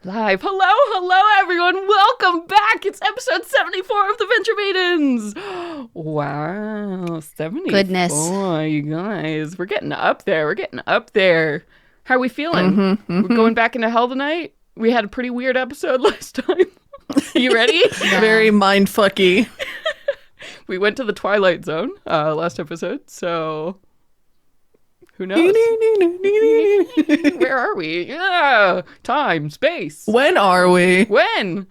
Live. Hello, everyone. Welcome back. It's episode 74 of the Venture Maidens. Wow, 74. Goodness. You guys. We're getting up there. How are we feeling? We're going back into hell tonight. We had a pretty weird episode last time. You ready? Yeah. Very mindfucky. We went to the Twilight Zone last episode, so who knows? Where are we? Yeah, time, space. When are we? When?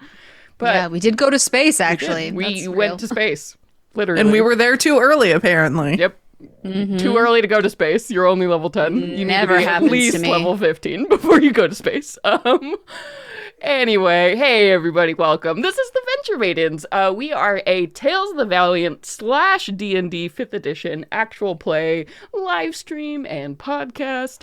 But yeah, we did go to space, actually. we went to space, literally. And we were there too early, apparently. Yep. Too early to go to space. You're only level 10. You Never need to be at happens least to me. level 15 before you go to space. Anyway, hey everybody, welcome. This is the Venture Maidens. We are a Tales of the Valiant / D&D 5th edition actual play, live stream, and podcast.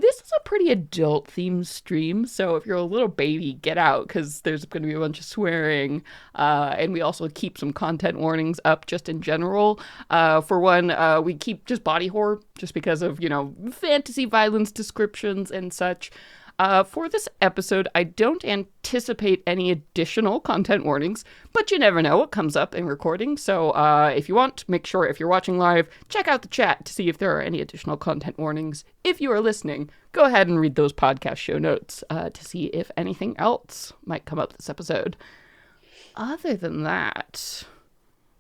This is a pretty adult-themed stream, so if you're a little baby, get out, because there's going to be a bunch of swearing, and we also keep some content warnings up just in general. For one, we keep just body horror, just because of, fantasy violence descriptions and such. For this episode, I don't anticipate any additional content warnings, but you never know what comes up in recording. So if you want, make sure if you're watching live, check out the chat to see if there are any additional content warnings. If you are listening, go ahead and read those podcast show notes to see if anything else might come up this episode. Other than that,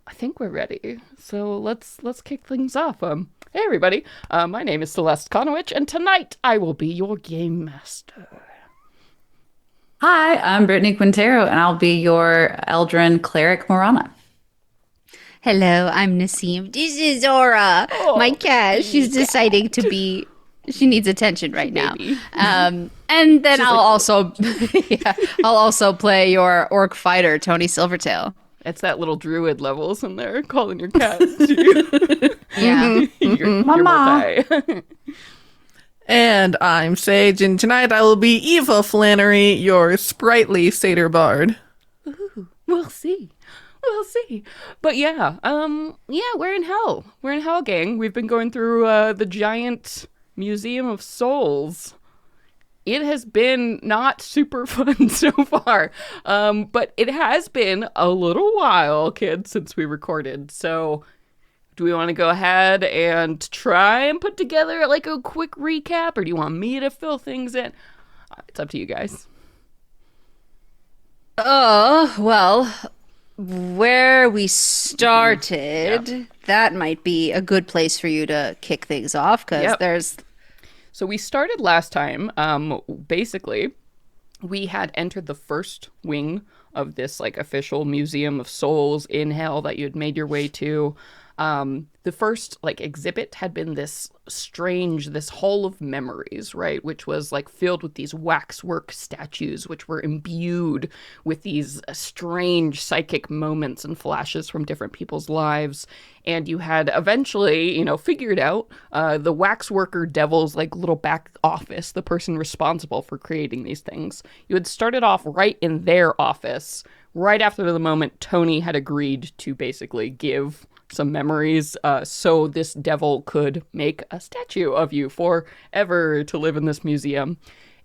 I think we're ready. So let's kick things off. Hey everybody, my name is Celeste Konowich, and tonight I will be your game master. Hi, I'm Brittany Quintero, and I'll be your Eldrin Cleric Morana. Hello, I'm Nassim. This is Zora, my cat. She's deciding to be... She needs attention right now. And then I'll also play your orc fighter, Tony Silvertail. It's that little druid levels in there calling your cat. Yeah. Your Mama. multi. And I'm Sage, and tonight I will be Eva Flannery, your sprightly satyr bard. Ooh, we'll see. But yeah, we're in hell. We're in hell, gang. We've been going through the giant Museum of Souls. It has been not super fun so far, but it has been a little while, kids, since we recorded. So do we want to go ahead and try and put together like a quick recap, or do you want me to fill things in? It's up to you guys. Well, where we started, that might be a good place for you to kick things off, because there's... So we started last time, basically, we had entered the first wing of this, like, official Museum of Souls in Hell that you had made your way to. The first, like, exhibit had been this Hall of Memories, right? Which was, like, filled with these waxwork statues, which were imbued with these strange psychic moments and flashes from different people's lives. And you had eventually, figured out the waxworker devil's, like, little back office, the person responsible for creating these things. You had started off right in their office, right after the moment Tony had agreed to basically give some memories, so this devil could make a statue of you forever to live in this museum.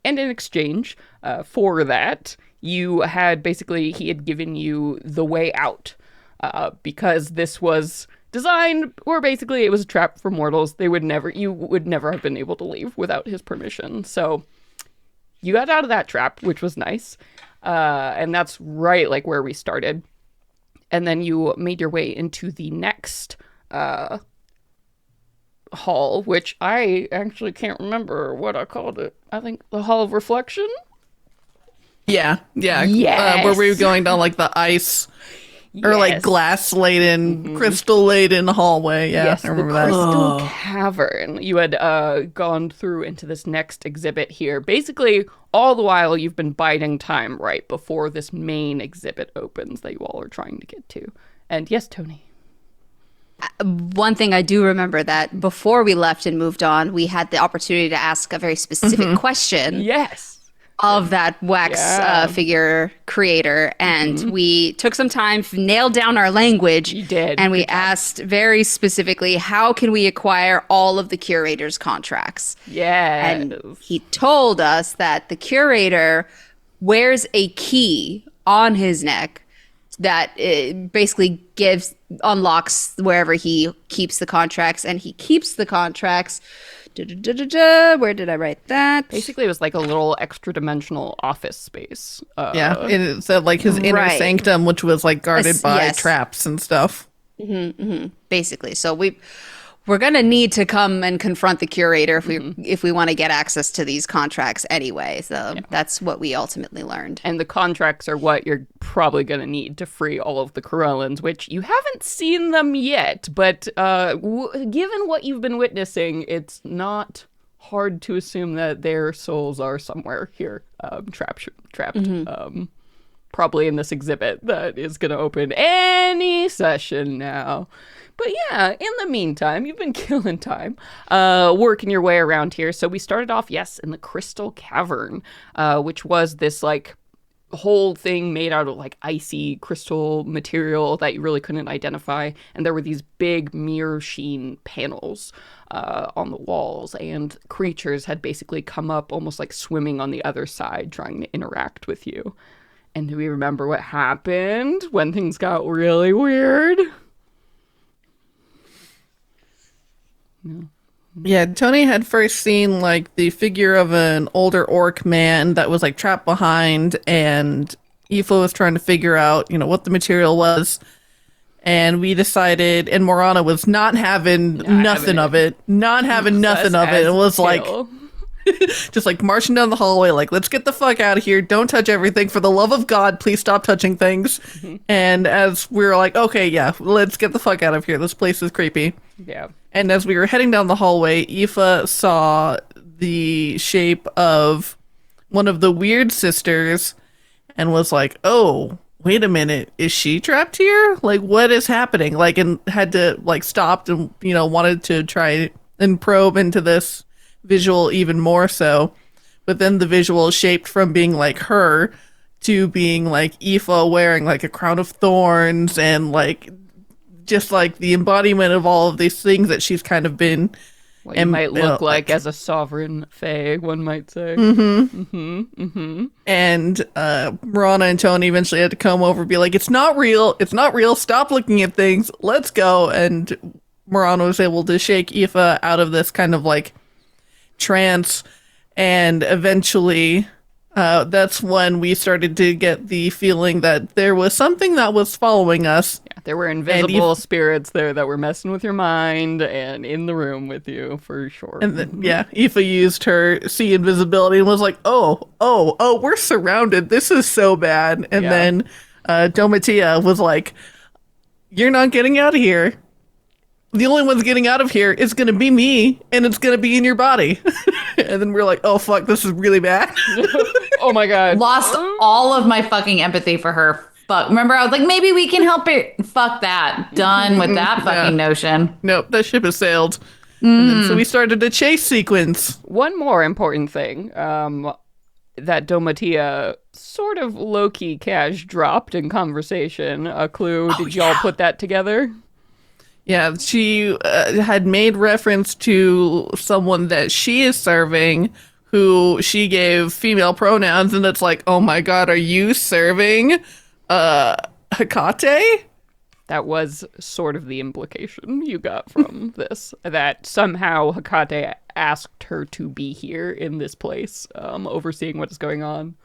And in exchange for that, he had given you the way out, because this was designed, or basically it was a trap for mortals. You would never have been able to leave without his permission. So you got out of that trap, which was nice. And that's right, like, where we started. And then you made your way into the next hall, which I actually can't remember what I called it. I think the Hall of Reflection? Yeah. Yes. Where we were going down, like, the ice, or, like, glass-laden, crystal-laden hallway. Yeah, Yes, I remember the that. Crystal Cavern. You had gone through into this next exhibit here. Basically, all the while you've been biding time right before this main exhibit opens that you all are trying to get to. And yes, Tony. One thing I do remember, that before we left and moved on, we had the opportunity to ask a very specific question. Yes. Of that wax figure creator, and we took some time, nailed down our language. You did. And we asked very specifically, how can we acquire all of the curator's contracts? Yes. And he told us that the curator wears a key on his neck that basically unlocks wherever he keeps the contracts, and he keeps the contracts. Where did I write that? Basically, it was like a little extra dimensional office space. Yeah, and it said like his inner sanctum, which was like guarded by traps and stuff. Basically, so we're gonna need to come and confront the curator if we want to get access to these contracts anyway. So that's what we ultimately learned. And the contracts are what you're probably going to need to free all of the Corellans, which you haven't seen them yet. But given what you've been witnessing, it's not hard to assume that their souls are somewhere here, trapped. Probably in this exhibit that is going to open any session now. But yeah, in the meantime, you've been killing time, working your way around here. So we started off, in the Crystal Cavern, which was this like whole thing made out of like icy crystal material that you really couldn't identify. And there were these big mirror sheen panels on the walls, and creatures had basically come up almost like swimming on the other side, trying to interact with you. And do we remember what happened when things got really weird? No. Yeah, Tony had first seen like the figure of an older orc man that was like trapped behind, and Aoife was trying to figure out, what the material was. And we decided, and Morana was not having nothing of it. Not having nothing of it. It was like just like marching down the hallway, like, let's get the fuck out of here. Don't touch everything. For the love of God, please stop touching things. And as we were like, okay, yeah, let's get the fuck out of here. This place is creepy. Yeah. And as we were heading down the hallway, Aoife saw the shape of one of the weird sisters and was like, oh, wait a minute. Is she trapped here? Like, what is happening? Like, and had to, like, stopped and, wanted to try and probe into this visual even more so. But then the visual shaped from being like her to being like Aoife wearing like a crown of thorns and like just like the embodiment of all of these things that she's kind of been. What you might look like as a sovereign fae, one might say. And Marana and Tony eventually had to come over and be like, it's not real. It's not real. Stop looking at things. Let's go. And Marana was able to shake Aoife out of this kind of like trance. And eventually that's when we started to get the feeling that there was something that was following us. Yeah, there were invisible spirits there that were messing with your mind and in the room with you, for sure. And then, Aoife used her see invisibility and was like, oh, we're surrounded. This is so bad. And then Domatia was like, you're not getting out of here. The only one's getting out of here is going to be me, and it's going to be in your body. And then we're like, oh, fuck, this is really bad. Oh, my God. Lost all of my fucking empathy for her. Fuck. Remember, I was like, maybe we can help it. Fuck that. Done with that fucking notion. Nope, that ship has sailed. And then, so we started a chase sequence. One more important thing that Domatia sort of low-key cash dropped in conversation. A clue. Did y'all put that together? Yeah, she had made reference to someone that she is serving who she gave female pronouns, and it's like, oh my God, are you serving Hecate? That was sort of the implication you got from this, that somehow Hecate asked her to be here in this place, overseeing what is going on.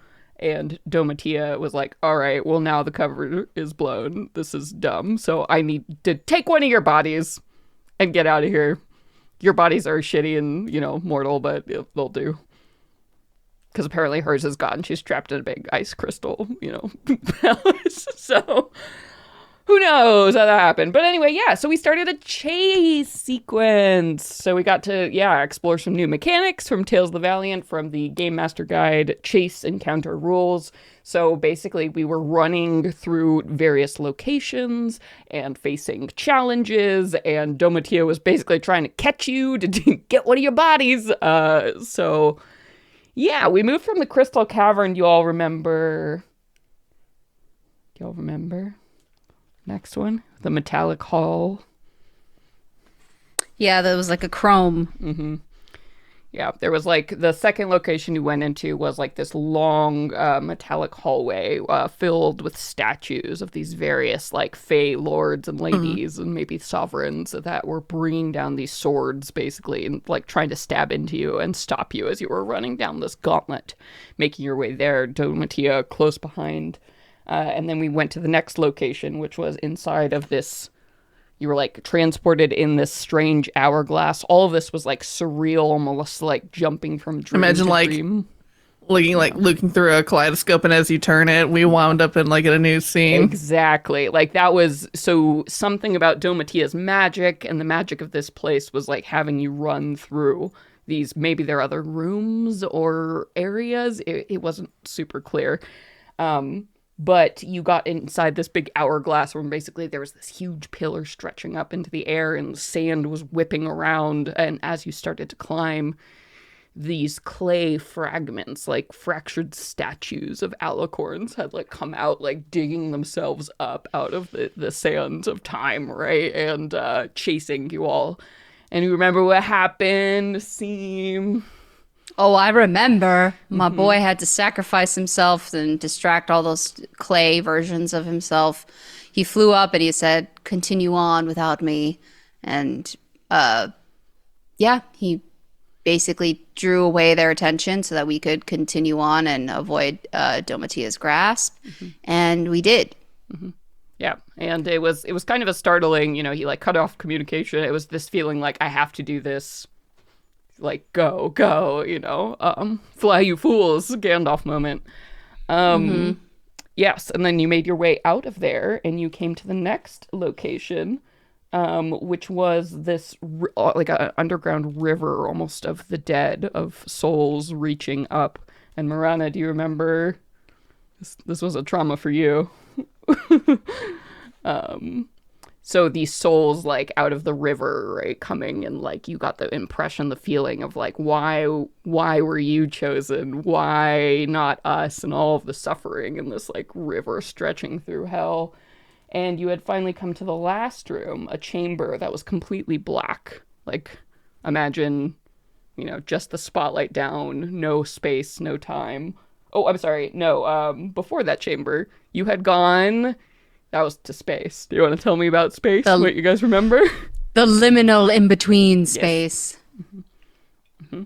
And Domatia was like, all right, well, now the cover is blown. This is dumb. So I need to take one of your bodies and get out of here. Your bodies are shitty and, mortal, but they'll do. Because apparently hers is gone. She's trapped in a big ice crystal, palace. So who knows how that happened. But anyway, so we started a chase sequence. So we got to, explore some new mechanics from Tales of the Valiant, from the Game Master Guide chase encounter rules. So basically we were running through various locations and facing challenges, and Domatia was basically trying to catch you to get one of your bodies. We moved from the Crystal Cavern. You all remember? Next one, the metallic hall. Yeah, that was like a chrome. Yeah, there was like the second location you went into was like this long metallic hallway filled with statues of these various like fae lords and ladies and maybe sovereigns that were bringing down these swords basically and like trying to stab into you and stop you as you were running down this gauntlet, making your way there. Domatia close behind. And then we went to the next location, which was inside of this. You were like transported in this strange hourglass. All of this was like surreal, almost like jumping from dream Imagine to like dream. looking through a kaleidoscope, and as you turn it, we wound up in like a new scene. Exactly. Like that was so something about Domatia's magic and the magic of this place was like having you run through these. Maybe there are other rooms or areas. It wasn't super clear. But you got inside this big hourglass where basically there was this huge pillar stretching up into the air and the sand was whipping around. And as you started to climb, these clay fragments, like fractured statues of alicorns, had like come out, like digging themselves up out of the sands of time, right? And chasing you all. And you remember what happened, Seam? Oh, I remember. My boy had to sacrifice himself and distract all those clay versions of himself. He flew up and he said, "Continue on without me." And yeah, he basically drew away their attention so that we could continue on and avoid Domatia's grasp. And we did. Yeah, and it was kind of a startling, you know, he like cut off communication. It was this feeling like I have to do this. Like, go, you know, fly you fools, Gandalf moment. Yes, and then you made your way out of there and you came to the next location, which was this, like an underground river almost of the dead, of souls reaching up. And Marana, do you remember? This was a trauma for you. So these souls, like, out of the river, right, coming, and, like, you got the impression, the feeling of, like, why were you chosen? Why not us? And all of the suffering in this, like, river stretching through hell. And you had finally come to the last room, a chamber that was completely black. Like, imagine, you know, just the spotlight down, no space, no time. Oh, I'm sorry, no, before that chamber, you had gone... That was to space. Do you want to tell me about space? What you guys remember? The liminal in-between space. Yes.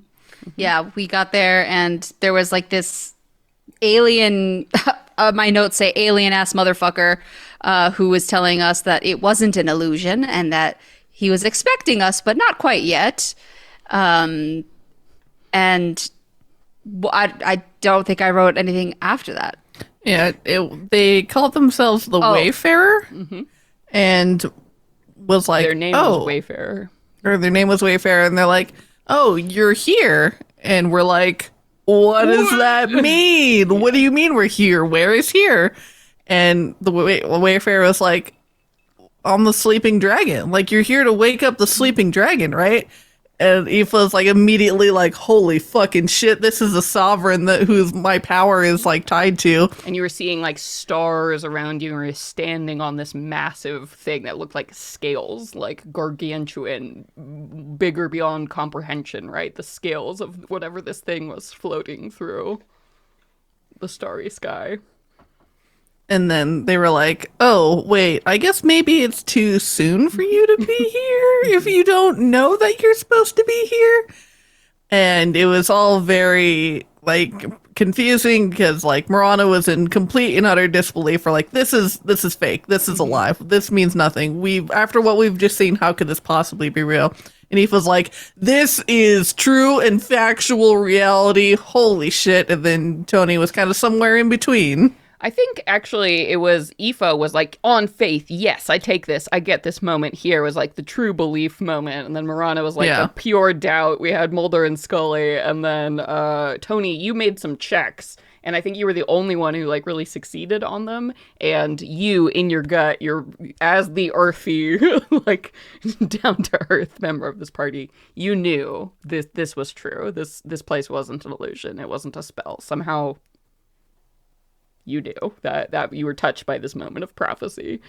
Yeah, we got there and there was like this alien, my notes say alien-ass motherfucker, who was telling us that it wasn't an illusion and that he was expecting us, but not quite yet. And I don't think I wrote anything after that. Yeah, they called themselves the Wayfarer, and was like, their name was Wayfarer. Or their name was Wayfarer, and they're like, "Oh, you're here," and we're like, "What does that mean? What do you mean we're here? Where is here?" And the Wayfarer was like, "On the sleeping dragon. Like you're here to wake up the sleeping dragon, right?" And Aoife's like immediately like, holy fucking shit, this is a sovereign whose my power is like tied to. And you were seeing like stars around you, and you were standing on this massive thing that looked like scales, like gargantuan, bigger beyond comprehension, right? The scales of whatever this thing was floating through the starry sky. And then they were like, oh, wait, I guess maybe it's too soon for you to be here if you don't know that you're supposed to be here. And it was all very, like, confusing because, like, Marana was in complete and utter disbelief for, like, this is fake. This is a lie. This means nothing. After what we've just seen, how could this possibly be real? And Aoife was like, this is true and factual reality. Holy shit. And then Tony was kind of somewhere in between. I think actually it was Aoife was like on faith. Yes, I take this. I get this moment here was like the true belief moment. And then Marana was like the pure doubt. We had Mulder and Scully. And then Tony, you made some checks. And I think you were the only one who like really succeeded on them. And you in your gut, you're as the earthy, like down to earth member of this party, you knew this was true. This place wasn't an illusion. It wasn't a spell. Somehow you knew that you were touched by this moment of prophecy.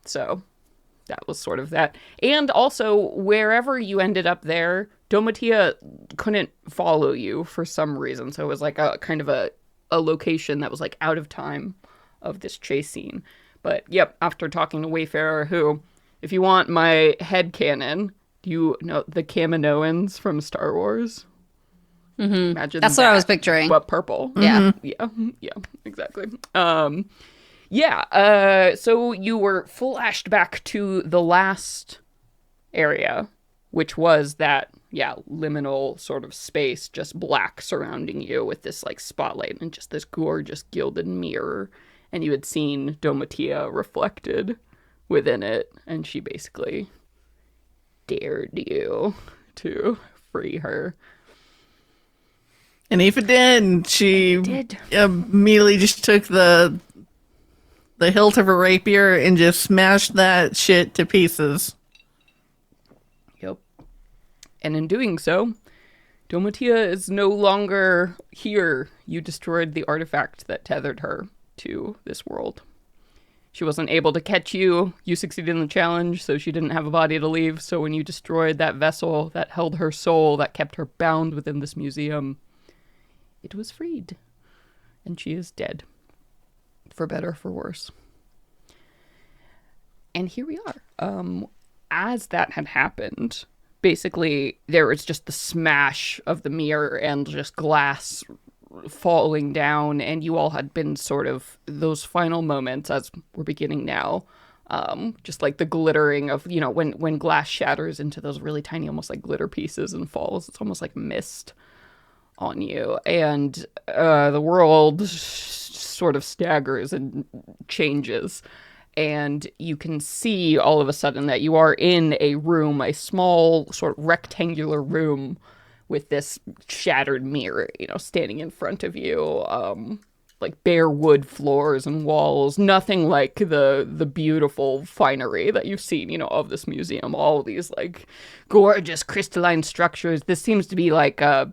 So that was sort of that. And also, wherever you ended up there, Domatia couldn't follow you for some reason, so it was like a kind of a location that was like out of time of this chase scene. But yep, after talking to Wayfarer, who, if you want my headcanon, do you know the Kaminoans from Star Wars? Imagine That's what I was picturing. But purple. Yeah. Yeah, exactly. So you were flashed back to the last area, which was that, liminal sort of space, just black surrounding you with this, like, spotlight and just this gorgeous gilded mirror. And you had seen Domatia reflected within it, and she basically dared you to free her. And Aoife did. She immediately just took the hilt of her rapier and just smashed that shit to pieces. Yep. And in doing so, Domatia is no longer here. You destroyed the artifact that tethered her to this world. She wasn't able to catch you. You succeeded in the challenge, so she didn't have a body to leave. So when you destroyed that vessel that held her soul, that kept her bound within this museum, it was freed. And she is dead. For better or for worse. And here we are. As that had happened, basically there was just the smash of the mirror and just glass falling down, and you all had been sort of those final moments, as we're beginning now, just like the glittering of, when glass shatters into those really tiny, almost like glitter pieces and falls. It's almost like mist on you, and the world sort of staggers and changes, and you can see all of a sudden that you are in a room, a small sort of rectangular room with this shattered mirror, standing in front of you, like bare wood floors and walls, nothing like the beautiful finery that you've seen, of this museum, all these like gorgeous crystalline structures. This seems to be like a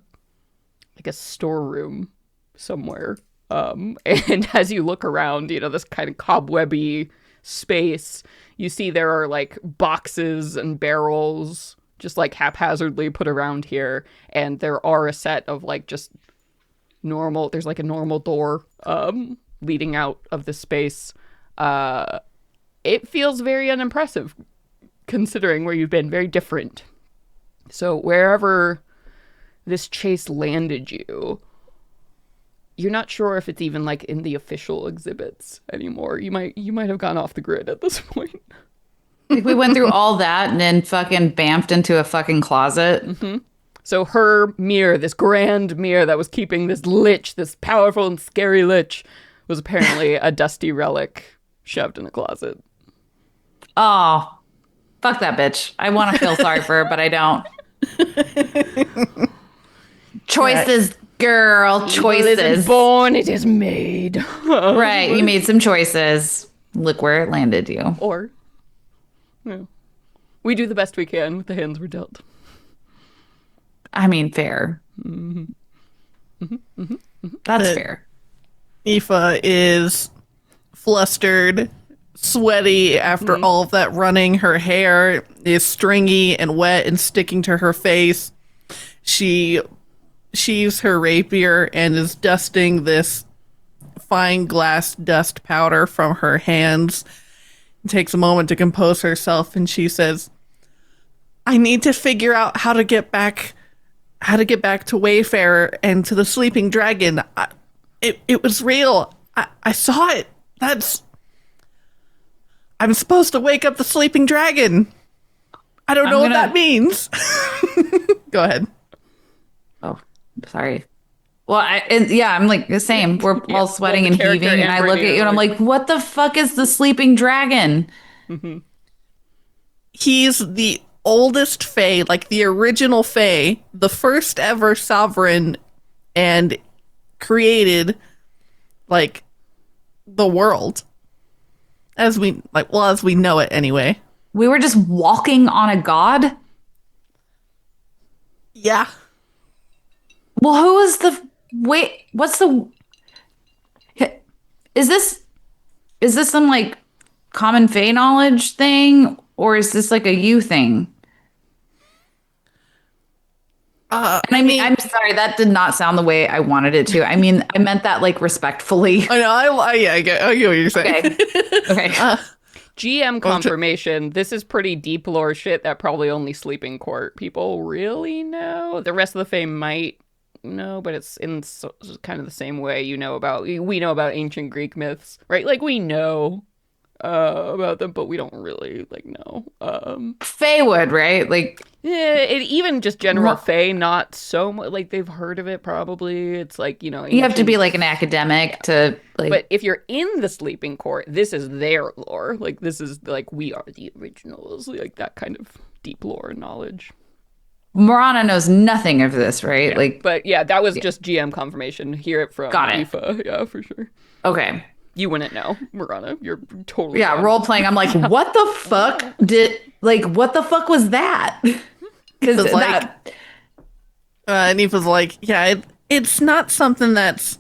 storeroom somewhere. And as you look around, this kind of cobwebby space, you see there are like boxes and barrels just like haphazardly put around here, and there are a set of like just normal, there's like a normal door leading out of the space. It feels very unimpressive considering where you've been, very different. So wherever this chase landed you, you're not sure if it's even like in the official exhibits anymore. You might have gone off the grid at this point. Like we went through all that and then fucking bamfed into a fucking closet. Mm-hmm. So her mirror, this grand mirror that was keeping this lich, this powerful and scary lich, was apparently a dusty relic shoved in a closet. Oh, fuck that bitch. I want to feel sorry for her, but I don't. Choices, girl. Choices. Evil isn't born, it is made. Right, you made some choices. Look where it landed you. Or, we do the best we can with the hands we're dealt. I mean, fair. Mm-hmm. Mm-hmm. Mm-hmm. That's fair. Aoife is flustered, sweaty after all of that running. Her hair is stringy and wet and sticking to her face. She sheaves her rapier and is dusting this fine glass dust powder from her hands. Takes a moment to compose herself, and she says, I need to figure out how to get back to Wayfarer and to the Sleeping Dragon. It was real. I saw it. I'm supposed to wake up the Sleeping Dragon. I don't know what that means. Go ahead. Oh, sorry. Well, I'm like the same. We're all sweating and heaving, and I look at you and I'm like, what the fuck is the Sleeping Dragon? Mm-hmm. He's the oldest Fae, like the original Fae, the first ever sovereign, and created like the world as we know it anyway. We were just walking on a god? Yeah. Well, who is is this some like common Fae knowledge thing, or is this like a you thing? And I mean, I'm sorry, that did not sound the way I wanted it to. I mean, I meant that like respectfully. I know. I get what you're saying. Okay. GM confirmation. This is pretty deep lore shit that probably only Sleeping Court people really know. The rest of the fame might know, but it's in kind of the same way we know about ancient Greek myths, right? Like we know about them, but we don't really like know. Fae would, right? Like, yeah, even just general Fae, not so much. Like they've heard of it, probably. It's like you have to be like an academic to like. But if you're in the Sleeping Court, this is their lore. Like this is like we are the originals. Like that kind of deep lore knowledge. Marana knows nothing of this, right? Yeah, like, but yeah, that was just GM confirmation. Hear it from Got it. Aoife. Yeah, for sure. Okay. You wouldn't know, Marana. You're totally role playing. I'm like, what the fuck what the fuck was that? Because like, and he was like, yeah, it's not something that's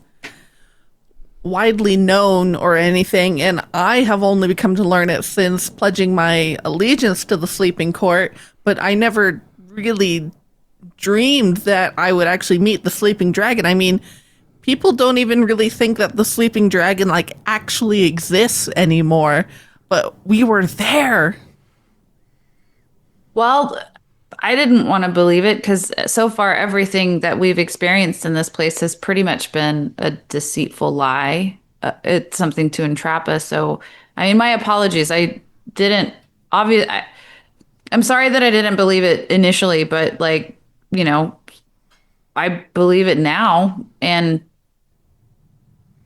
widely known or anything, and I have only become to learn it since pledging my allegiance to the Sleeping Court, but I never really dreamed that I would actually meet the Sleeping Dragon. I mean, people don't even really think that the Sleeping Dragon like actually exists anymore, but we were there. Well, I didn't want to believe it because so far everything that we've experienced in this place has pretty much been a deceitful lie. It's something to entrap us. So, I mean, my apologies. I didn't I'm sorry that I didn't believe it initially, but like, I believe it now. And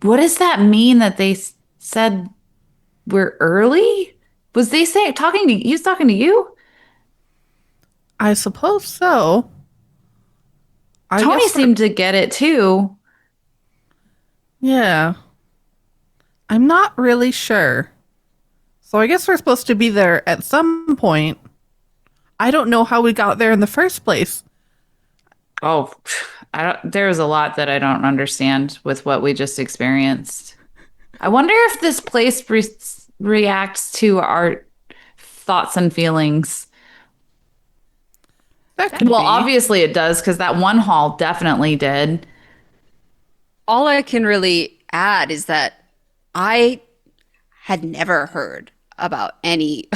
what does that mean that they said we're early? Was they saying talking to you? I suppose so. Tony seemed to get it too. Yeah. I'm not really sure. So I guess we're supposed to be there at some point. I don't know how we got there in the first place. Oh, there's a lot that I don't understand with what we just experienced. I wonder if this place reacts to our thoughts and feelings. Well, obviously it does, because that one hall definitely did. All I can really add is that I had never heard about any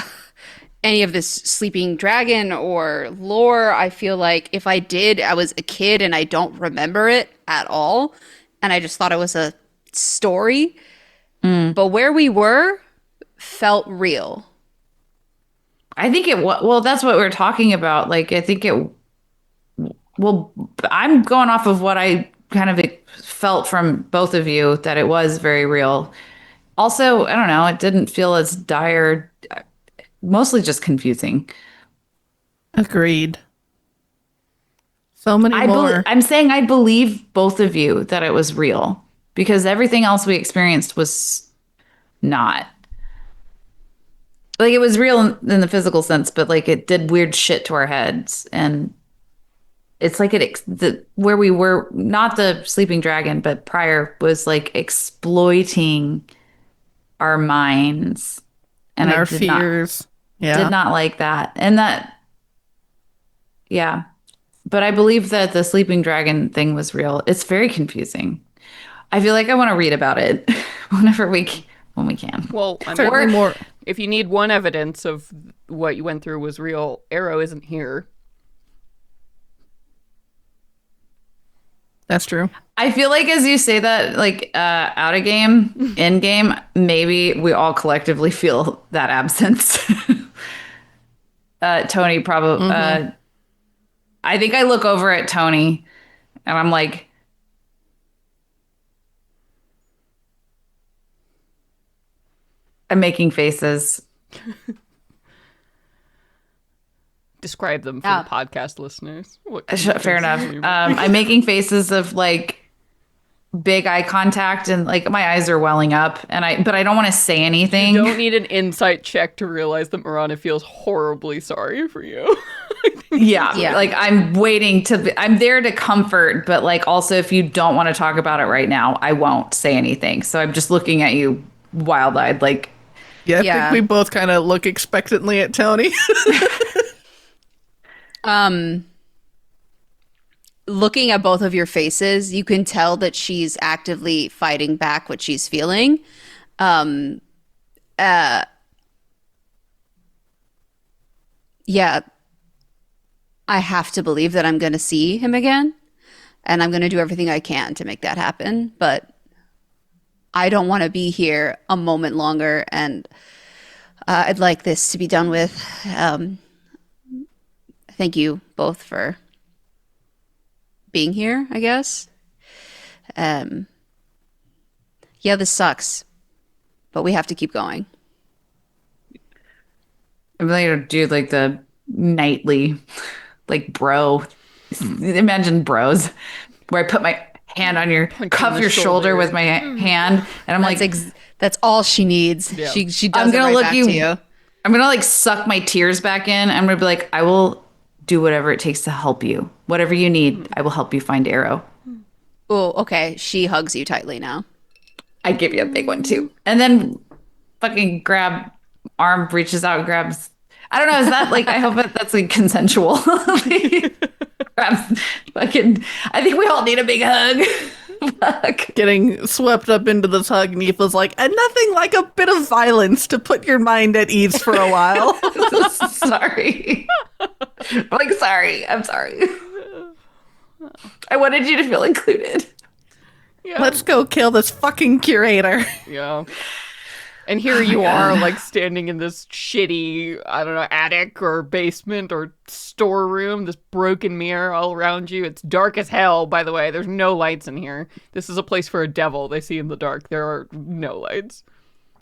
of this sleeping dragon or lore. I feel like if I did, I was a kid and I don't remember it at all. And I just thought it was a story. But where we were felt real. I think well, that's what we're talking about. Like, I think I'm going off of what I kind of felt from both of you, that it was very real. Also, I don't know, it didn't feel as dire, mostly just confusing. Agreed. So many more. I'm saying I believe both of you that it was real, because everything else we experienced was not. Like, it was real in the physical sense, but like it did weird shit to our heads. And it's like where we were, not the sleeping dragon, but prior, was like exploiting our minds and our fears. Did not like that. And that, yeah. But I believe that the sleeping dragon thing was real. It's very confusing. I feel like I want to read about it when we can. Well, I'm more. If you need one evidence of what you went through was real, Arrow isn't here. That's true. I feel like as you say that, like out of game, in game, maybe we all collectively feel that absence. Tony probably. I think I look over at Tony, and I'm like, I'm making faces. Describe them for the podcast listeners. Fair enough. I'm making faces of like big eye contact, and like my eyes are welling up, but I don't want to say anything. You don't need an insight check to realize that Marana feels horribly sorry for you. Yeah. Like I'm there to comfort, but like also if you don't want to talk about it right now, I won't say anything. So I'm just looking at you wild-eyed, like. Yeah, I think we both kind of look expectantly at Tony. looking at both of your faces, you can tell that she's actively fighting back what she's feeling. Um, yeah, I have to believe that I'm going to see him again, and I'm going to do everything I can to make that happen. But I don't want to be here a moment longer, and I'd like this to be done with. Thank you both for being here, I guess. Yeah, this sucks, but we have to keep going. I'm going to do like the nightly, like bro. Imagine bros, where I put my hand on your, cuff your shoulder with my hand, and I'm like, That's all she needs. Yeah. She does I'm gonna it right look back you, to you. I'm gonna like suck my tears back in. I'm gonna be like, I will do whatever it takes to help you. Whatever you need, I will help you find Arrow. Oh, okay. She hugs you tightly now. I give you a big one too, and then fucking arm reaches out and grabs. I don't know. Is that like? I hope that's like consensual. Grabs fucking. I think we all need a big hug. Fuck. Getting swept up into this hug, Nifa's like, and nothing like a bit of violence to put your mind at ease for a while. Sorry. I'm like, sorry. I'm sorry. I wanted you to feel included. Yeah. Let's go kill this fucking curator. Yeah. And here you are, like, standing in this shitty, I don't know, attic or basement or storeroom, this broken mirror all around you. It's dark as hell, by the way. There's no lights in here. This is a place for a devil. They see in the dark. There are no lights.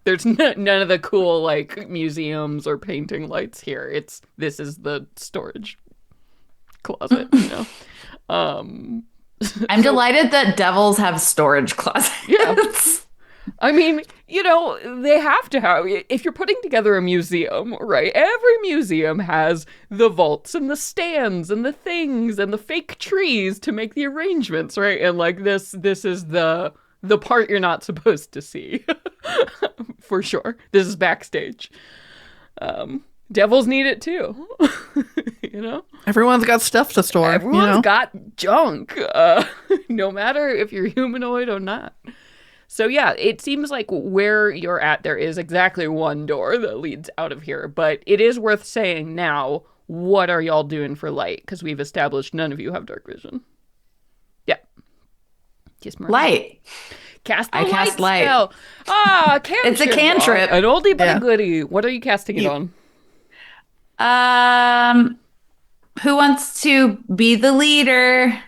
There's none of the cool, like, museums or painting lights here. This is the storage closet, you know? I'm delighted that devils have storage closets. Yeah. I mean, you know, they have to have, if you're putting together a museum, right? Every museum has the vaults and the stands and the things and the fake trees to make the arrangements, right? And like this is the part you're not supposed to see. For sure. This is backstage. Devils need it too. You know? Everyone's got stuff to store. Everyone's got junk. No matter if you're humanoid or not. So yeah, it seems like where you're at, there is exactly one door that leads out of here. But it is worth saying now, what are y'all doing for light? Because we've established none of you have dark vision. Yeah. Kiss Maria. Light. Cast the I cast light. spell. Ah, cantrip. It's a cantrip. An oldie but a goodie. What are you casting it on? Who wants to be the leader?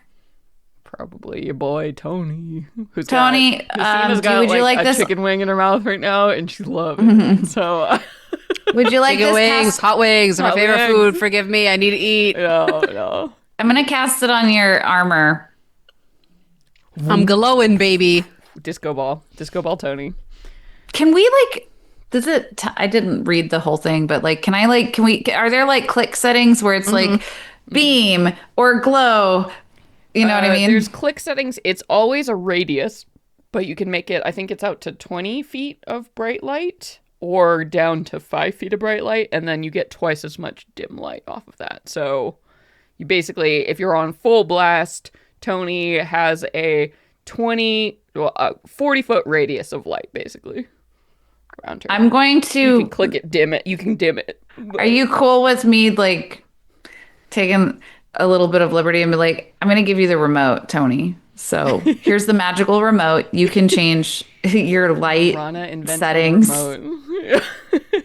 Probably your boy Tony. Tony, would you like a this? chicken wing in her mouth right now, and she's loving it. So, would you like Chicken this? wings, hot wings, are my Hot favorite wings. food. Forgive me, I need to eat. no. I'm gonna cast it on your armor. I'm glowing, baby. Disco ball, Tony. Can we like? Does it? I didn't read the whole thing, but like, can I like? Can we? Are there like click settings where it's like beam or glow? You know what I mean? There's click settings. It's always a radius, but you can make it, I think it's out to 20 feet of bright light or down to 5 feet of bright light, and then you get twice as much dim light off of that. So you basically, if you're on full blast, Tony has a 40-foot radius of light, basically, around her. I'm going You to. can click it, dim it. You can dim it. Are you cool with me like taking a little bit of liberty and be like, I'm going to give you the remote, Tony. So here's the magical remote. You can change your light Rana invented settings. a remote.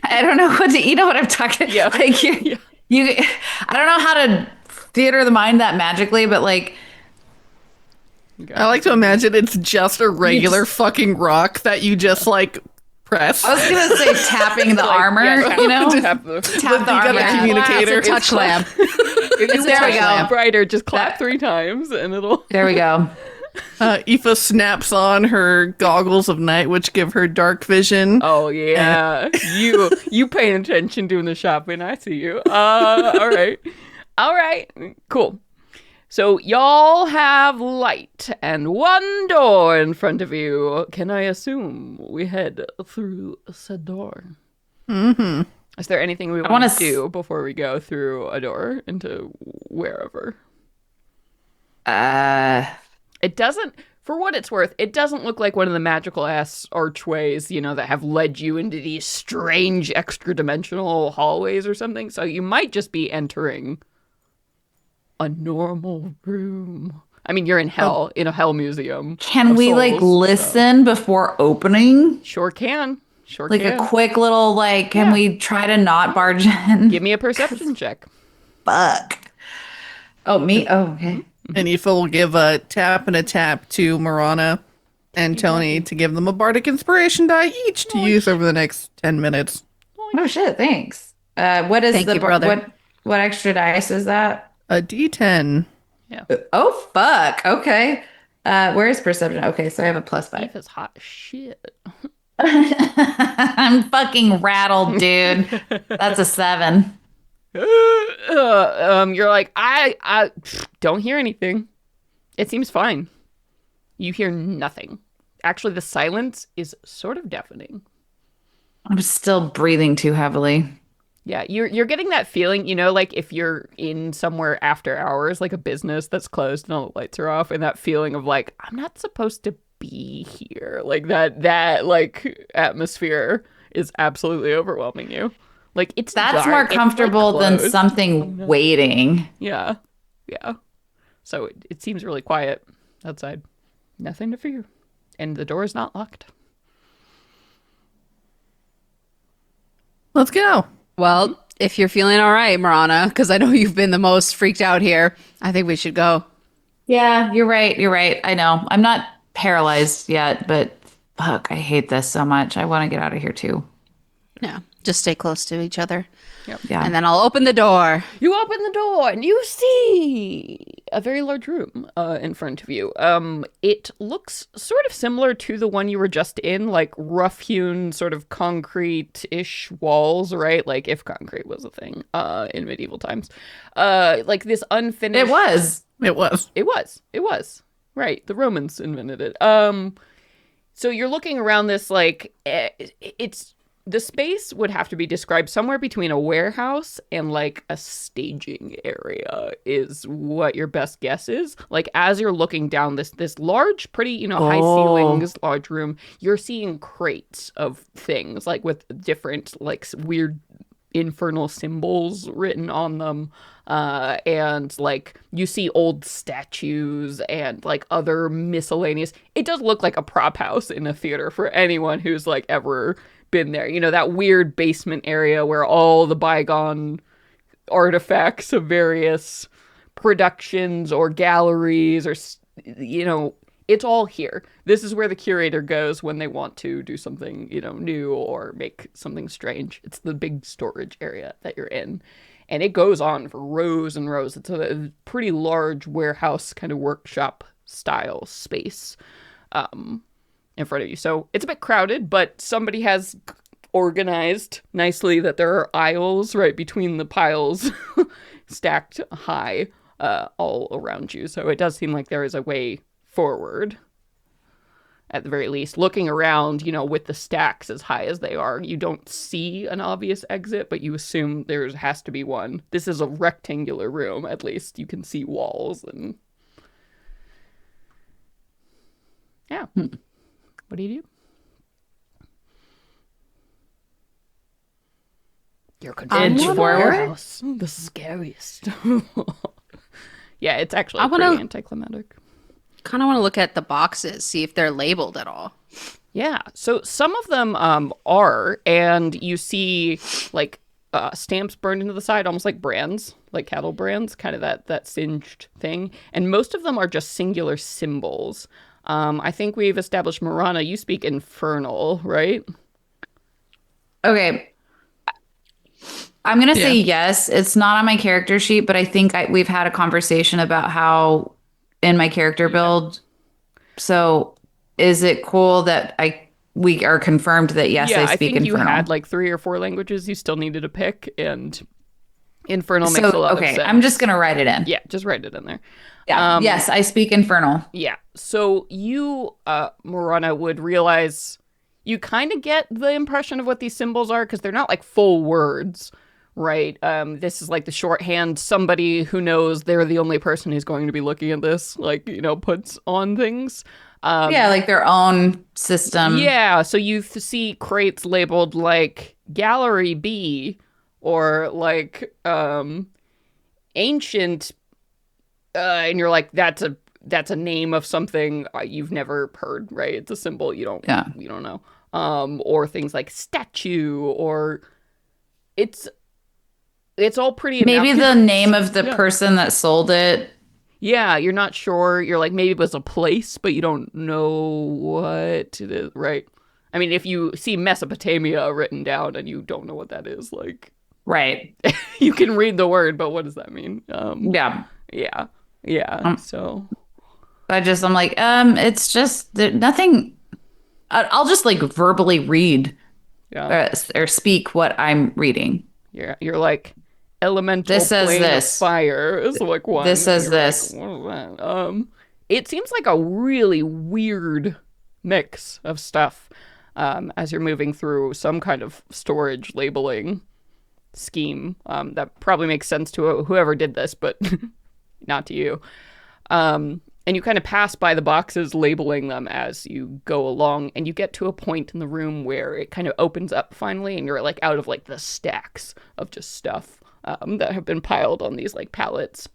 I don't know what to, you know what I'm talking. Yeah. Like you, I don't know how to theater the mind that magically, but like, I like to imagine it's just a regular fucking rock that you just like press. I was going to say tapping the armor, yeah, you know? tap the Tap the You got armor. a communicator. It's a touch lamp. If you There we want go. it brighter, just clap 3 times and it'll. There we go. Aoife snaps on her goggles of night, which give her dark vision. Oh yeah, you paying attention doing the shopping. I see you. All right, cool. So y'all have light and one door in front of you. Can I assume we head through said door? Mm-hmm. Is there anything we want to do before we go through a door into wherever? It doesn't, for what it's worth, it doesn't look like one of the magical ass archways, that have led you into these strange extra dimensional hallways or something. So you might just be entering a normal room. I mean, you're in hell, in a hell museum. Can we souls, listen before opening? Sure can. Sure Like can. a quick little can we try to not barge in? Give me a perception check. Fuck. Oh, me? Oh, okay. And Aoife will give a tap and a tap to Marana and Tony to give them a bardic inspiration die each to use over the next 10 minutes. Oh shit, thanks. What is Thank you, brother. What extra dice is that? A D10. Yeah. Oh fuck. Okay. Where is perception? Okay, so I have a +5. Eve is hot as shit. I'm fucking rattled, dude. That's a 7. You're like, I don't hear anything. It seems fine. You hear nothing. Actually, the silence is sort of deafening. I'm still breathing too heavily. Yeah, you're getting that feeling, like if you're in somewhere after hours, like a business that's closed and all the lights are off, and that feeling of like, I'm not supposed to be here. Like that like atmosphere is absolutely overwhelming you. Like that's more dark. comfortable It's, like, than closed. something waiting. Yeah. So it seems really quiet outside. Nothing to fear. And the door is not locked. Let's go. Well, if you're feeling all right, Marana, because I know you've been the most freaked out here, I think we should go. Yeah, you're right. You're right. I know. I'm not paralyzed yet, but fuck, I hate this so much. I want to get out of here too. Yeah, just stay close to each other. Yeah. And then I'll open the door. You open the door and you see a very large room in front of you. It looks sort of similar to the one you were just in, like rough-hewn sort of concrete-ish walls, right? Like if concrete was a thing in medieval times. Like this unfinished... It was. It was. Right. The Romans invented it. So you're looking around this, like, it's... The space would have to be described somewhere between a warehouse and like a staging area is what your best guess is. Like as you're looking down this large, pretty, high ceilings, large room, you're seeing crates of things like with different like weird infernal symbols written on them. And like you see old statues and like other miscellaneous. It does look like a prop house in a theater for anyone who's like ever been there. That weird basement area where all the bygone artifacts of various productions or galleries or, it's all here. This is where the curator goes when they want to do something, new or make something strange. It's the big storage area that you're in. And it goes on for rows and rows. It's a pretty large warehouse kind of workshop style space. In front of you. So it's a bit crowded, but somebody has organized nicely that there are aisles right between the piles stacked high all around you. So it does seem like there is a way forward at the very least. Looking around, with the stacks as high as they are, you don't see an obvious exit, but you assume there has to be one. This is a rectangular room, at least. You can see walls and... Yeah. What do you do? You're Edge forward. The scariest. Yeah, it's actually wanna- pretty anticlimactic. Kind of want to look at the boxes, see if they're labeled at all. Yeah, so some of them are, and you see like stamps burned into the side, almost like brands, like cattle brands, kind of that singed thing. And most of them are just singular symbols. I think we've established, Marana, you speak Infernal, right? Okay. I'm going to say yes. It's not on my character sheet, but I think we've had a conversation about how in my character build. So is it cool that we are confirmed that yes, I speak think Infernal? You had like 3 or 4 languages you still needed to pick, and Infernal makes a lot of sense. I'm just going to write it in. Yeah, just write it in there. Yeah. Yes, I speak Infernal. Yeah. So you, Marana, would realize you kind of get the impression of what these symbols are because they're not like full words, right? This is like the shorthand. Somebody who knows they're the only person who's going to be looking at this, like, puts on things. Yeah, like their own system. Yeah, so you see crates labeled like Gallery B or like ancient, and you're like, that's a name of something you've never heard, right? It's a symbol you don't know. Or things like statue, or it's all pretty Maybe the name of the Yeah. person that sold it. Yeah, you're not sure. You're like, maybe it was a place, but you don't know what it is, right? I mean, if you see Mesopotamia written down and you don't know what that is, like, Right. you can read the word, but what does that mean? Yeah. Yeah. So, I'm like, it's just nothing. I'll just like verbally read yeah, or speak what I'm reading. you're like, elemental This says plane this. of fire is like one. This says and you're this. like, what is that? It seems like a really weird mix of stuff. As you're moving through some kind of storage labeling scheme, that probably makes sense to whoever did this, but not to you. And you kind of pass by the boxes labeling them as you go along, and you get to a point in the room where it kind of opens up finally, and you're like out of like the stacks of just stuff that have been piled on these like pallets.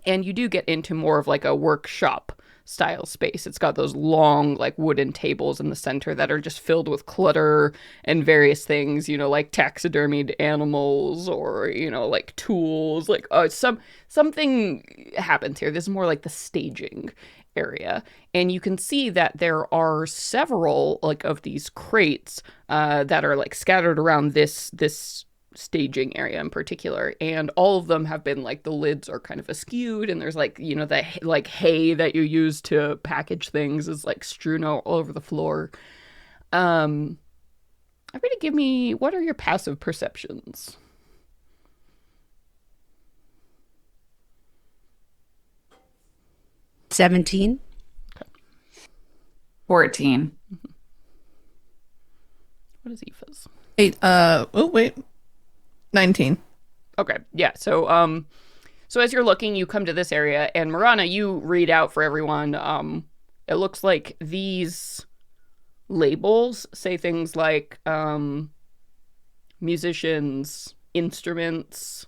And you do get into more of like a workshop style space. It's got those long like wooden tables in the center that are just filled with clutter and various things, like taxidermied animals or, like tools, like something happens here. This is more like the staging area. And you can see that there are several like of these crates that are like scattered around this staging area in particular, and all of them have been like, the lids are kind of askewed, and there's like, the like hay that you use to package things is like strewn all over the floor. Everybody give me, what are your passive perceptions? 17. 14. What is Aoife's? 8. Oh wait, 19. Okay, yeah. So as you're looking, you come to this area, and Marana, you read out for everyone. It looks like these labels say things like musicians, instruments,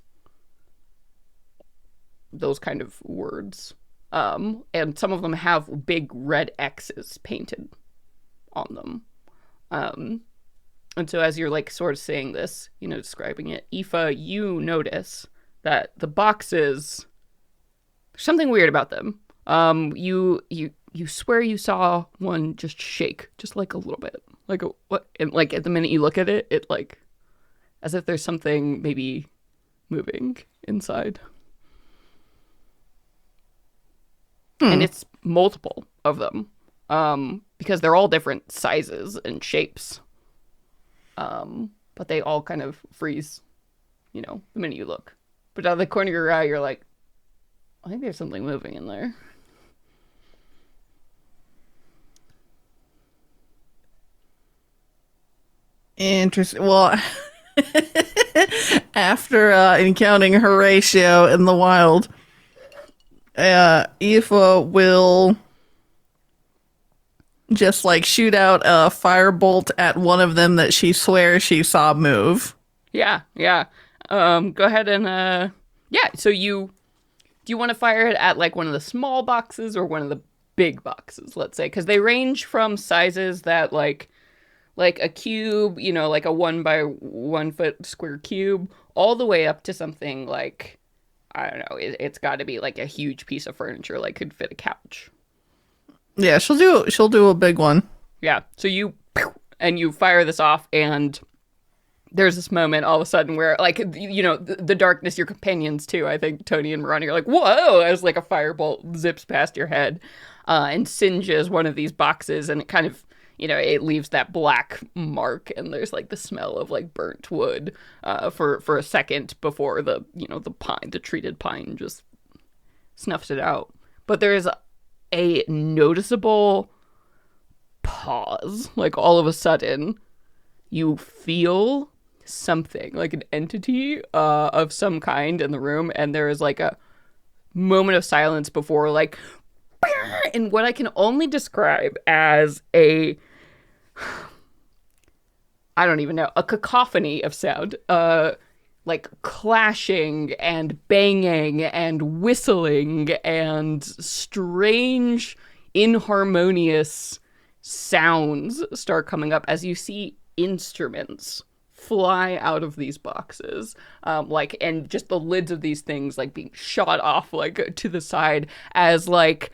those kind of words. And some of them have big red X's painted on them. And so as you're like sort of saying this, describing it, Aoife, you notice that the boxes, there's something weird about them. You swear you saw one just shake, just like a little bit, like what? And like at the minute you look at it, it like as if there's something maybe moving inside. And it's multiple of them, because they're all different sizes and shapes. But they all kind of freeze, the minute you look. But out of the corner of your eye, you're like, I think there's something moving in there. Interesting. Well, after encountering Horatio in the wild, Aoife will just like shoot out a firebolt at one of them that she swears she saw move. Yeah. Go ahead and so do you want to fire it at like one of the small boxes or one of the big boxes, let's say? Because they range from sizes that like a cube, like a 1 by 1 foot square cube, all the way up to something like, I don't know, it's got to be like a huge piece of furniture, like could fit a couch. Yeah, she'll do a big one. Yeah. So you fire this off, and there's this moment all of a sudden where, like, the darkness, your companions too, I think Tony and Marani are like, whoa, as like a firebolt zips past your head and singes one of these boxes, and it kind of, it leaves that black mark, and there's like the smell of like burnt wood for a second before the treated pine just snuffs it out. But there's a noticeable pause, like all of a sudden you feel something, like an entity of some kind in the room, and there is like a moment of silence before like, and what I can only describe as a, I don't even know, a cacophony of sound, like clashing and banging and whistling and strange, inharmonious sounds start coming up as you see instruments fly out of these boxes, like, and just the lids of these things like being shot off like to the side as like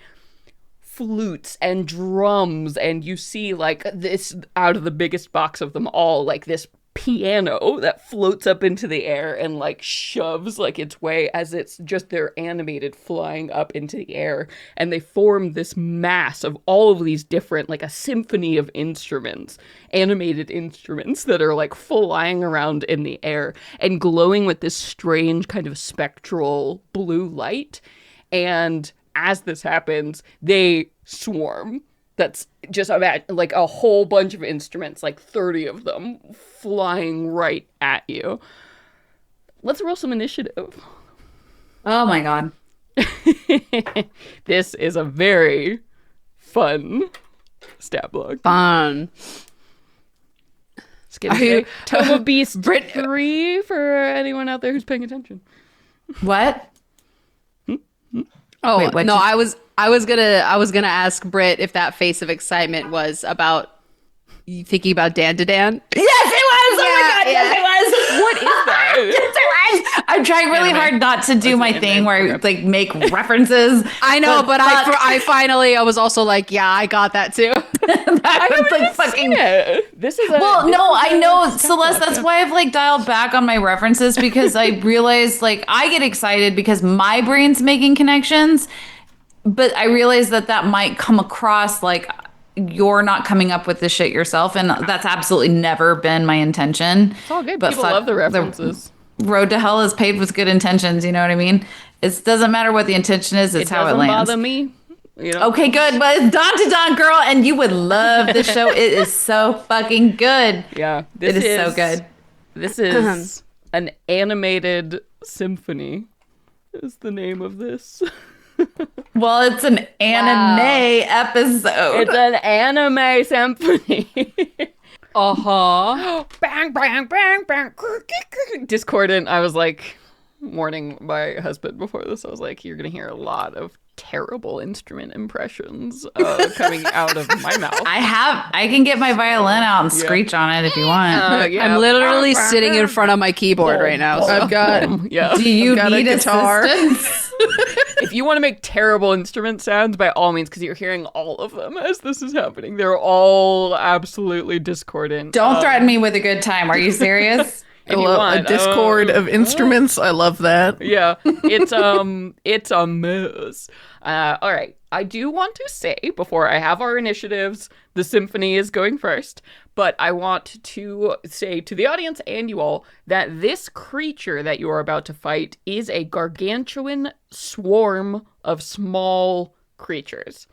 flutes and drums, and you see like this out of the biggest box of them all, like this piano that floats up into the air and like shoves like its way as it's just they're animated flying up into the air, and they form this mass of all of these different, like a symphony of instruments, animated instruments that are like flying around in the air and glowing with this strange kind of spectral blue light. And as this happens, they swarm. That's just like a whole bunch of instruments, like 30 of them, flying right at you. Let's roll some initiative. Oh my god. This is a very fun stab log. Fun. Tome of Beast 3 for anyone out there who's paying attention. What? Oh, Wait, no, I was gonna ask Britt if that face of excitement was about you thinking about Dan to Dan. Yes, it was. Oh my god, yes, it was. What is that? Yes, it was. I'm trying really hard not to do my thing where I like make references. I know, but I finally was also like, yeah, I got that too. I haven't like fucking it. This is a I know, Celeste. That's why I've like dialed back on my references, because I realized like I get excited because my brain's making connections, but I realize that might come across like you're not coming up with this shit yourself, and that's absolutely never been my intention. It's all good. But people love the references. The road to hell is paved with good intentions. You know what I mean? It doesn't matter what the intention is; it's how it lands. It doesn't bother me. You know? Okay, good. But it's Dawn to Dawn, girl, and you would love this show. It is so fucking good. Yeah, it is so good. This is an animated symphony. Is the name of this? Well, it's an anime episode. It's an anime symphony. Bang, bang, bang, bang. Discordant. I was like, warning my husband before this. I was like, you're going to hear a lot of terrible instrument impressions coming out of my mouth. I can get my violin out and screech on it if you want. Yeah. I'm literally sitting in front of my keyboard right now. So. I've got Do you need a guitar? assistance? If you want to make terrible instrument sounds, by all means, because you're hearing all of them as this is happening. They're all absolutely discordant. Don't threaten me with a good time. Are you serious? I love a discord of instruments. I love that. Yeah, it's a mess. All right, I do want to say before I have our initiatives, the symphony is going first, but I want to say to the audience and you all that this creature that you are about to fight is a gargantuan swarm of small creatures.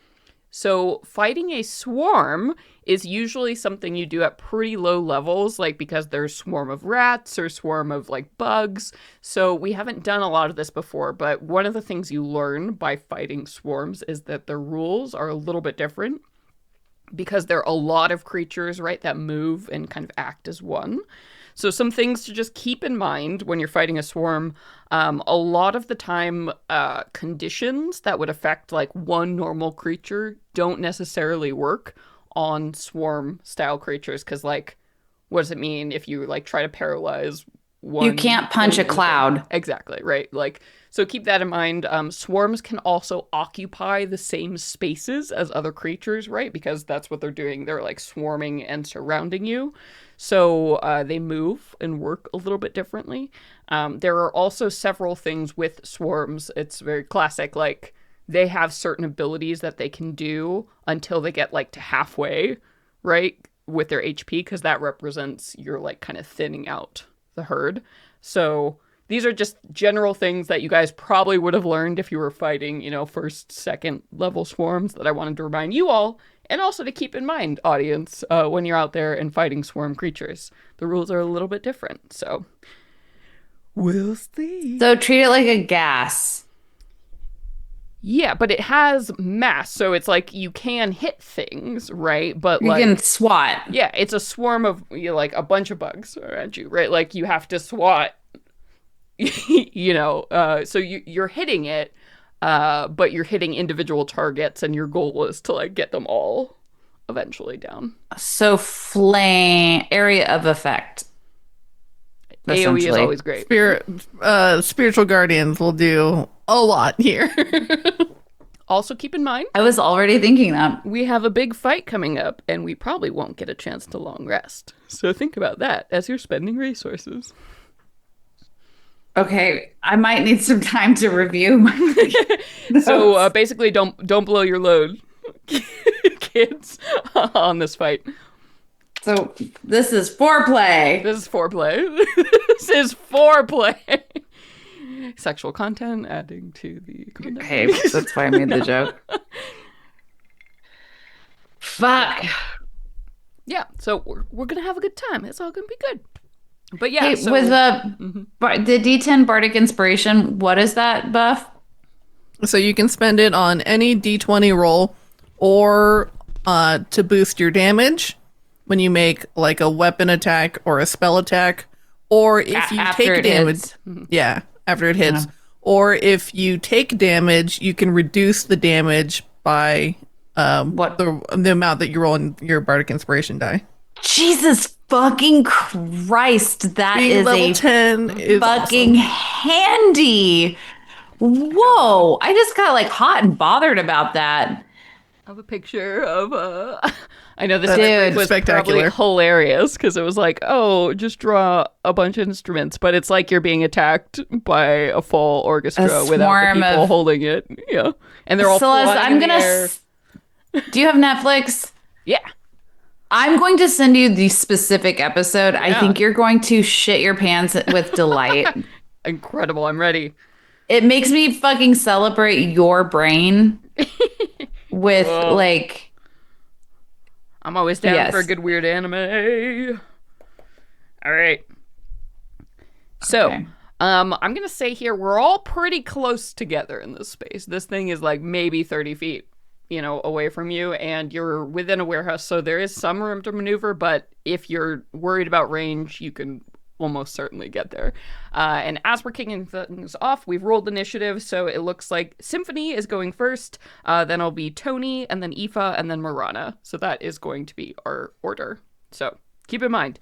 So fighting a swarm is usually something you do at pretty low levels, like because there's swarm of rats or swarm of like bugs. So we haven't done a lot of this before, but one of the things you learn by fighting swarms is that the rules are a little bit different because there are a lot of creatures, right, that move and kind of act as one. So some things to just keep in mind when you're fighting a swarm. A lot of the time, conditions that would affect like one normal creature don't necessarily work on swarm style creatures. Because like, what does it mean if you like try to paralyze one? You can't punch a cloud. Exactly, right? Like, so keep that in mind. Swarms can also occupy the same spaces as other creatures, right? Because that's what they're doing. They're like swarming and surrounding you. So they move and work a little bit differently. There are also several things with swarms. It's very classic. Like they have certain abilities that they can do until they get like to halfway, right? With their HP, because that represents you're like kind of thinning out the herd. So these are just general things that you guys probably would have learned if you were fighting, you know, first, second level swarms that I wanted to remind you all And also to keep in mind, audience, when you're out there and fighting swarm creatures, the rules are a little bit different. So we'll see. So treat it like a gas. Yeah, but it has mass, so it's like you can hit things, right? But You like, can swat. yeah, it's a swarm of like a bunch of bugs around you, right? Like you have to swat, so you're hitting it, but you're hitting individual targets, and your goal is to like get them all eventually down. So flame area of effect. AoE is Essentially. always great. Spiritual guardians will do a lot here. Also, keep in mind, I was already thinking that. we have a big fight coming up, and we probably won't get a chance to long rest. So think about that as you're spending resources. Okay, I might need some time to review my So basically, don't blow your load, kids, on this fight. So this is foreplay. This is foreplay. This is foreplay. Sexual content adding to the content. Hey, that's why I made the joke. Fuck. Yeah, so we're gonna have a good time. It's all gonna be good. But yeah, Hey, so with the D10 Bardic Inspiration, what is that buff? So you can spend it on any d20 roll or to boost your damage when you make like a weapon attack or a spell attack, or if you After take it damage. hits. Yeah, after it hits. Or if you take damage, you can reduce the damage by What? the amount that you roll in your Bardic Inspiration die. Jesus fucking Christ, that Being is level a 10 is fucking awesome. handy. Whoa, I just got like hot and bothered about that. I have a picture of I know this That's was spectacular. probably hilarious because it was like, oh, just draw a bunch of instruments, but it's like you're being attacked by a full orchestra A without the swarm people of- holding it. Yeah, and they're all Celeste, flying I'm in the gonna. air. Do you have Netflix? Yeah. I'm going to send you the specific episode. I Yeah. think you're going to shit your pants with delight. Incredible. I'm ready. It makes me fucking celebrate your brain with Whoa. like. I'm always down Yes. for a good weird anime. All right. So, Okay. I'm going to say here, we're all pretty close together in this space. This thing is like maybe 30 feet, away from you, and you're within a warehouse, so there is some room to maneuver, but if you're worried about range, you can almost certainly get there. And as we're kicking things off, we've rolled initiative, so it looks like Symphony is going first, then it'll be Tony, and then Aoife, and then Marana. So that is going to be our order. So keep in mind,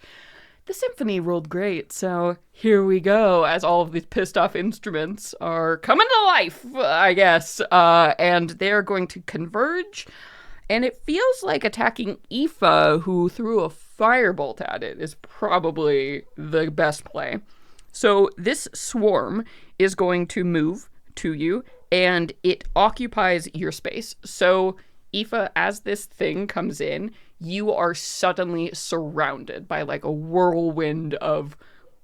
the Symphony rolled great, so here we go, as all of these pissed off instruments are coming to life, I guess, and they're going to converge, and it feels like attacking Aoife, who threw a firebolt at it, is probably the best play. So this swarm is going to move to you, and it occupies your space. So Aoife, as this thing comes in, you are suddenly surrounded by like a whirlwind of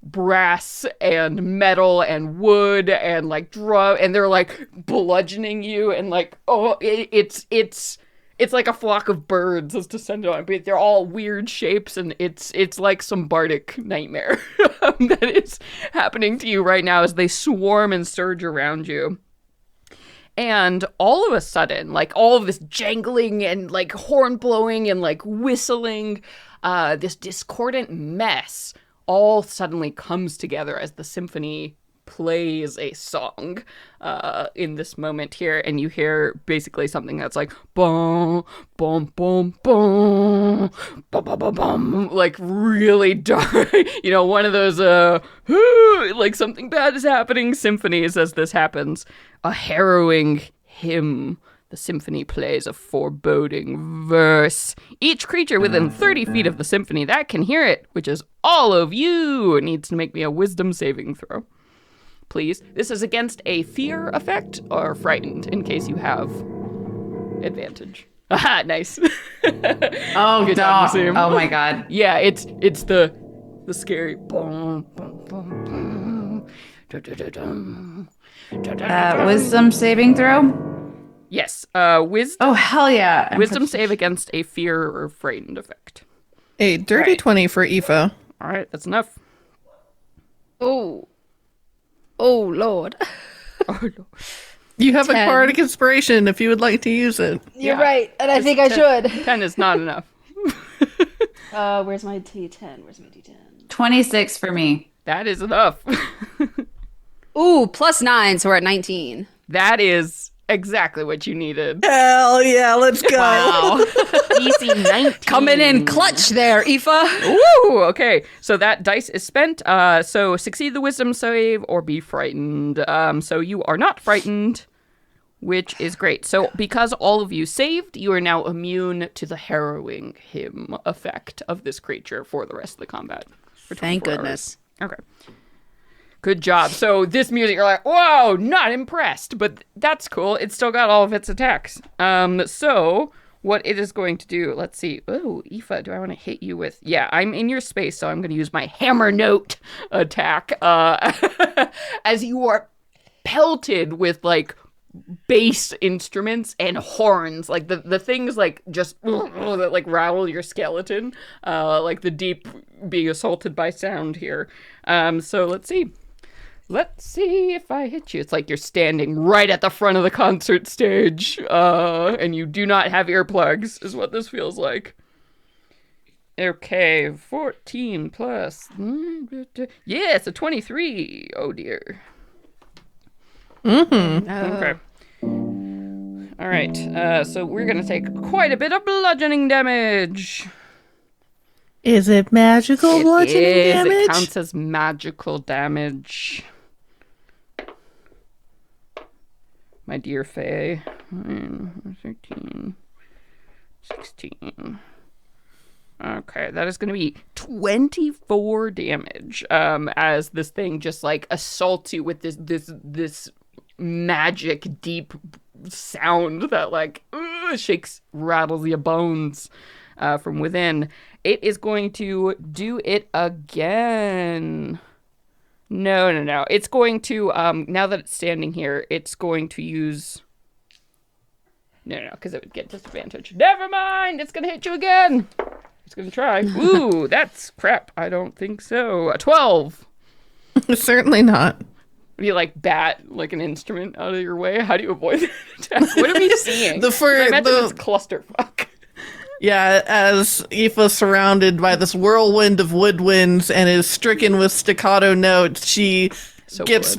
brass and metal and wood and like drum, and they're like bludgeoning you, and like, oh, it's like a flock of birds that's descended on, but they're all weird shapes, and it's like some bardic nightmare that is happening to you right now as they swarm and surge around you. And all of a sudden, like all of this jangling and like horn blowing and like whistling, this discordant mess all suddenly comes together as the symphony plays a song in this moment here, and you hear basically something that's like boom, boom, boom, boom, bum, bum, bum, bum, like really dark, one of those like something bad is happening symphonies as this happens. A harrowing hymn. The symphony plays a foreboding verse. Each creature within 30 feet of the symphony that can hear it, which is all of you, needs to make me a wisdom saving throw. Please. This is against a fear effect or frightened, in case you have advantage. Aha, nice. Oh, Good job, don't. Nassim. Oh my god. Yeah, it's the scary boom, boom, boom, boom. Da, da, da, dum. Da, da, da, dum. Wisdom saving throw? Yes. Wisdom. Oh, hell yeah. I'm Wisdom proficient. save against a fear or frightened effect. A dirty Right. 20 for Aoife. All right, that's enough. Oh. Oh, Lord. Oh, no. You have 10. a bardic inspiration if you would like to use it. You're Yeah. right, and I think I should. 10 is not enough. Where's my D10? 26 for me. That is enough. Ooh, +9, so we're at 19. That is exactly what you needed. Hell yeah, let's go. Wow. DC 19. Coming in clutch there, Aoife. Woo! Okay, so that dice is spent. So succeed the wisdom save or be frightened. So you are not frightened, which is great. So because all of you saved, you are now immune to the harrowing him effect of this creature for the rest of the combat. For Thank 24 goodness. hours. Okay. Good job. So this music, you're like, whoa, not impressed, but that's cool. It's still got all of its attacks. So what it is going to do, let's see. Oh, Aoife, do I want to hit you with? Yeah, I'm in your space, so I'm going to use my hammer note attack. As you are pelted with like bass instruments and horns, like the things like just that like rattle your skeleton, like the deep being assaulted by sound here. So let's see. Let's see if I hit you. It's like you're standing right at the front of the concert stage, and you do not have earplugs, is what this feels like. Okay, 14 plus. Yeah, it's a 23. Oh, dear. Okay. All right, so we're going to take quite a bit of bludgeoning damage. Is it magical bludgeoning damage? It counts as magical damage. My dear Faye. 13, 16. Okay, that is going to be 24 damage. As this thing just like assaults you with this magic deep sound that like shakes, rattles your bones from within. It is going to do it again. No. It's going to, now that it's standing here, it's going to use... No, because it would get disadvantage. Never mind! It's going to hit you again! It's going to try. Ooh, that's crap. I don't think so. A 12! Certainly not. You like bat like an instrument out of your way? How do you avoid that attack? What are we seeing? I imagine it's clusterfuck. Yeah, as Aoife's surrounded by this whirlwind of woodwinds and is stricken with staccato notes, she gets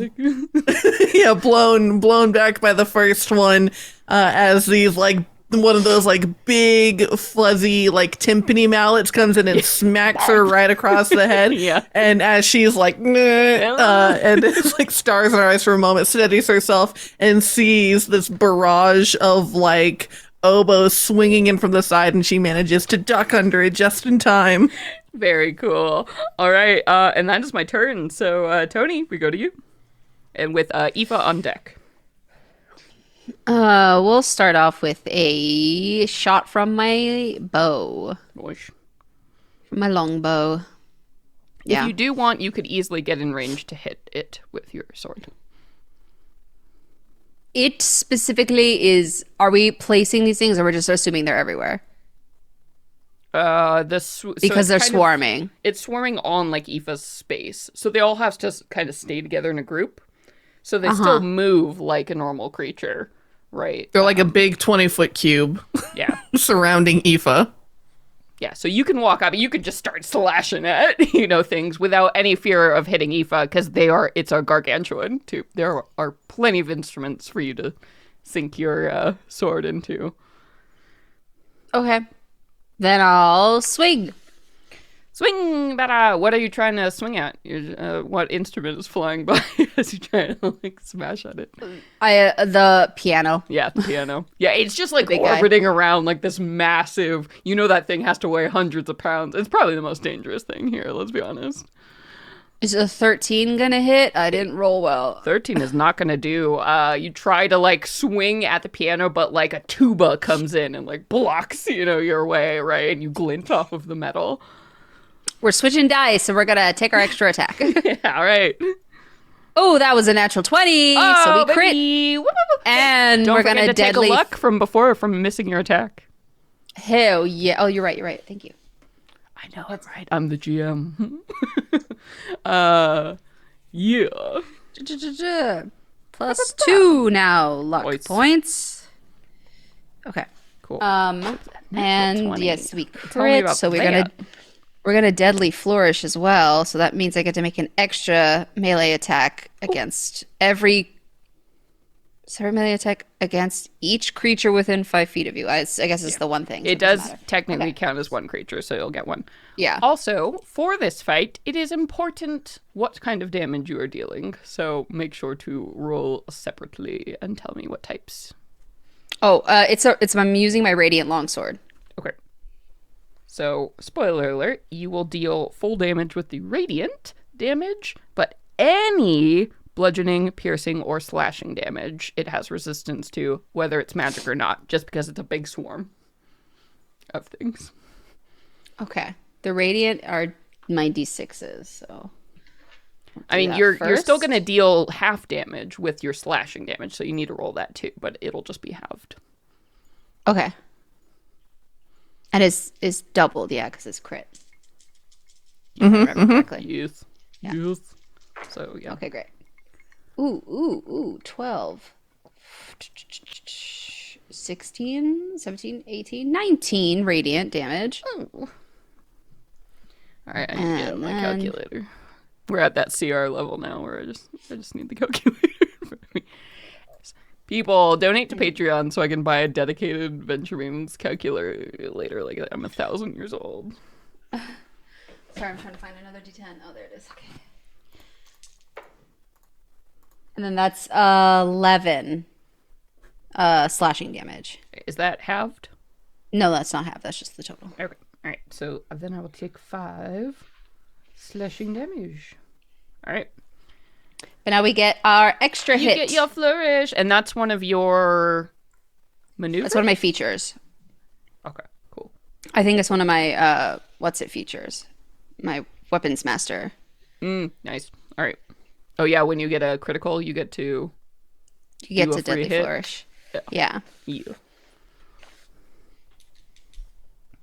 blown back by the first one as these like one of those like big fuzzy like timpani mallets comes in and smacks her right across the head. Yeah. And as she's like and it's like stars in her eyes for a moment, steadies herself and sees this barrage of like oboes swinging in from the side, and she manages to duck under it just in time. Very cool. All right, and that is my turn. So, Tony, we go to you. And with Aoife on deck. We'll start off with a shot from my bow. Boish. From my longbow. Yeah. If you do want, you could easily get in range to hit it with your sword. It specifically is, are we placing these things or we're just assuming they're everywhere? Because they're swarming. It's swarming on like Aoife's space. So they all have to kind of stay together in a group. So they still move like a normal creature, right? They're like a big 20-foot cube Yeah. surrounding Aoife. Yeah, so you can walk up, you could just start slashing at, things without any fear of hitting Aoife, because it's a gargantuan, too. There are plenty of instruments for you to sink your sword into. Okay. Then I'll swing. Swing, bada! What are you trying to swing at? What instrument is flying by as you try to, smash at it? The piano. Yeah, the piano. Yeah, it's just, big orbiting around, like, this massive... that thing has to weigh hundreds of pounds. It's probably the most dangerous thing here, let's be honest. Is a 13 gonna hit? I didn't roll well. 13 is not gonna do. You try to, swing at the piano, but, a tuba comes in and, blocks, your way, right? And you glint off of the metal. We're switching dice, so we're gonna take our extra attack. Yeah, all right. Oh, that was a natural 20, so we crit. Baby. And Don't we're forget gonna to take a deadly. luck from before from missing your attack. Hell yeah! Oh, you're right. You're right. Thank you. I know it's right. I'm the GM. Yeah. +2 now luck Nice. points. Okay. Cool. And 20. yes, we Tell me crit. about So that. we're gonna deadly flourish as well. So that means I get to make an extra melee attack against every. Sorry, melee attack against each creature within 5 feet of you. I guess it's the one thing. so It doesn't does matter. technically count as one creature, so you'll get one. Yeah. Also, for this fight, it is important what kind of damage you are dealing. So make sure to roll separately and tell me what types. Oh, I'm using my radiant longsword. Okay. So, spoiler alert, you will deal full damage with the radiant damage, but any bludgeoning, piercing, or slashing damage it has resistance to, whether it's magic or not, just because it's a big swarm of things. Okay. The radiant are my d6s, so I mean, that you're still first. going to deal half damage with your slashing damage, so you need to roll that too, but it'll just be halved. okay. And is doubled, yeah, because it's crit. If I remember correctly. Youth. Yeah. Youth. So, yeah. Okay, great. Ooh, 12. 16, 17, 18, 19 radiant damage. All right, I need to get And my then- calculator. We're at that CR level now where I just need the calculator. For me. People, donate to Patreon so I can buy a dedicated Venturebeans calculator. Like I'm 1,000 years old. Sorry, I'm trying to find another d10. Oh, there it is. Okay. And then that's 11 slashing damage. Is that halved? No, that's not half. That's just the total. Okay. All right. So then I will take 5 slashing damage. All right. But now we get our extra You hit. get your flourish, and that's one of your maneuvers. That's one of my features. Okay. Cool. I think it's one of my features. My weapons master. Nice. All right. Oh yeah, when you get a critical, you get to You get Do a to free deadly hit? flourish. Yeah. Yeah. you.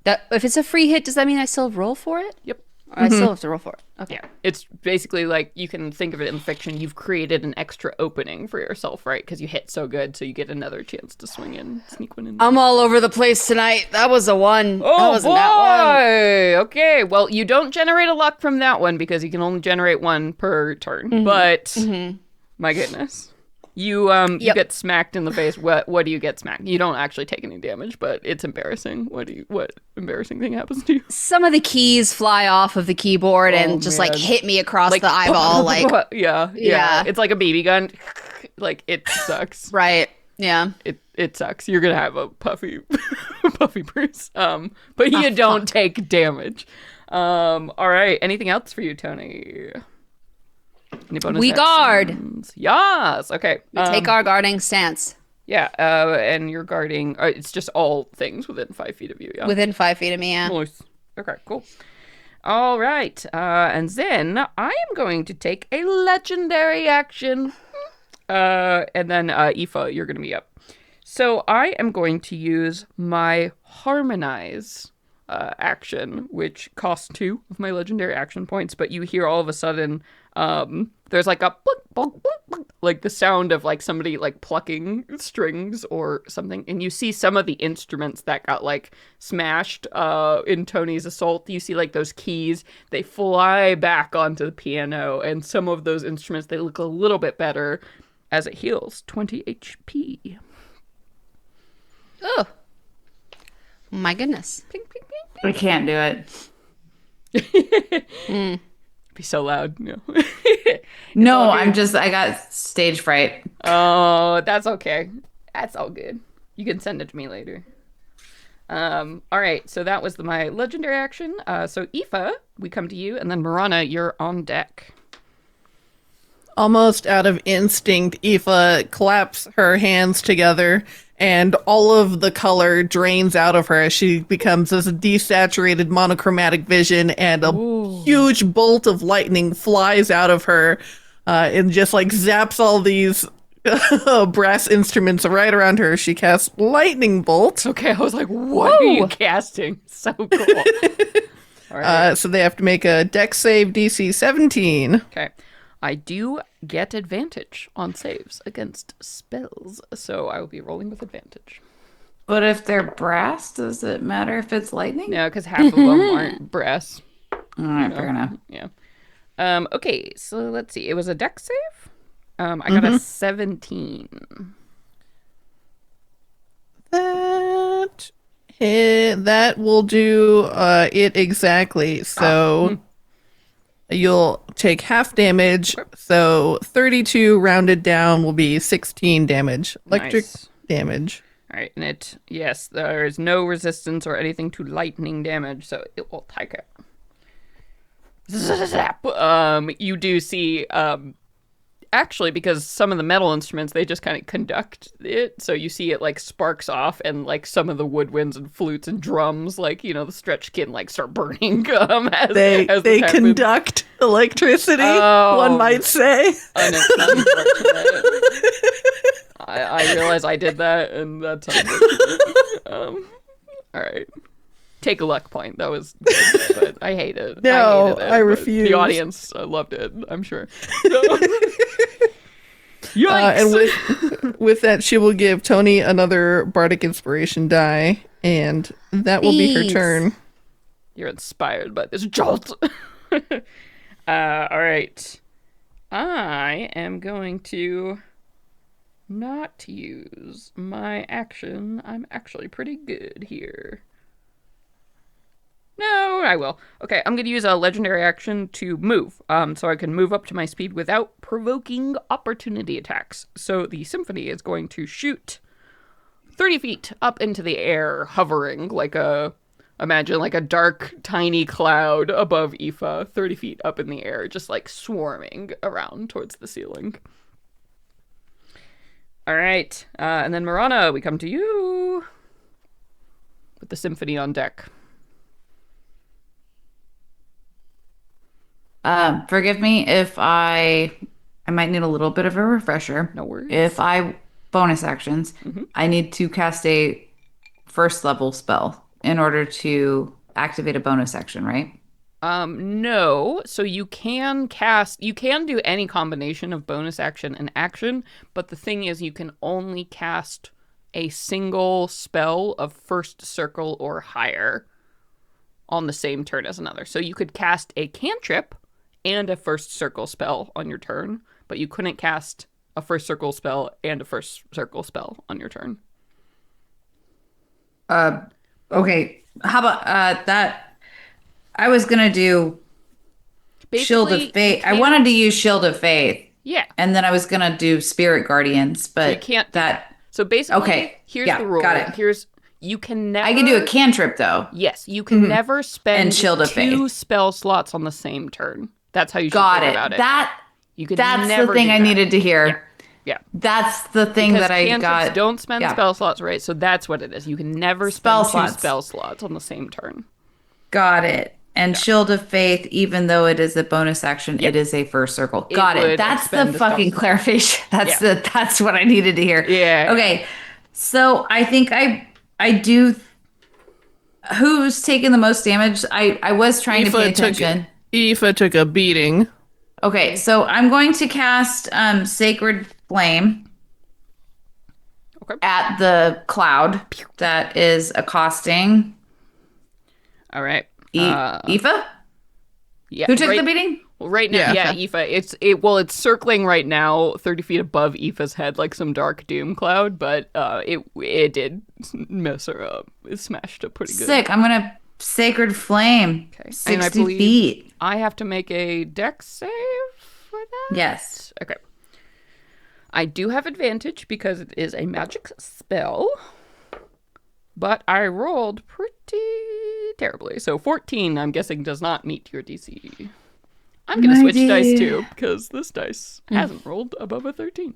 If it's a free hit, does that mean I still roll for it? Yep. Or I still have to roll for it. Okay. Yeah, it's basically like you can think of it in fiction. You've created an extra opening for yourself, right? Because you hit so good, so you get another chance to swing in, sneak one in. I'm all over the place tonight. That was a 1. that Oh wasn't boy! that one. Okay, well you don't generate a luck from that one because you can only generate one per turn. But my goodness, you Yep. get smacked in the face. What do you get smacked? You don't actually take any damage, but it's embarrassing. What embarrassing thing happens to you? Some of the keys fly off of the keyboard and just like man. hit me across the eyeball. Like, yeah, Yeah. it's like a BB gun. Like it sucks. right. Yeah. It sucks. You're gonna have a puffy puffy bruise. But you don't take damage. All right. Anything else for you, Tony? Any bonus We guard. actions? Yes. Okay. We take our guarding stance Yeah. And you're guarding. It's just all things within 5 feet of you. Yeah. within 5 feet of me. Yeah. Nice. Okay. Cool. All right. And then I am going to take a legendary action. And then Aoife, you're going to be up. So I am going to use my harmonize action, which costs 2 of my legendary action points. But you hear all of a sudden, there's like a blunk, blunk, blunk, blunk, like the sound of like somebody like plucking strings or something. And you see some of the instruments that got like smashed in Tony's assault. You see like those keys, they fly back onto the piano. And some of those instruments, they look a little bit better as it heals 20 HP. Oh. My goodness. Ping, ping, ping. I can't do it. Be so loud. No. No, I got stage fright. Oh, that's okay. That's all good. You can send it to me later. All right, so that was my legendary action. So Aoife, we come to you, and then Marana, you're on deck. Almost out of instinct, Aoife claps her hands together, and all of the color drains out of her as she becomes this desaturated monochromatic vision, and a huge bolt of lightning flies out of her and just like zaps all these brass instruments right around her. She casts lightning bolt. Okay, I was like, what are you casting? So cool. All right. So they have to make a dex save DC 17. Okay. I do get advantage on saves against spells, so I will be rolling with advantage. But if they're brass, does it matter if it's lightning? No, because half of them aren't brass. All right, fair enough. Yeah. Okay, so let's see. It was a dex save? I got a 17. That will do it exactly. So you'll take half damage. So 32 rounded down will be 16 damage. Electric Nice. damage. All right, and yes, there is no resistance or anything to lightning damage, so it will take it. Zap. You do see, actually, because some of the metal instruments, they just kind of conduct it, so you see it, like, sparks off, and, like, some of the woodwinds and flutes and drums, like, the stretched skin, like, start burning, as They this happens. conduct electricity, Oh. one might say. Unfortunate. I realize I did that, and that's unfortunate. All right. Take a luck point. That was good, but I hate it. No, hated it, I but refuse. The audience loved it, I'm sure. So. Yikes! And with that, she will give Tony another bardic inspiration die, and that will be her Thanks. turn. You're inspired by this jolt. All right. I am going to not use my action. I'm actually pretty good here. No, I will. Okay, I'm going to use a legendary action to move, so I can move up to my speed without provoking opportunity attacks. So the symphony is going to shoot 30 feet up into the air, hovering imagine like a dark, tiny cloud above Aoife, 30 feet up in the air, just like swarming around towards the ceiling. All right, and then Marana, we come to you with the symphony on deck. Forgive me if I might need a little bit of a refresher. No worries. If I bonus actions, I need to cast a first level spell in order to activate a bonus action, right? No. So you can do any combination of bonus action and action, but the thing is you can only cast a single spell of first circle or higher on the same turn as another. So you could cast a cantrip and a first circle spell on your turn, but you couldn't cast a first circle spell and a first circle spell on your turn. Okay. How about that? I was gonna do Shield Basically, of Faith. you I can't- wanted to use Shield of Faith, Yeah. and then I was gonna do Spirit Guardians, but You can't do that. So basically, Okay, here's yeah, the rule. got it. You can never... I can do a cantrip though. Yes, you can never spend And Shield of two Faith. spell slots on the same turn. That's how you should Got think it. about it. You could That's never the thing do I that. needed to hear. Yeah. That's the thing Because that I cantrips got. don't spend yeah. spell slots, right? So that's what it is. You can never Spell spend two slots. spell slots on the same turn. Got it. And Shield of Faith, even though it is a bonus action, it is a first circle. Got would it. That's the expend the fucking spell. clarification. That's Yeah. that's what I needed to hear. Yeah. Okay. So I think I do. Who's taking the most damage? I was trying to pay attention. Aoife took a beating. Okay, so I'm going to cast Sacred Flame Okay. at the cloud that is accosting All right. Aoife. Yeah. Who took right, the beating? well, right now, Yeah. Aoife. It's circling right now, 30 feet above Aoife's head, like some dark doom cloud. But it did mess her up. It smashed up pretty good. Sick. I'm gonna Sacred Flame. Okay. And 60 I believe feet. I have to make a dex save for that. Yes. Okay. I do have advantage because it is a magic spell, but I rolled pretty terribly. So 14, I'm guessing, does not meet your DC. I'm going to switch dice too because this dice hasn't rolled above a 13.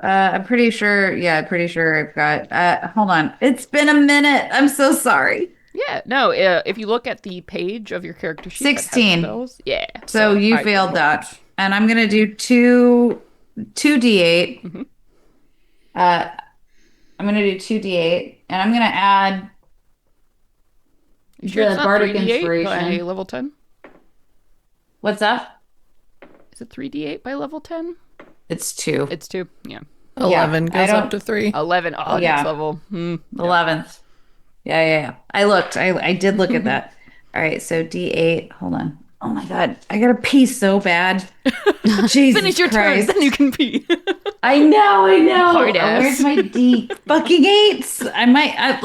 I'm pretty sure. Yeah, I'm pretty sure I've got. Hold on. It's been a minute. I'm so sorry. Yeah, no, if you look at the page of your character sheet, that has 16. spells, yeah. So you I failed rolled. that. And I'm gonna do two 2d8. Mhm. I'm going to do 2d8, and I'm going to add You sure it's the not bardic 3d8 by inspiration. level 10? What's that? Is it 3d8 by level 10? It's 2. It's 2. Yeah. 11 I goes up don't- to 3. 11. Oh, Yeah. next level. 11th. Yeah. I looked. I did look at that. All right, so D8. Hold on. Oh my God. I got to pee so bad. Jesus Finish your Christ. turn, then you can pee. I know. Hard ass. Where's my D fucking 8s? I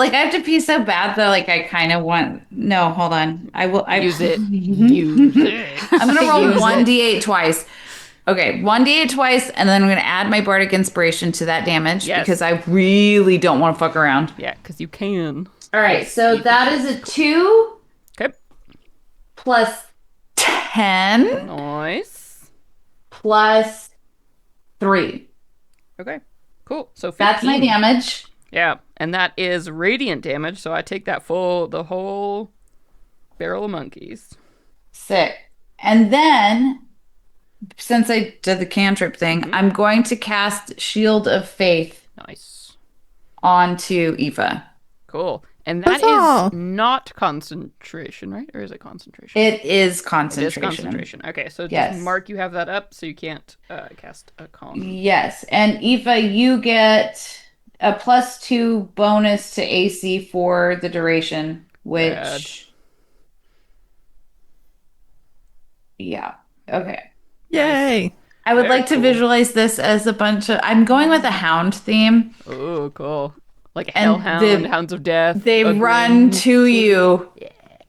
have to pee so bad that like I kind of want. No, hold on. I will. Use it. Use it. I'm gonna roll Use one it. D8 twice. Okay, one D8 twice, and then I'm gonna add my bardic inspiration to that damage Yes. because I really don't want to fuck around. Yeah, because you can. All right, so that is a 2 Okay. plus 10 Nice. plus 3. Okay. Cool. So 15. That's my damage. Yeah, and that is radiant damage, so I take that the whole barrel of monkeys. Sick. And then, since I did the cantrip thing, I'm going to cast Shield of Faith Nice. onto Aoife. Cool. And that Huzzah! is not concentration, right? Or is it concentration? It is It concentration. is concentration. Okay, so Yes. just mark you have that up so you can't cast a con. Yes, and Aoife, you get a +2 bonus to AC for the duration, which, Rad. yeah, okay. Yay. I would Very like to cool. visualize this as a bunch of. I'm going with a hound theme. Oh, cool. Like a And hellhound, hounds of death. They a run grim- to you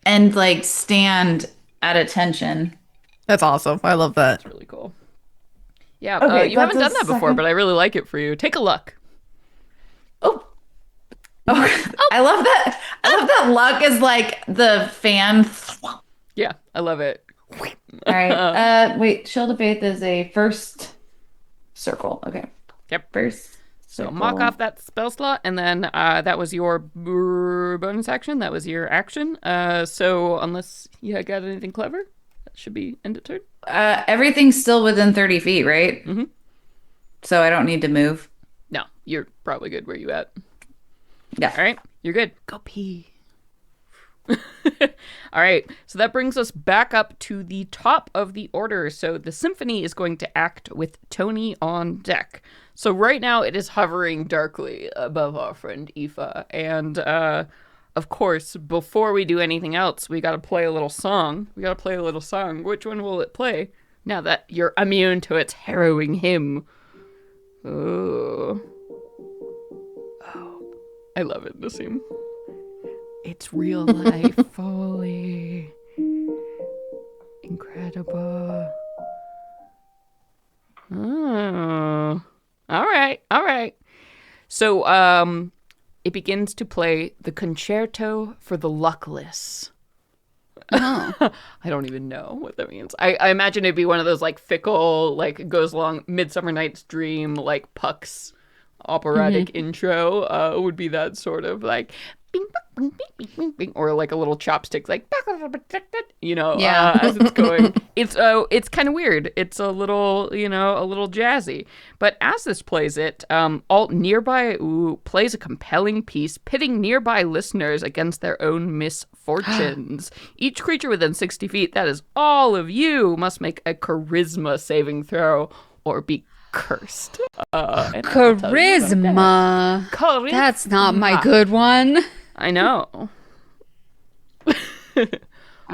and like stand at attention. That's awesome. I love that. Really cool. Yeah, Okay, you haven't that's done a that before, second. but I really like it for you. Take a look. Oh. I love that. I love that luck is like the fan. Yeah, I love it. All right. Wait. Shield of Faith is a first circle. Okay. Yep. First. So circle. mock off that spell slot, and then that was your bonus action. That was your action. So unless you got anything clever, that should be end of turn. Everything's still within 30 feet, right? Mm-hmm. So I don't need to move. No, you're probably good where you at. Yeah. All right, you're good. Go pee. All right, so that brings us back up to the top of the order. So the symphony is going to act with Tony on deck. So right now it is hovering darkly above our friend Aoife. And of course, before we do anything else, we got to play a little song. Which one will it play? Now that you're immune to its harrowing hymn. Oh, I love it, Nassim. It's real life folly. Incredible. Oh. All right. So, it begins to play the Concerto for the Luckless. Oh. I don't even know what that means. I imagine it'd be one of those like fickle, like it goes along Midsummer Night's Dream, like Puck's operatic intro would be that sort of like bing, bing, bing, bing, bing, bing, or like a little chopstick like Yeah. as it's going. It's kind of weird. It's a little jazzy. But as this plays it, Alt Nearby plays a compelling piece pitting nearby listeners against their own misfortunes. Each creature within 60 feet, that is all of you, must make a charisma saving throw or be cursed. And I'll tell you about that. Charisma. That's not my good one. I know. All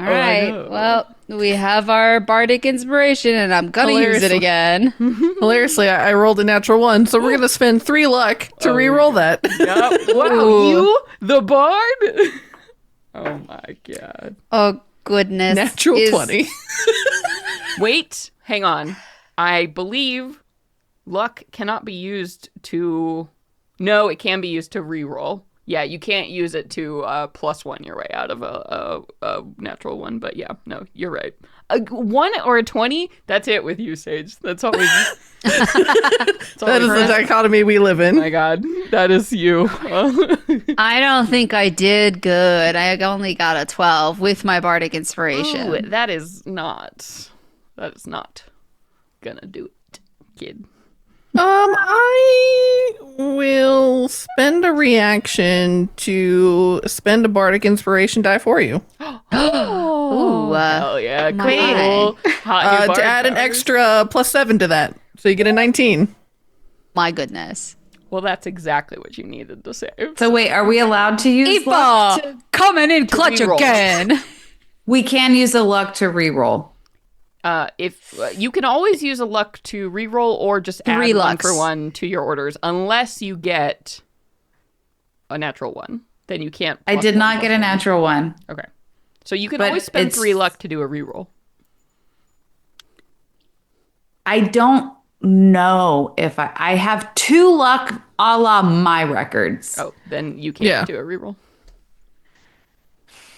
right. know. Well, we have our bardic inspiration, and I'm gonna use it Hilariously. again. Hilariously, I rolled a natural 1, so we're going to spend 3 luck to re-roll that. Yep. Wow, Ooh. you the bard? Oh my god. Oh goodness. Natural 20. Wait, hang on. I believe luck cannot be used to. No, it can be used to re-roll. Yeah, you can't use it to +1 your way out of a natural 1. But yeah, no, you're right. A 1 or a 20, that's it with you, Sage. That's always. That is the dichotomy we live in. Oh my god, that is you. I don't think I did good. I only got a 12 with my bardic inspiration. Ooh, that is not gonna do it, kid. I will spend a reaction to spend a bardic inspiration die for you. Ooh, Hell yeah, my. cool. Hot new To bard add an powers. extra +7 to that. So you get a 19. my goodness. Well, that's exactly what you needed to save. So wait, are we allowed to use luck? Aoife, coming in clutch reroll. again. We can use a luck to reroll. If you can always use a luck to reroll or just add 3 one lucks. for one to your orders, unless you get a natural one. Then you can't. I plus did one, not plus get a one. natural one. Okay, so you can But always spend it's- 3 luck to do a reroll. I don't know if I have 2 luck a la my records. Oh, then you can't Yeah. do a reroll.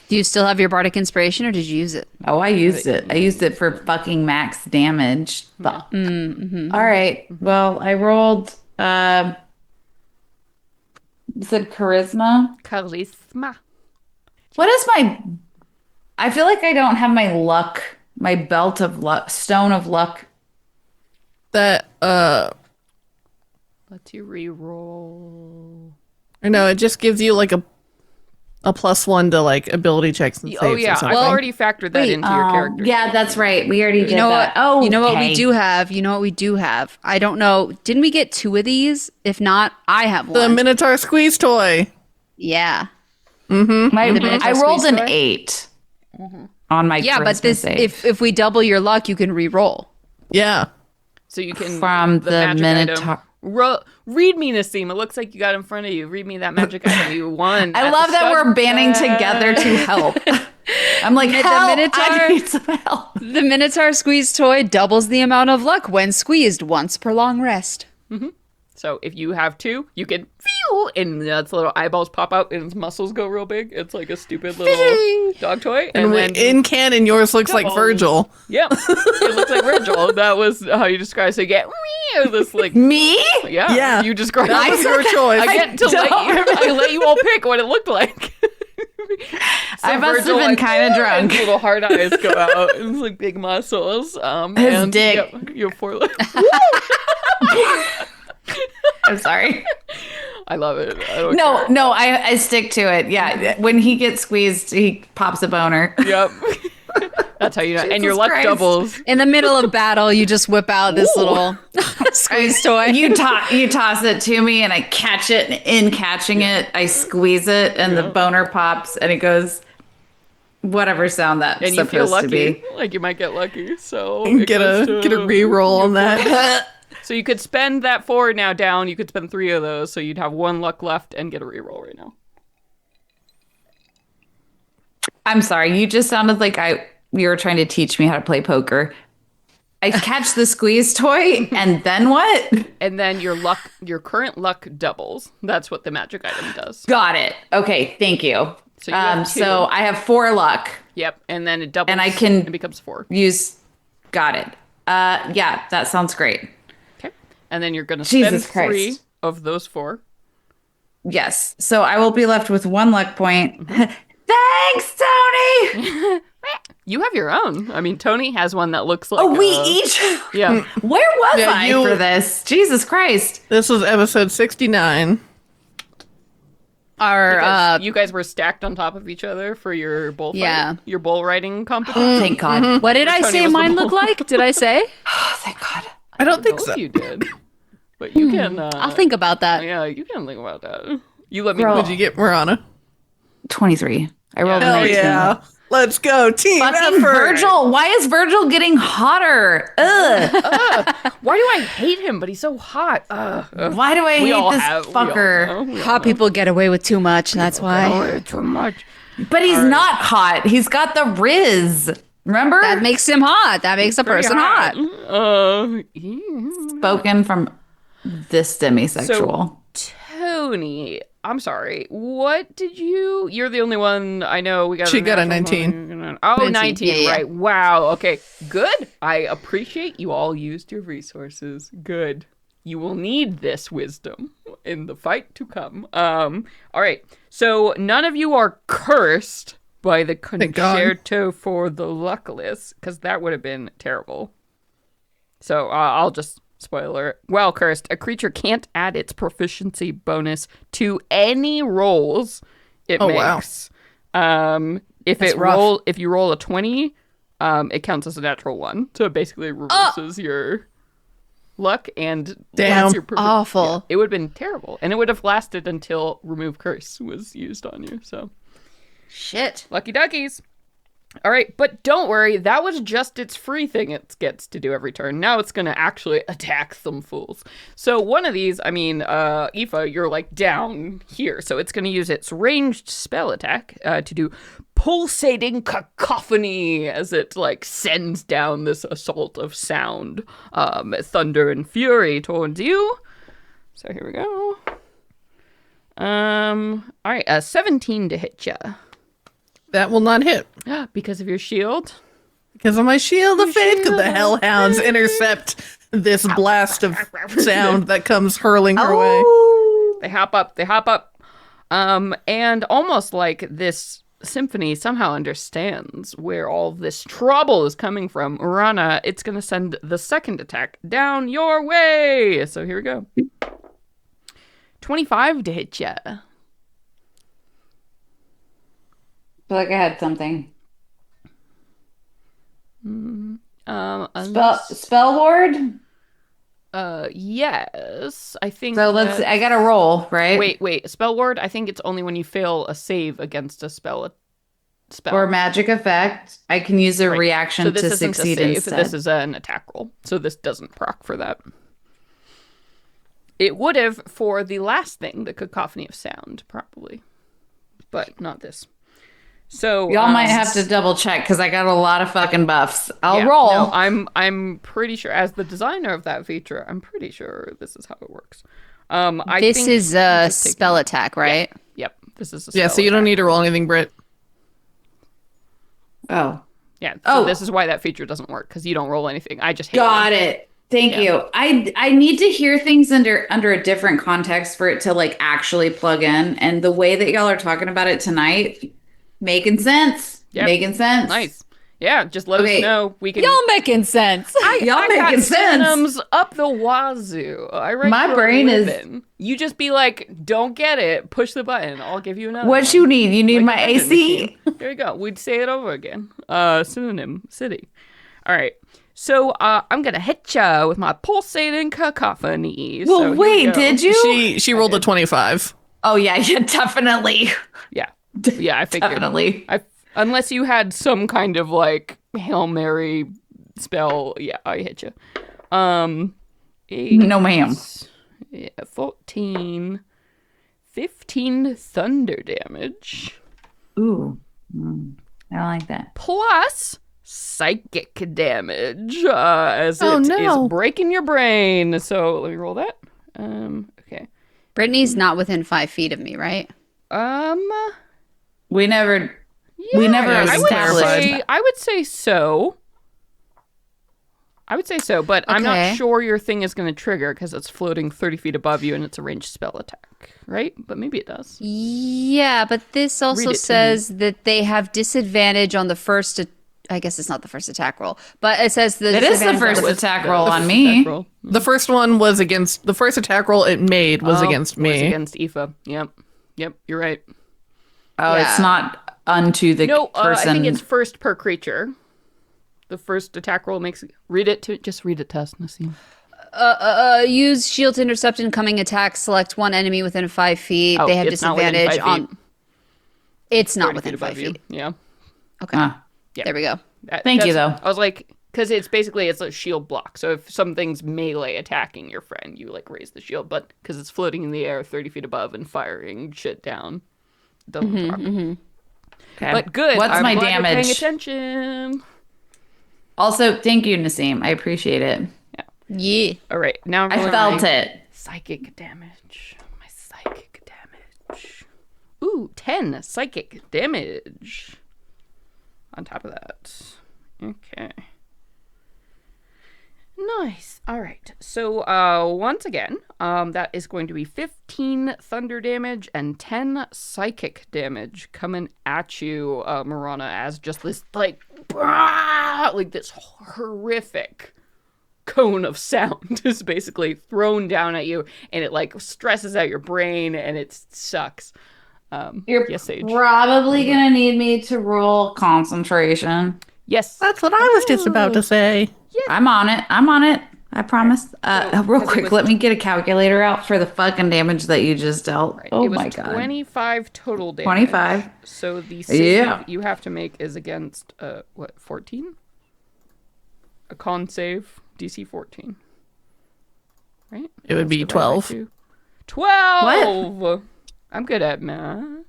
Do you still have your bardic inspiration, or did you use it? Oh, I used it. I used it for fucking max damage. Fuck. All right. Well, I rolled. You said charisma. Charisma. What is my? I feel like I don't have my luck. My belt of luck, stone of luck. That, Let's you reroll. or no, it just gives you like a +1 to like ability checks and saves Oh or yeah, something. I've already factored that Wait, into your character. Yeah, that's right. We already did You know that. what? Oh, you know what we okay. do have. You know what we do have. I don't know. Didn't we get 2 of these? If not, I have The one. Minotaur squeeze toy. Yeah. I Minotaur rolled squeeze an toy? 8 on my Yeah, but charisma this save. if we double your luck, you can re-roll. Yeah. So you can From the magic Minotaur. Item. Read me, Nassim. It looks like you got in front of you. Read me that magic item you won. I at love the that we're stud banding fest. together to help. I'm like, The help! Minotaur- I need some help. The Minotaur squeeze toy doubles the amount of luck when squeezed once per long rest. So if you have 2, you can feel, and its little eyeballs pop out and its muscles go real big. It's like a stupid little dog toy. And then in canon, yours looks like Double. Virgil. yeah, it looks like Virgil. That was how you describe. So you get this like Me? yeah, Yeah. You described That was your choice. I get to I let you all pick what it looked like. So I must Virgil, have been like, kind of drunk. His little hard eyes go out, and it's like big muscles. His and, dick. Yep, you have 4 legs. I'm sorry. I love it. I don't care. No, I stick to it. Yeah, when he gets squeezed, he pops a boner. Yep. That's how you know. And your Jesus luck Christ. doubles. In the middle of battle, you just whip out this little squeeze toy. You toss it to me, and I catch it. And in catching it, I squeeze it, and the boner pops, and it goes whatever sound that's And you supposed feel to lucky. be. Like you might get lucky. So Get a re-roll on that. So you could spend that 4 now down. You could spend 3 of those. So you'd have 1 luck left and get a reroll right now. I'm sorry. You just sounded like you were trying to teach me how to play poker. I catch the squeeze toy, and then what? And then your current luck doubles. That's what the magic item does. Got it. Okay, thank you. So you have 2. So I have 4 luck. Yep. And then it doubles. And I can- It becomes 4. Got it. Yeah, that sounds great. Okay. And then you're going to spend Jesus 3 Christ. of those 4. Yes. So I will be left with 1 luck point. Thanks, Tony. You have your own. I mean, Tony has one that looks like. Oh, we each. Yeah. Where was Yeah, I you- for this? Jesus Christ. This was episode 69. Our You guys were stacked on top of each other for your bull fight, Yeah. your bull riding competition. Thank God. what did I Tony say was the mine bull. look like? Did I say? Oh, thank God. I don't think Oh, so. you did. But you can. I'll think about that. Yeah, you can think about that. You let me Girl. know. What'd you get, Marana? 23. I rolled a Hell 19. Yeah. Let's go, team Fucking effort. Virgil. Why is Virgil getting hotter? Ugh. Why do I hate him? But he's so hot. Why do I We all hate this have. fucker? Hot people get away with too much. That's why. Too much. But he's not hot. He's got the Riz. Remember? That makes him hot. That makes a person hot. Spoken from this demisexual. Tony, I'm sorry. What did you? You're the only one I know. We got. She got a natural 19. one. Oh, 19. 19. Yeah, yeah. Right. Wow. Okay. Good. I appreciate you all used your resources. Good. You will need this wisdom in the fight to come. All right. So none of you are cursed by the God. concerto for the luckless, because that would have been terrible. So I'll just Spoiler. While cursed, a creature can't add its proficiency bonus to any rolls it makes. Wow. If you roll a 20, it counts as a natural 1. So it basically reverses your luck and damn your awful. Yeah, it would have been terrible, and it would have lasted until remove curse was used on you. So shit. Lucky duckies. All right, but don't worry, that was just its free thing it gets to do every turn. Now it's going to actually attack some fools. So one of these, Aoife, you're like down here. So it's going to use its ranged spell attack to do pulsating cacophony as it like sends down this assault of sound, thunder and fury towards you. So here we go. All right, 17 to hit ya. That will not hit. Because of your shield? Because of my shield of faith, because the hellhounds intercept this blast of sound that comes hurling her way. They hop up. And almost like this symphony somehow understands where all this trouble is coming from. Urana, it's going to send the second attack down your way. So here we go. 25 to hit ya. I feel like I had something. Spell ward? Yes. I think so. I got to roll, right? Wait. Spell ward. I think it's only when you fail a save against a spell. Or magic effect. I can use a reaction to succeed instead. This is an attack roll, so this doesn't proc for that. It would have for the last thing, the cacophony of sound, probably, but not this. So y'all might have to double check because I got a lot of fucking buffs. I'll roll. No, I'm pretty sure, as the designer of that feature, I'm pretty sure this is how it works. This is a spell attack, right? Yep. This is a spell so you don't need to roll anything, Britt. Oh. Yeah. So this is why that feature doesn't work, because you don't roll anything. I just hate got it. Thank you. I need to hear things under a different context for it to like actually plug in. And the way that y'all are talking about it tonight. Making sense. Yep. Making sense. Nice. Yeah, just let us know. We can. Y'all making sense. Y'all making sense. Synonyms up the wazoo. My brain is. You just be like, don't get it. Push the button. I'll give you another. What you need? You need my AC. Here we go. We'd say it over again. Synonym city. All right. So I'm gonna hit ya with my pulsating cacophony. Well, so wait, did you? She rolled a 25. Oh yeah, definitely. Yeah, I figured. Definitely. Unless you had some kind of like Hail Mary spell, I hit you. 8, no ma'am. 14, 15 thunder damage. Ooh, I like that. Plus psychic damage, as it is breaking your brain. So let me roll that. Okay. Brittany's not within 5 feet of me, right? We never established. I would say so. But I'm not sure your thing is going to trigger because it's floating 30 feet above you and it's a ranged spell attack, right? But maybe it does. Yeah, but this also says that they have disadvantage on the first. I guess it's not the first attack roll, but it says it is the first attack roll on me. The first one was against the first attack roll it made was against me. Was against Aoife. Yep. You're right. Oh, it's not unto the person. I think it's first per creature. The first attack roll makes read it to us, Nassim. Use shield to intercept incoming attacks. Select one enemy within 5 feet. They have disadvantage on. It's not within 5 feet. Yeah. Okay. Yeah. There we go. Thank you, though. I was like, because it's a shield block. So if something's melee attacking your friend, you like raise the shield. But because it's floating in the air 30 feet above and firing shit down, it doesn't proc. Okay. But good. What's my glad damage? You're paying attention. Also, thank you, Nassim. I appreciate it. Yeah. All right. Now I felt it. Psychic damage. My psychic damage. Ooh, 10 psychic damage. On top of that. Okay. Nice. All right. So once again, that is going to be 15 thunder damage and 10 psychic damage coming at you, Marana, as just this like this horrific cone of sound is basically thrown down at you, and it like stresses out your brain, and it sucks. You're Yes, Sage. probably gonna need me to roll concentration. Yes. That's what I was just about to say. I'm on it. I promise. Real because it quick, was- let me get a calculator out for the fucking damage that you just dealt. Right. Oh It was my god. 25 total damage. 25. So the save Yeah. you have to make is against 14? A con save, DC 14. Right? It would be 12. 12. I'm good at math.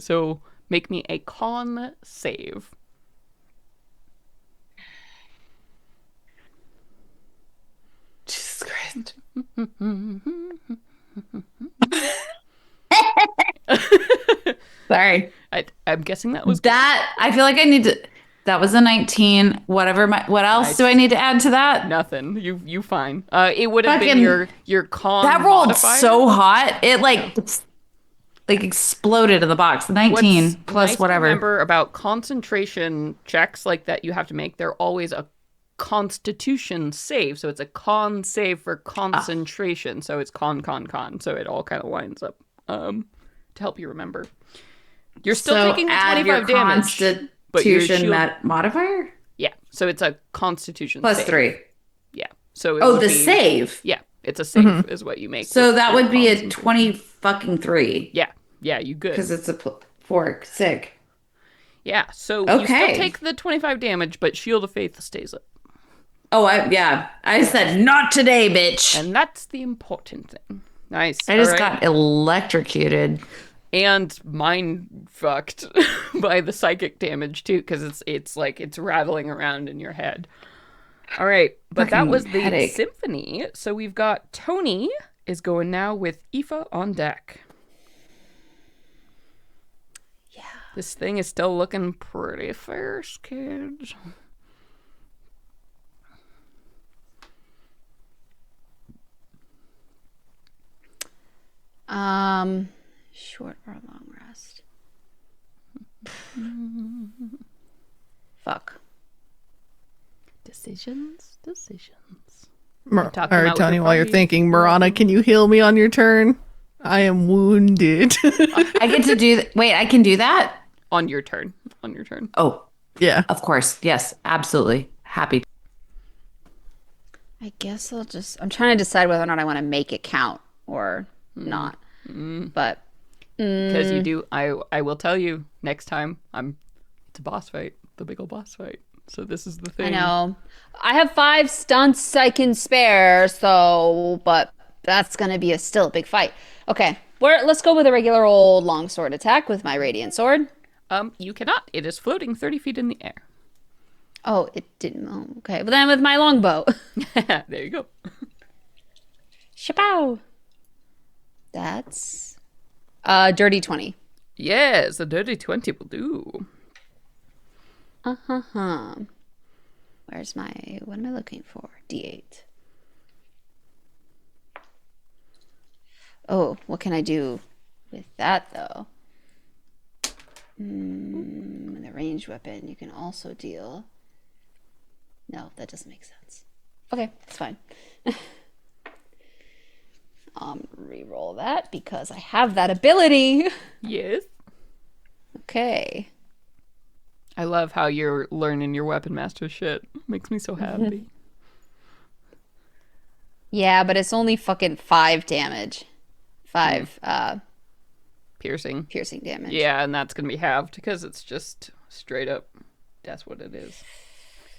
So make me a con save. Jesus Christ. Sorry. I'm guessing that was That I feel like I need to. That was a 19. Whatever. What else Nice. do I need to add to that? nothing. You fine. It would have been Fucking- your con. That rolled modifier. so hot. It like exploded in the box. 19 What's plus nice to whatever. remember about concentration checks like that you have to make, they're always a constitution save. So it's a con save for concentration. So it's con. So it all kind of lines up to help you remember. You're still So taking the add your 25 damage. But your Constitution shield- modifier Yeah. So it's a constitution plus save. 3. Yeah. So it Oh, would the be- save. Yeah. It's a save is what you make. So with that your would be a concentration. 20 fucking 3 Yeah. Yeah, you good. because it's a fork. Sick. Yeah, so you still Okay. take the 25 damage, but Shield of Faith stays up. Oh, I said not today, bitch. And that's the important thing. Nice. I just All right. got electrocuted. And mind fucked by the psychic damage too, because it's like it's rattling around in your head. All right, but that Fucking was the headache. symphony. So we've got Tony is going now with Aoife on deck. Yeah, this thing is still looking pretty fierce, kids. Short or long rest? Fuck. Decisions. All talking right, about Tony, your while you're party? thinking, Marana, can you heal me on your turn? I am wounded. I get to do. Wait, I can do that. On your turn. Oh, Yeah. of course. Yes, absolutely. Happy. I guess I'm trying to decide whether or not I want to make it count or not. But Because you do. I will tell you next time. It's a boss fight. The big old boss fight. So this is the thing. I know I have 5 stunts I can spare, but that's gonna be still a big fight. Okay, let's go with a regular old longsword attack with my radiant sword. You cannot. It is floating 30 feet in the air. Oh, it didn't. Oh, okay, but then with my longbow. There you go. Shapow. That's dirty 20. Yes, a dirty 20 will do. Where's what am I looking for? D8. Oh, what can I do with that though? The ranged weapon, you can also deal. No, that doesn't make sense. Okay, it's fine. Reroll that because I have that ability. Yes. Okay. I love how you're learning your weapon master shit. Makes me so happy. Yeah, but it's only fucking 5 damage. 5 Piercing. piercing damage. Yeah, and that's going to be halved because it's just straight up. That's what it is.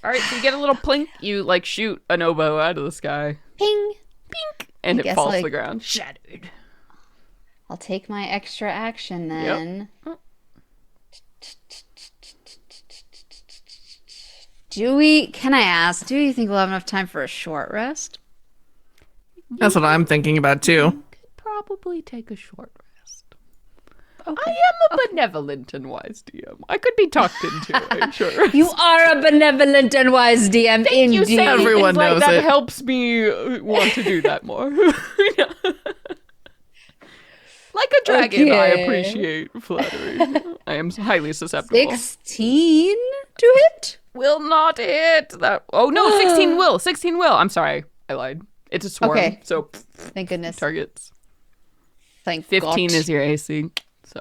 All right, so you get a little plink. You like shoot an oboe out of the sky. Ping. Pink. And I it guess, falls to like- the ground. Shattered. I'll take my extra action then. Yep. Can I ask, do you think we'll have enough time for a short rest? That's what I'm thinking about too. Could probably take a short rest. Okay. I am a benevolent and wise DM. I could be talked into a short rest. You are a benevolent and wise DM, You indeed. say Everyone things like knows that it. helps me want to do that more. Like a dragon, I Okay. appreciate flattery. I am highly susceptible. 16 to hit? will not hit. That. Oh no, 16 will. 16 will. I'm sorry, I lied. It's a swarm. Okay. So Thank goodness. targets. Thank 15 God. is your AC. So.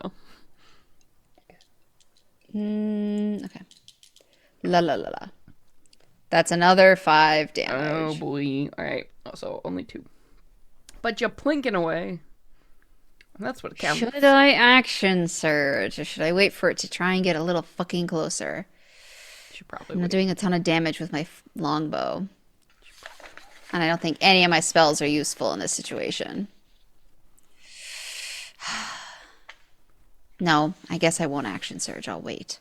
Okay. La la la la. That's another 5 Oh damage. boy. All right. So only 2. But you're plinking away. And that's what counts. Should I action surge, or should I wait for it to try and get a little fucking closer? Should probably I'm not wait. doing a ton of damage with my longbow. And I don't think any of my spells are useful in this situation. No, I guess I won't action surge. I'll wait.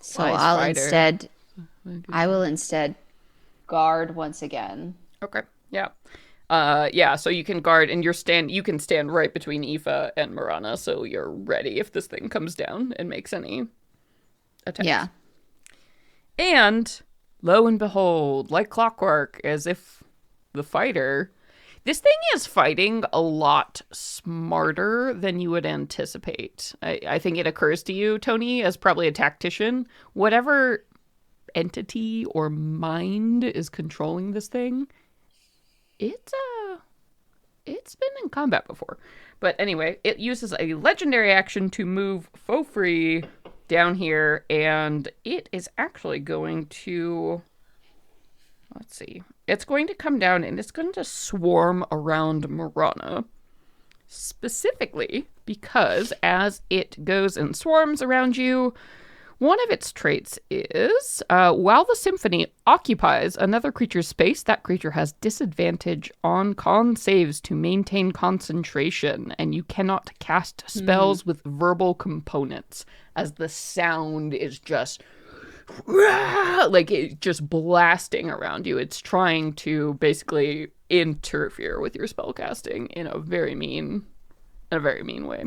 So Wise I'll fighter. instead, I will instead guard once again. Okay. Yeah. Yeah, so you can guard and you can stand right between Aoife and Marana, so you're ready if this thing comes down and makes any attacks. Yeah. And lo and behold, like clockwork, as if the fighter, this thing is fighting a lot smarter than you would anticipate. I think it occurs to you, Tony, as probably a tactician, whatever entity or mind is controlling this thing, it's been in combat before. But anyway, it uses a legendary action to move faux free down here, and it is actually going to, let's see, it's going to come down and it's going to swarm around Marana. Specifically because as it goes and swarms around you, one of its traits is, while the symphony occupies another creature's space, that creature has disadvantage on con saves to maintain concentration, and you cannot cast spells with verbal components, as the sound is just like it just blasting around you. It's trying to basically interfere with your spellcasting in a very mean way.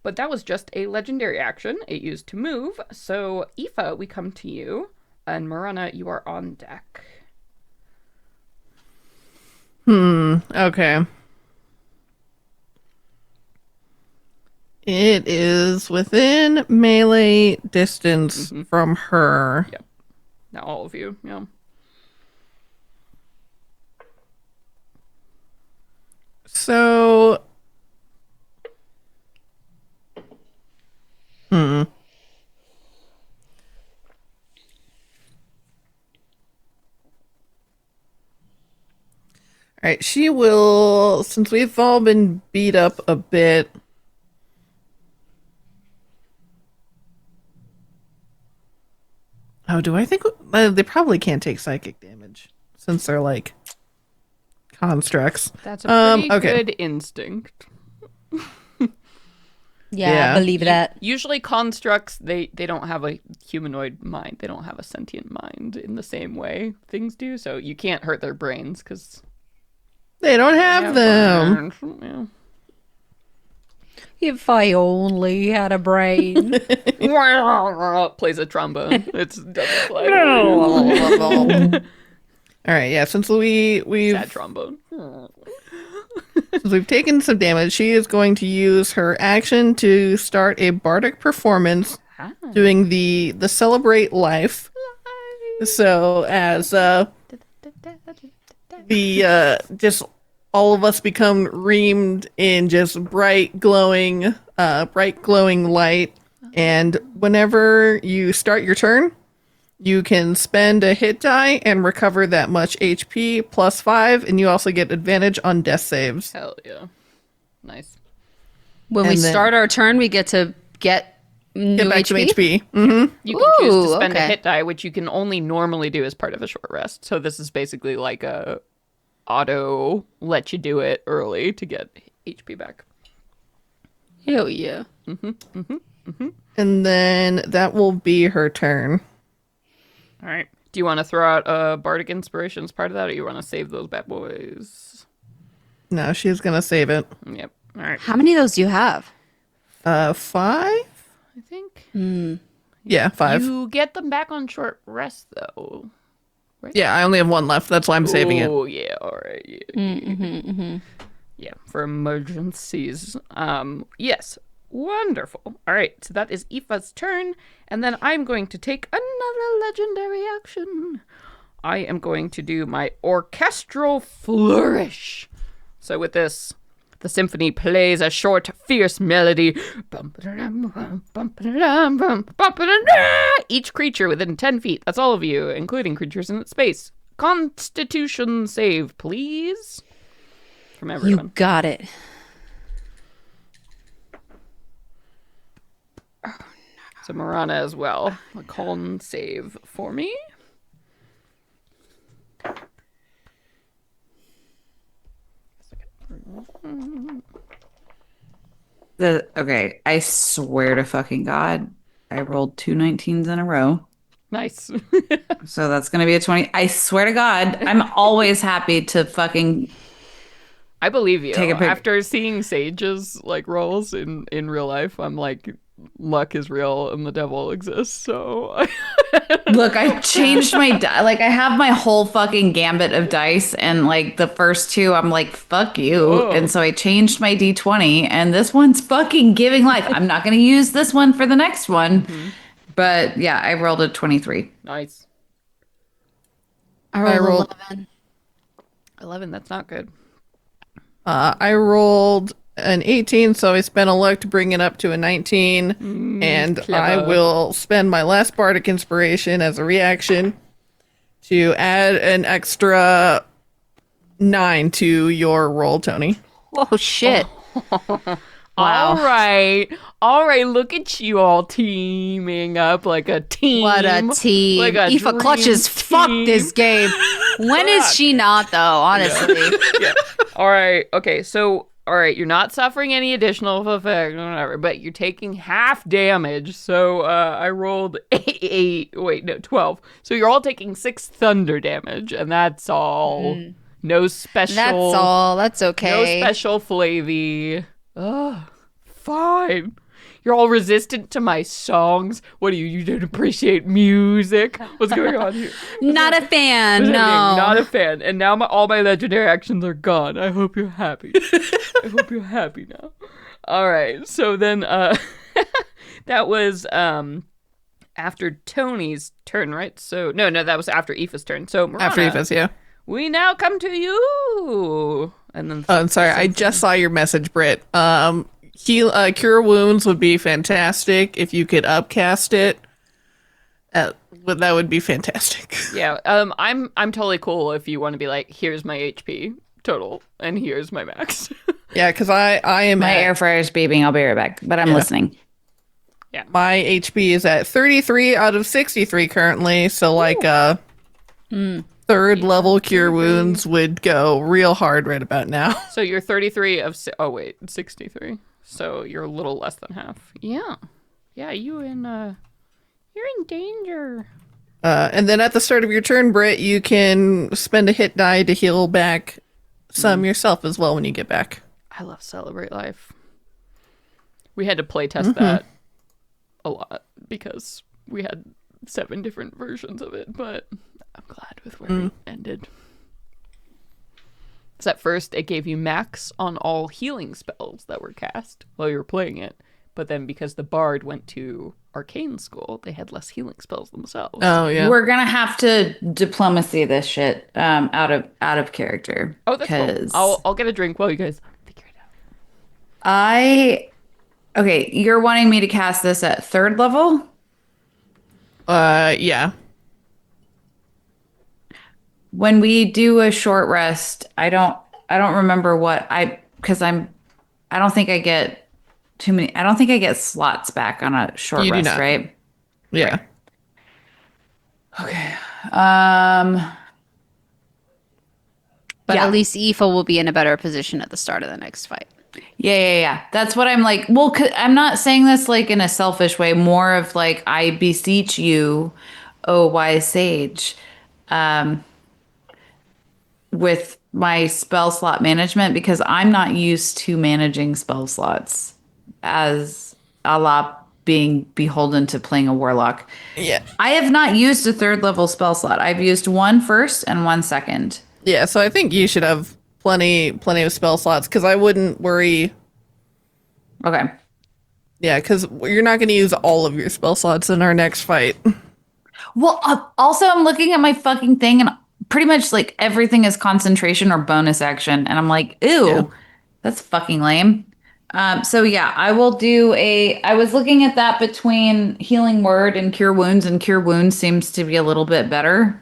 But that was just a legendary action it used to move. So, Aoife, we come to you. And Marana, you are on deck. Okay. It is within melee distance from her. Yep. Now all of you, yeah. So... Alright, she will, since we've all been beat up a bit. Oh, do I think they probably can't take psychic damage since they're like constructs? That's a pretty okay. good instinct. Yeah, I believe that. Usually constructs, they don't have a humanoid mind. They don't have a sentient mind in the same way things do. So you can't hurt their brains because They don't have them. Yeah. If I only had a brain. Plays a trombone. It's double play. All right, yeah. Since we've Sad trombone. taken some damage, she is going to use her action to start a bardic performance, doing the celebrate life. So as the just all of us become reamed in just bright glowing light, and whenever you start your turn, you can spend a hit die and recover that much HP plus 5, and you also get advantage on death saves. Hell yeah. Nice. When we And then- start our turn, we get to get new Get back HP. some HP. Mm-hmm. You can choose to Ooh, spend a okay. hit die, which you can only normally do as part of a short rest. So this is basically like a auto let you do it early to get HP back. Hell yeah. And then that will be her turn. All right. Do you want to throw out a bardic inspiration as part of that, or you want to save those bad boys? No, she's gonna save it. Yep. All right. How many of those do you have? 5? I think Yeah, 5. you get them back on short rest though. Yeah, I only have 1 left. That's why I'm saving it. Oh yeah. All right. Yeah. Yeah, for emergencies. Yes. Wonderful. All right, so that is Aoife's turn, and then I'm going to take another legendary action. I am going to do my orchestral flourish. So with this, the symphony plays a short, fierce melody. Each creature within 10 feet, that's all of you, including creatures in space. Constitution save, please. From everyone. You got it. So Marana as well. A con save for me. Okay, I swear to fucking God, I rolled 2 19s in a row. Nice. So that's going to be a 20. I swear to God, I'm always happy to fucking I believe you. take a pic. After seeing Sage's like rolls in real life, I'm like, luck is real and the devil exists. So Look, I changed my like I have my whole fucking gambit of dice, and like the first two I'm like fuck you. Oh. And so I changed my d20, and this one's fucking giving life. I'm not going to use this one for the next one. But yeah, I rolled a 23. Nice. I rolled 11. 11. That's not good. I rolled an 18, so I spent a luck to bring it up to a 19. And I clever. will spend my last bardic inspiration as a reaction to add an extra 9 to your roll, Tony. Oh, shit. All right. Look at you all teaming up like a team. What a team. Like a Aoife dream clutches fuck team. this game. When is she not, though, honestly? Yeah. All right. Okay. So, all right. You're not suffering any additional effect, whatever, but you're taking half damage. So, I rolled 12. So you're all taking 6 thunder damage, and that's all. No special. That's all. That's No okay. special flavy. Ugh. Fine. You're all resistant to my songs. What do you don't appreciate music? What's going on here? Not a fan, What's no. happening? Not a fan. And now all my legendary actions are gone. I hope you're happy. I hope you're happy now. All right. So then that was after Tony's turn, right? So no, that was after Aoife's turn. So Marana, After Aoife's, yeah. we now come to you. And then Oh, I'm sorry. I just saw your message, Britt. Cure wounds would be fantastic if you could upcast it. That would be fantastic. yeah, I'm totally cool if you want to be like, here's my HP total and here's my max. Yeah, because I am My at, air fryer is beeping. I'll be right back, but I'm listening. my HP is at 33 out of 63 currently. So like third level cure wounds would go real hard right about now. So you're 33 of 63. So you're a little less than half. Yeah, you're in danger. And then at the start of your turn, Britt, you can spend a hit die to heal back some yourself as well when you get back. I love Celebrate Life. We had to play test that a lot because we had 7 different versions of it, but I'm glad with where it ended. So at first, it gave you max on all healing spells that were cast while you were playing it. But then because the bard went to arcane school, they had less healing spells themselves. Oh yeah. We're gonna have to diplomacy this shit out of character. Oh, that's cool. I'll get a drink while you guys figure it out. Okay, you're wanting me to cast this at 3rd level? Yeah. When we do a short rest, I don't remember what I don't think I get too many. I don't think I get slots back on a short You do rest, not. right? Yeah. Okay. But Yeah. at least Aoife will be in a better position at the start of the next fight. Yeah. That's what I'm like. Well, I'm not saying this like in a selfish way. More of like, I beseech you, oh wise sage, with my spell slot management, because I'm not used to managing spell slots as a la being beholden to playing a warlock. Yeah. I have not used a 3rd level spell slot. I've used 1 first and 1 second. Yeah, so I think you should have plenty of spell slots because I wouldn't worry. Okay. Yeah, because you're not going to use all of your spell slots in our next fight. Well, also, I'm looking at my fucking thing, and pretty much like everything is concentration or bonus action, and I'm like, ew, Yeah. that's fucking lame. So yeah, I will do a. I was looking at that between healing word and cure wounds seems to be a little bit better,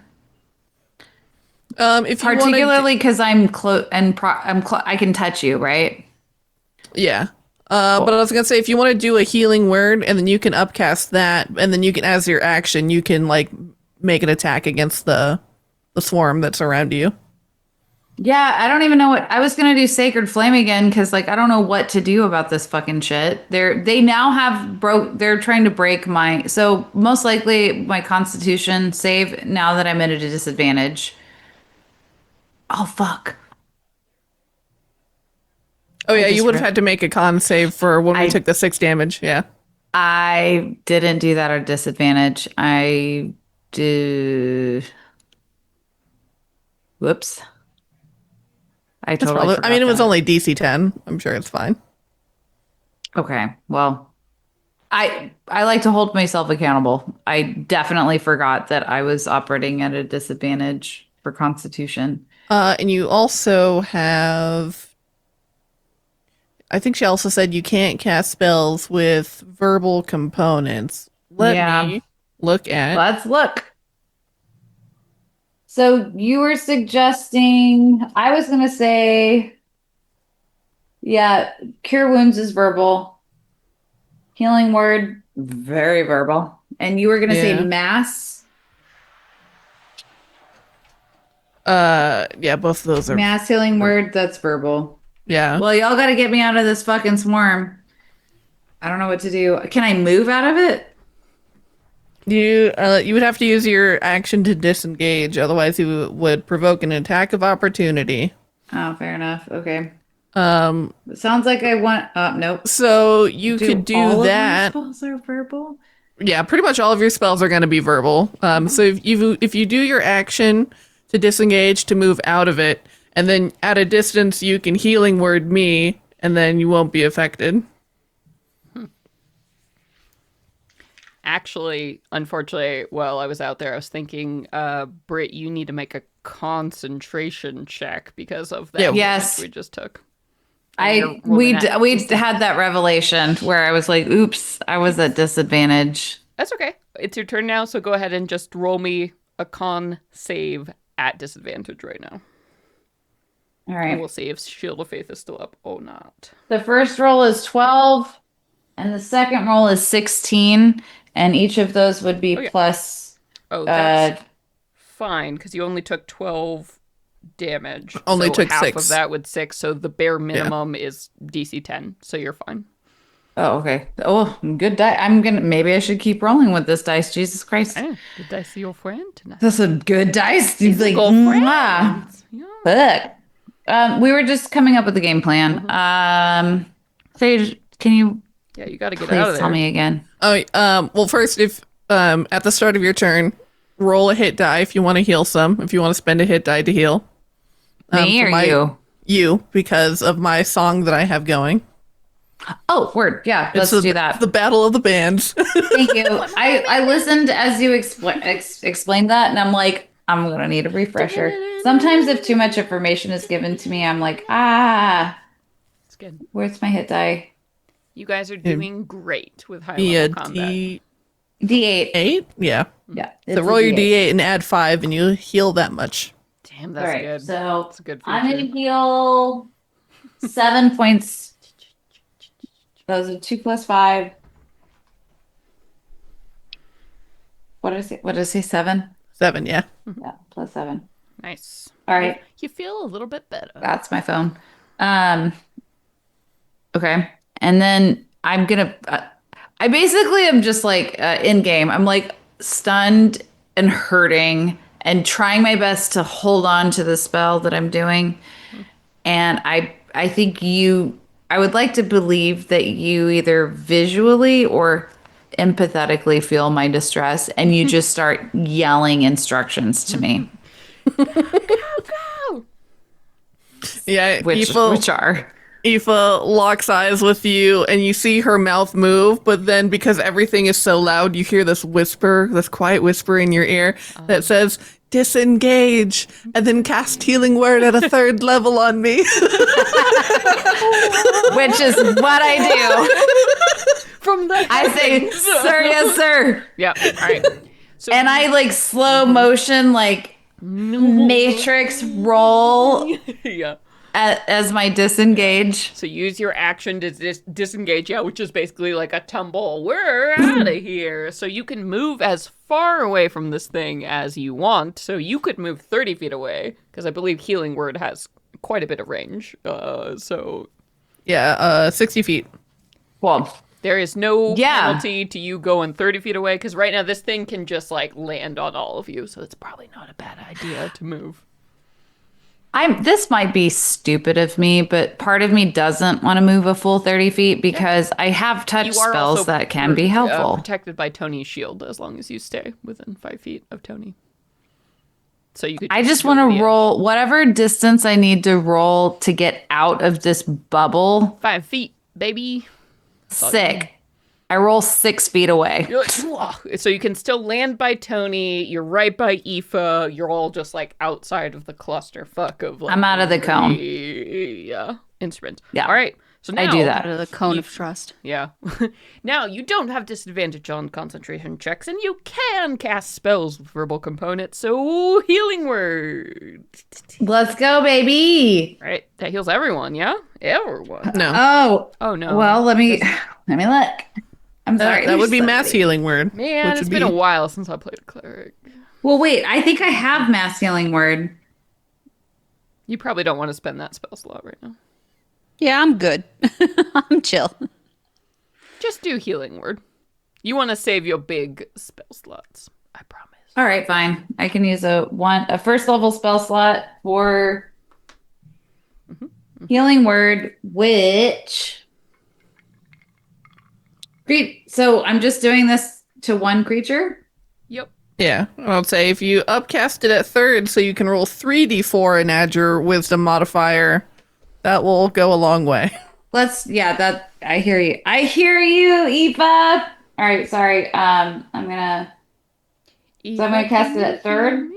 If you want to, particularly because I'm close and I can touch you, right? yeah. But I was gonna say if you want to do a healing word, and then you can upcast that, and then you can, as your action, you can like make an attack against the swarm that's around you. Yeah, I don't even know what I was gonna do Sacred Flame again because like I don't know what to do about this fucking shit. They now have they're trying to break my so most likely my Constitution save now that I'm at a disadvantage. Oh fuck. Oh yeah, I you just would have had to make a con save for when we I took the 6 damage. Yeah. I didn't do that at a disadvantage. I did whoops. I That's totally probably. I mean, forgot it was that. only DC 10. I'm sure it's fine. Okay. Well, I like to hold myself accountable. I definitely forgot that I was operating at a disadvantage for Constitution. And you also have. I think she also said you can't cast spells with verbal components. Let Yeah, me look at. let's look. So you were suggesting, I was going to say, yeah, Cure Wounds is verbal, Healing Word, very verbal. And you were going to say Yeah. Mass, Yeah, both of those are. Mass Healing Word, that's verbal. Yeah. Well, y'all got to get me out of this fucking swarm. I don't know what to do. Can I move out of it? You would have to use your action to disengage, otherwise you would provoke an attack of opportunity. Oh, fair enough. Okay. Um, It sounds like I want. Nope. so you could do all that. Of my spells are verbal? Yeah, pretty much all of your spells are going to be verbal. So if you do your action to disengage to move out of it, and then at a distance you can healing word me, and then you won't be affected. Actually, unfortunately, while I was out there, I was thinking, Britt, you need to make a concentration check because of that Yeah. damage Yes. we just took. We had that revelation where I was like, "Oops, I was at disadvantage." That's okay. It's your turn now, so go ahead and just roll me a con save at disadvantage right now. All And right. we'll see if Shield of Faith is still up or not. The first roll is 12, and the second roll is 16, and each of those would be Okay. plus. Oh, that's fine, because you only took 12 damage. Only so took half 6. of that with 6, so the bare minimum is DC 10, so you're fine. Oh, okay. Oh, good die. Maybe I should keep rolling with this dice. Jesus Christ. Hey, did I see your friend tonight? That's a good dice. He's like, girlfriend. mwah. Yeah. Fuck. We were just coming up with a game plan. Sage, can you Yeah, you got to get please out of there. tell me again? Oh, well, first, if at the start of your turn, roll a hit die if you want to heal some. If you want to spend a hit die to heal. Me or you? You, because of my song that I have going. Oh, word. Yeah, let's do that. The battle of the bands. Thank you. I listened as you explained that, and I'm like, I'm going to need a refresher. Sometimes if too much information is given to me, I'm like, It's good. where's my hit die? You guys are doing great with high Yeah, level combat. D8. 8? Yeah. Yeah. So roll your D8 and add 5, and you heal that much. Damn, All that's right, good. so That's a good I'm feature. going to heal 7 points. Those are 2 plus 5. What did I say? What did I say? 7? 7, yeah. Yeah, plus 7. Nice. All right. You feel a little bit better. That's my phone. Okay. And then I'm gonna. I basically am just like in game. I'm like stunned and hurting and trying my best to hold on to the spell that I'm doing. And I think I would like to believe that you either visually or empathetically feel my distress, and you just start yelling instructions to me, Go! Yeah, which are. Aoife locks eyes with you, and you see her mouth move, but then because everything is so loud, you hear this whisper, this quiet whisper in your ear that says, disengage, and then cast healing word at a 3rd level on me. Which is what I do. From the I say, sir, yes, sir. Yeah. All right. So And I like slow motion, like matrix roll yeah. as my disengage. So use your action to disengage, yeah, which is basically like a tumble. We're out of here. So you can move as far away from this thing as you want. So you could move 30 feet away, because I believe Healing Word has quite a bit of range. Yeah, 60 feet. Well, there is no Yeah. penalty to you going 30 feet away, because right now this thing can just like land on all of you. So it's probably not a bad idea to move. this might be stupid of me, but part of me doesn't want to move a full 30 feet because I have touch You are spells also that can be helpful. protected by Tony's shield as long as you stay within 5 feet of Tony. So you could. I just go want the to edge. roll whatever distance I need to roll to get out of this bubble. 5 feet, baby. Sick. I roll 6 feet away. You're like, "Whoa." So you can still land by Tony. You're right by Aoife. You're all just like outside of the clusterfuck of like. I'm out of the cone. Yeah, instruments. Yeah. All right. So now I do that. Out of the cone of trust. Yeah. Now you don't have disadvantage on concentration checks, and you can cast spells with verbal components. So healing word. Let's go, baby. Right. That heals everyone. Yeah. Everyone. No. Oh, Oh no. well, let me look. I'm sorry. That would be There's mass something. healing word. Man, which it's would been be- a while since I played a cleric. Well, wait. I think I have mass healing word. You probably don't want to spend that spell slot right now. Yeah, I'm good. I'm chill. Just do healing word. You want to save your big spell slots. I promise. All right, fine. I can use a 1st level spell slot for healing word, which. So I'm just doing this to one creature. Yep. Yeah, I'll say if you upcast it at 3rd so you can roll 3d4 and add your wisdom modifier, that will go a long way. That I hear you. I hear you, Eva. All right, sorry. I'm gonna cast it at 3rd.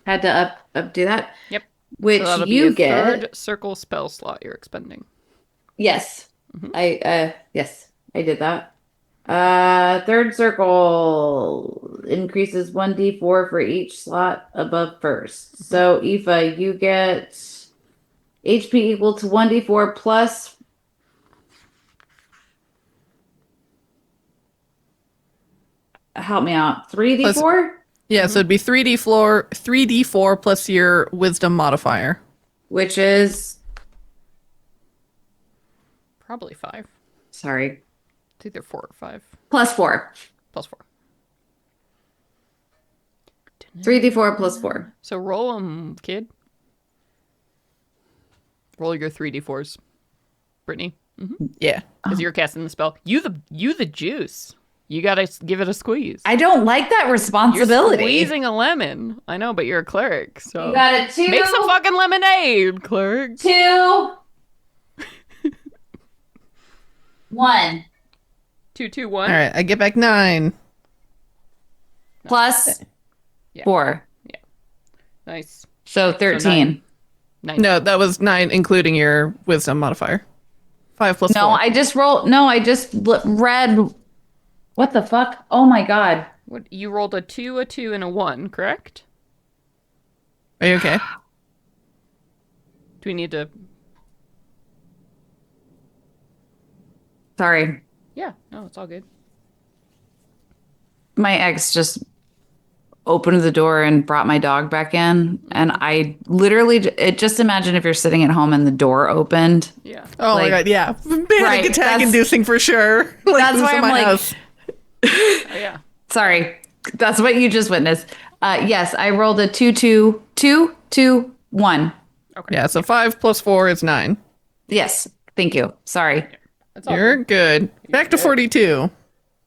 Had to up do that. Yep. Which So that'll be you a get. third circle spell slot you're expending. Yes. Yes, I did that. 3rd circle increases 1d4 for each slot above 1st. So Aoife, you get HP equal to 1d4 plus. Help me out. 3d4, Yeah, so it'd be 3d4 plus your wisdom modifier. which is Probably 5. sorry, It's either 4 or 5. plus 4. Plus 4. 3d4 plus 4. So roll them, kid. Roll your 3d4s. Brittany. Yeah. Because you're casting the spell. You the juice. You gotta give it a squeeze. I don't like that You're responsibility. squeezing a lemon. I know, but you're a cleric, so You got a 2. make some fucking lemonade, cleric. 2. 1 2, 2, All 1. right, I get back 9. plus Yeah. 4. Nice. So 13. Nice. No, that was 9, including your wisdom modifier. 5 plus 4. No, I just read. What the fuck? Oh my god. What you rolled a 2, and a 1, correct? Are you okay? Do we need to? Sorry. Yeah. No, it's all good. My ex just opened the door and brought my dog back in. And I literally, just imagine if you're sitting at home and the door opened. Yeah. Oh my Like- god, yeah. Panic Right, attack that's- inducing for sure. Like, That's who's why in I'm my like- house? Oh, yeah. Sorry. That's what you just witnessed. Yes, I rolled a 2, 2, 2, 2, 1. Okay. Yeah, so 5 plus 4 is 9. Yes. Thank you. Sorry. That's all You're good. Back to 42.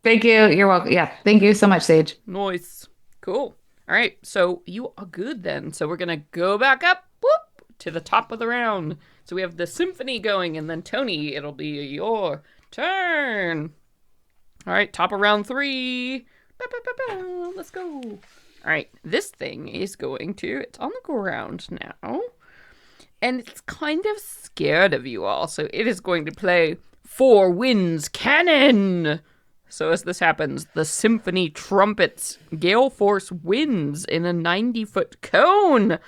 Thank you. You're welcome. Yeah. Thank you so much, Sage. Nice. Cool. All right. So you are good then. So we're going to go back up whoop, to the top of the round. So we have the symphony going, and then Tony, it'll be your turn. All right, top of round 3. Let's go. All right, this thing is going to, it's on the ground now, and it's kind of scared of you all, so it is going to play Four Winds Cannon. So as this happens, the symphony trumpets gale force winds in a 90-foot cone.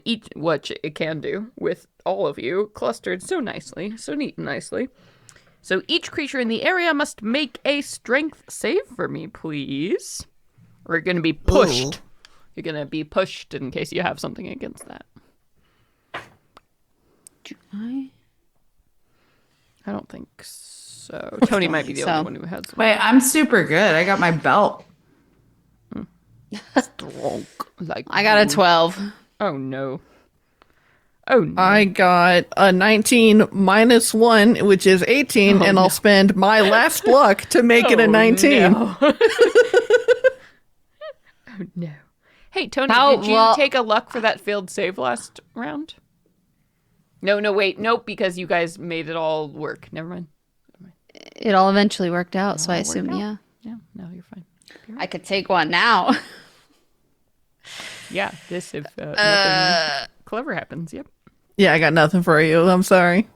Each, which it can do with all of you clustered so nicely, so neat and nicely. So each creature in the area must make a strength save for me, please. We're going to be pushed. Ooh. You're going to be pushed in case you have something against that. Do I don't think so. Tony might be the only one who has one. Wait, I'm super good. I got my belt. Strong, like I got a 12. Oh no. Oh no. I got a 19 minus 1, which is 18, and I'll spend my last luck to make it a 19. No. Oh no. Hey, Tony, did you take a luck for that failed save last round? No, wait. Nope, because you guys made it all work. Never mind. It all eventually worked out, so I assume, yeah. Yeah, no, you're fine. I could take one now. Yeah, this if nothing clever happens, yep. Yeah, I got nothing for you. I'm sorry.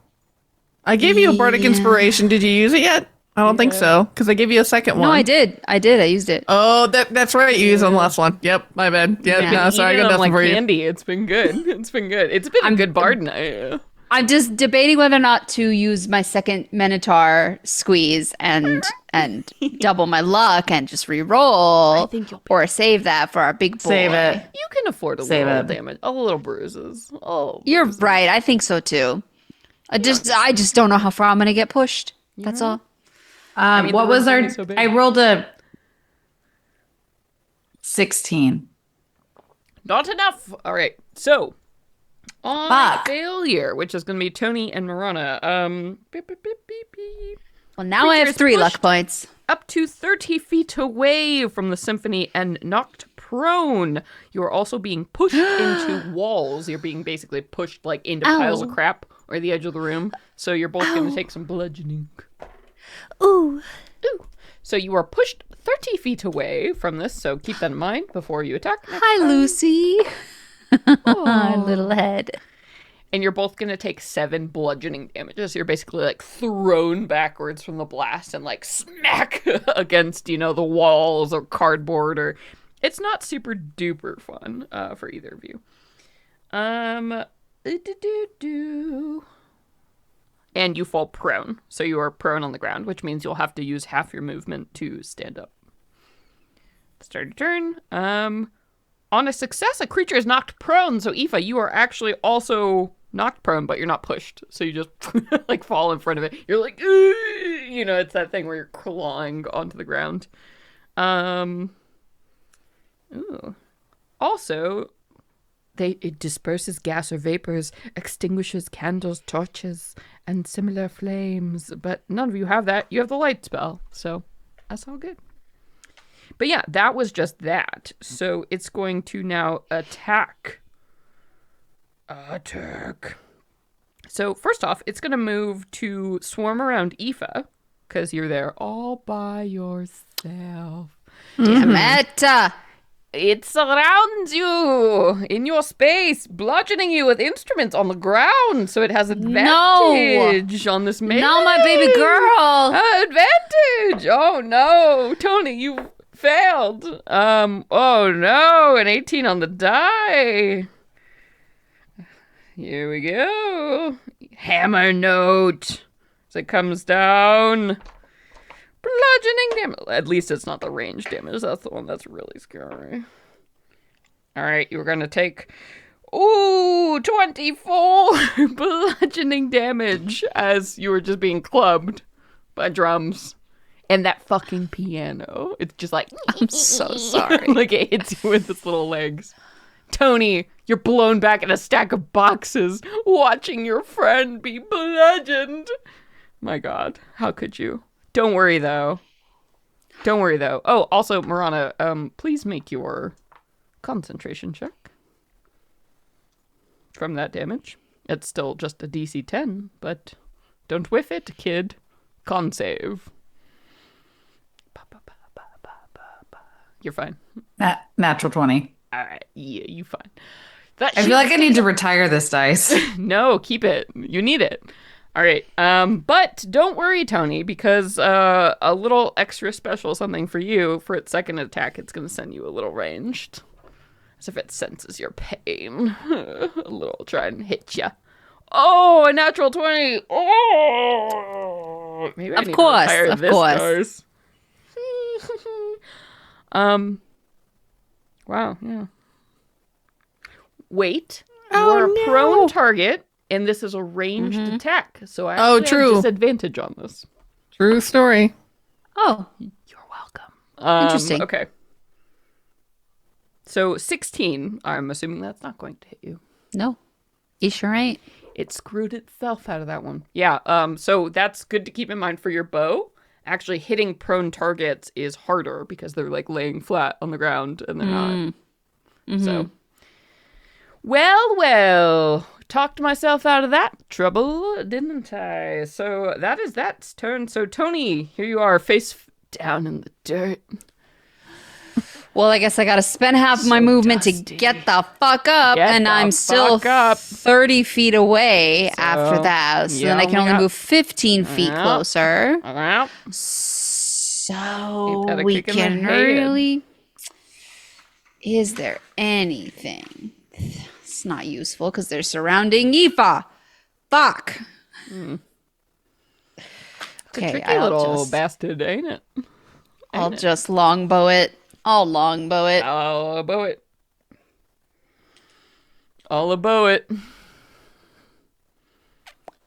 I gave you a bardic inspiration. Did you use it yet? I don't think so, because I gave you a second one. No, I did. I used it. Oh, that's right. You used it on the last one. Yep, my bad. Yep, no, sorry, I got nothing for you. Candy. It's been good. It's been a good bard night. I'm just debating whether or not to use my second Minotaur squeeze and double my luck and just re-roll, or save that for our big boy. Save it. You can afford a little damage, a little bruises. Oh, you're right. I think so too. I just don't know how far I'm gonna get pushed. That's all. What was our? So I rolled a 16. Not enough. All right, so. On failure, which is going to be Tony and Marana. Well, now I have 3 luck points. Up to 30 feet away from the symphony and knocked prone. You are also being pushed into walls. You're being basically pushed like into piles of crap or the edge of the room. So you're both going to take some bludgeoning. Ooh. So you are pushed 30 feet away from this. So keep that in mind before you attack. Hi, Lucy. Little head. And you're both going to take 7 bludgeoning damages. You're basically like thrown backwards from the blast and like smack against, the walls or cardboard, or it's not super duper fun for either of you. And you fall prone. So you are prone on the ground, which means you'll have to use half your movement to stand up. Start your turn. On a success, a creature is knocked prone. So, Aoife, you are actually also knocked prone, but you're not pushed. So you just, like, fall in front of it. You're like, it's that thing where you're clawing onto the ground. Also, it disperses gas or vapors, extinguishes candles, torches, and similar flames. But none of you have that. You have the light spell. So that's all good. But yeah, that was just that. So it's going to now attack. So first off, it's going to move to swarm around Aoife, because you're there all by yourself. Damn it! It surrounds you in your space, bludgeoning you with instruments on the ground, so it has advantage on this melee. No, my baby girl! Advantage! Oh no, Tony, you failed. Oh no, an 18 on the die. Here we go. Hammer note. As it comes down. Bludgeoning damage. At least it's not the range damage. That's the one that's really scary. Alright, you're gonna take 24 bludgeoning damage as you were just being clubbed by drums. And that fucking piano. It's just like, I'm so sorry. Like it hits you with its little legs. Tony, you're blown back in a stack of boxes, watching your friend be bludgeoned. My God, how could you? Don't worry though. Oh, also, Marana, please make your concentration check from that damage. It's still just a DC 10, but don't whiff it, kid. Con save. You're fine. Natural 20. All right. Yeah, you fine. I feel like I need to retire this dice. No, keep it. You need it. All right. But don't worry, Tony, because a little extra special something for you. For its second attack, it's going to send you a little ranged. As if it senses your pain. A little try and hit ya. Oh, a natural 20. Oh! Maybe I need to retire this dice. Wow, yeah. Wait, you're a prone target, and this is a ranged attack, so I actually have disadvantage on this. True story. Oh, You're welcome. interesting. Okay. So 16, I'm assuming that's not going to hit you. No, you sure ain't. It screwed itself out of that one. Yeah, so that's good to keep in mind for your bow. Actually, hitting prone targets is harder because they're like laying flat on the ground and they're not. So, well, talked myself out of that trouble, didn't I? So that is that turn. So Tony, here you are, face down in the dirt. Well, I guess I got to spend half my movement to get the fuck up, and I'm still 30 feet away after that. So then I can only move 15 feet closer. So we can really... Is there anything? It's not useful because they're surrounding Aoife. Fuck. It's a tricky little bastard, ain't it? I'll just longbow it. I'll longbow it. I'll bow it. I'll bow it.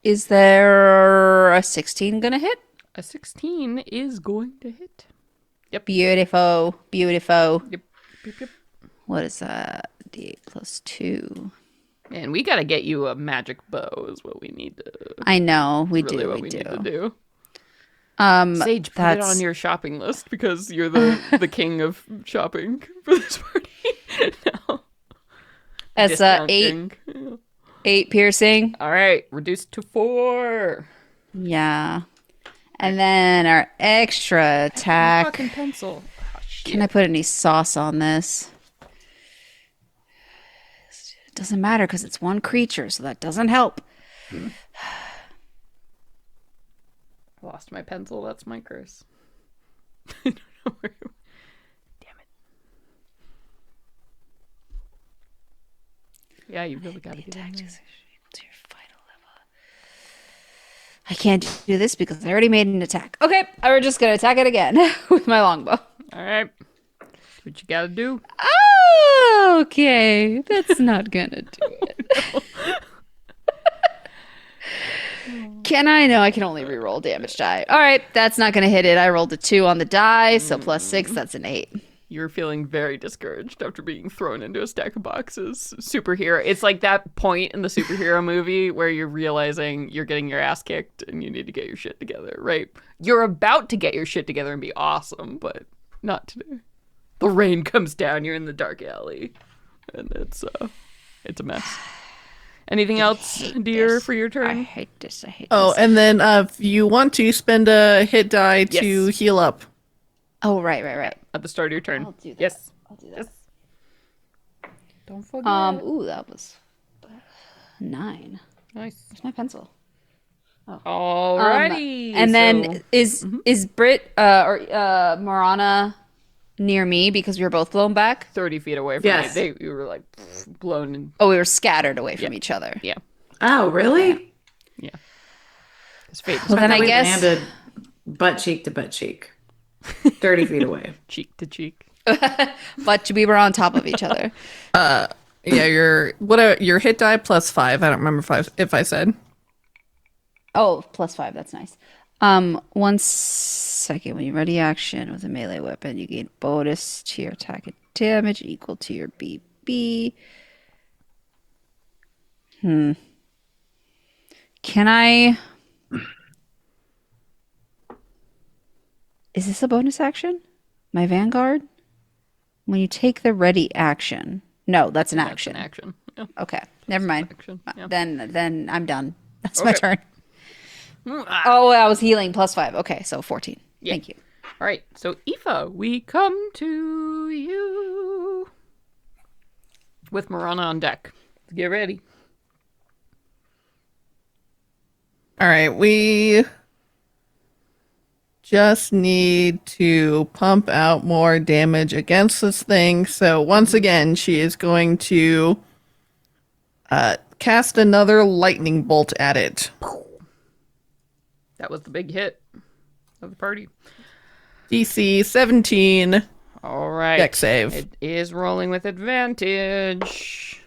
Is there a 16 gonna hit? A 16 is going to hit. Yep. Beautiful. Beautiful. Yep. What is that? D8 plus 2. Man, we gotta get you a magic bow is what we need to... I know. We really do. What we need to do. do. Sage, put it on your shopping list because you're the king of shopping for this party. No. That's 8 piercing. All right, reduced to 4. Yeah. And then our extra attack. Fucking pencil. Oh, can I put any sauce on this? It doesn't matter because it's one creature, so that doesn't help. I lost my pencil. That's my curse. I don't know where it... Damn it. Yeah, you really gotta get in there. I can't do this because I already made an attack. Okay, we're just gonna attack it again with my longbow. All right. What you gotta do? Oh, okay. That's not gonna do it. Can I? No, I can only reroll damage die. All right, that's not gonna hit it. I rolled a 2 on the die, so plus 6, that's an 8. You're feeling very discouraged after being thrown into a stack of boxes. Superhero. It's like that point in the superhero movie where you're realizing you're getting your ass kicked and you need to get your shit together, right? You're about to get your shit together and be awesome, but not today. The rain comes down, you're in the dark alley, and it's a mess. Anything else, dear, for your turn? I hate this. Oh, and then if you want to, spend a hit die to heal up. Oh, right. At the start of your turn. I'll do that. Yes. I'll do that. Yes. Don't forget. Ooh, that was 9. Nice. Where's my pencil? Alrighty. And then is Brit or Marana near me because we were both blown back? 30 feet away from Yes. you. You were like blown in. Oh, we were scattered away from each other. Yeah. Oh, really? Yeah. His fate Well, then I We guess landed butt cheek to butt cheek, 30 feet away. cheek to cheek. but we were on top of each other. Yeah, your hit die plus 5. I don't remember if I said. Oh, plus 5. That's nice. 1 second. When you ready action with a melee weapon, you gain bonus to your attack and damage equal to your BB. Can I... Is this a bonus action? My Vanguard? When you take the ready action. No, that's an action. That's an action. Okay, never mind. Action, yeah. Then I'm done. That's my Okay. turn. Oh, I was healing +5. Okay, so 14. Yeah. Thank you. All right, so Aoife, we come to you with Marana on deck. Get ready. All right, we just need to pump out more damage against this thing. So once again, she is going to cast another lightning bolt at it. That was the big hit of the party. DC 17. All right. Dex save. It is rolling with advantage.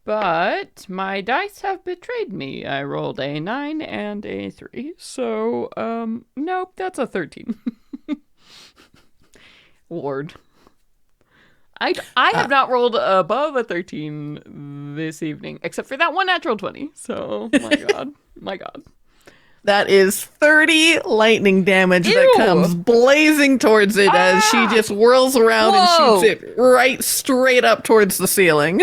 But my dice have betrayed me. I rolled a 9 and a 3. So, nope, that's a 13. Lord. I have not rolled above a 13 this evening, except for that one natural 20. So, my God. My God. That is 30 lightning damage that Ew. comes blazing towards it as she just whirls around Whoa. and shoots it right straight up towards the ceiling.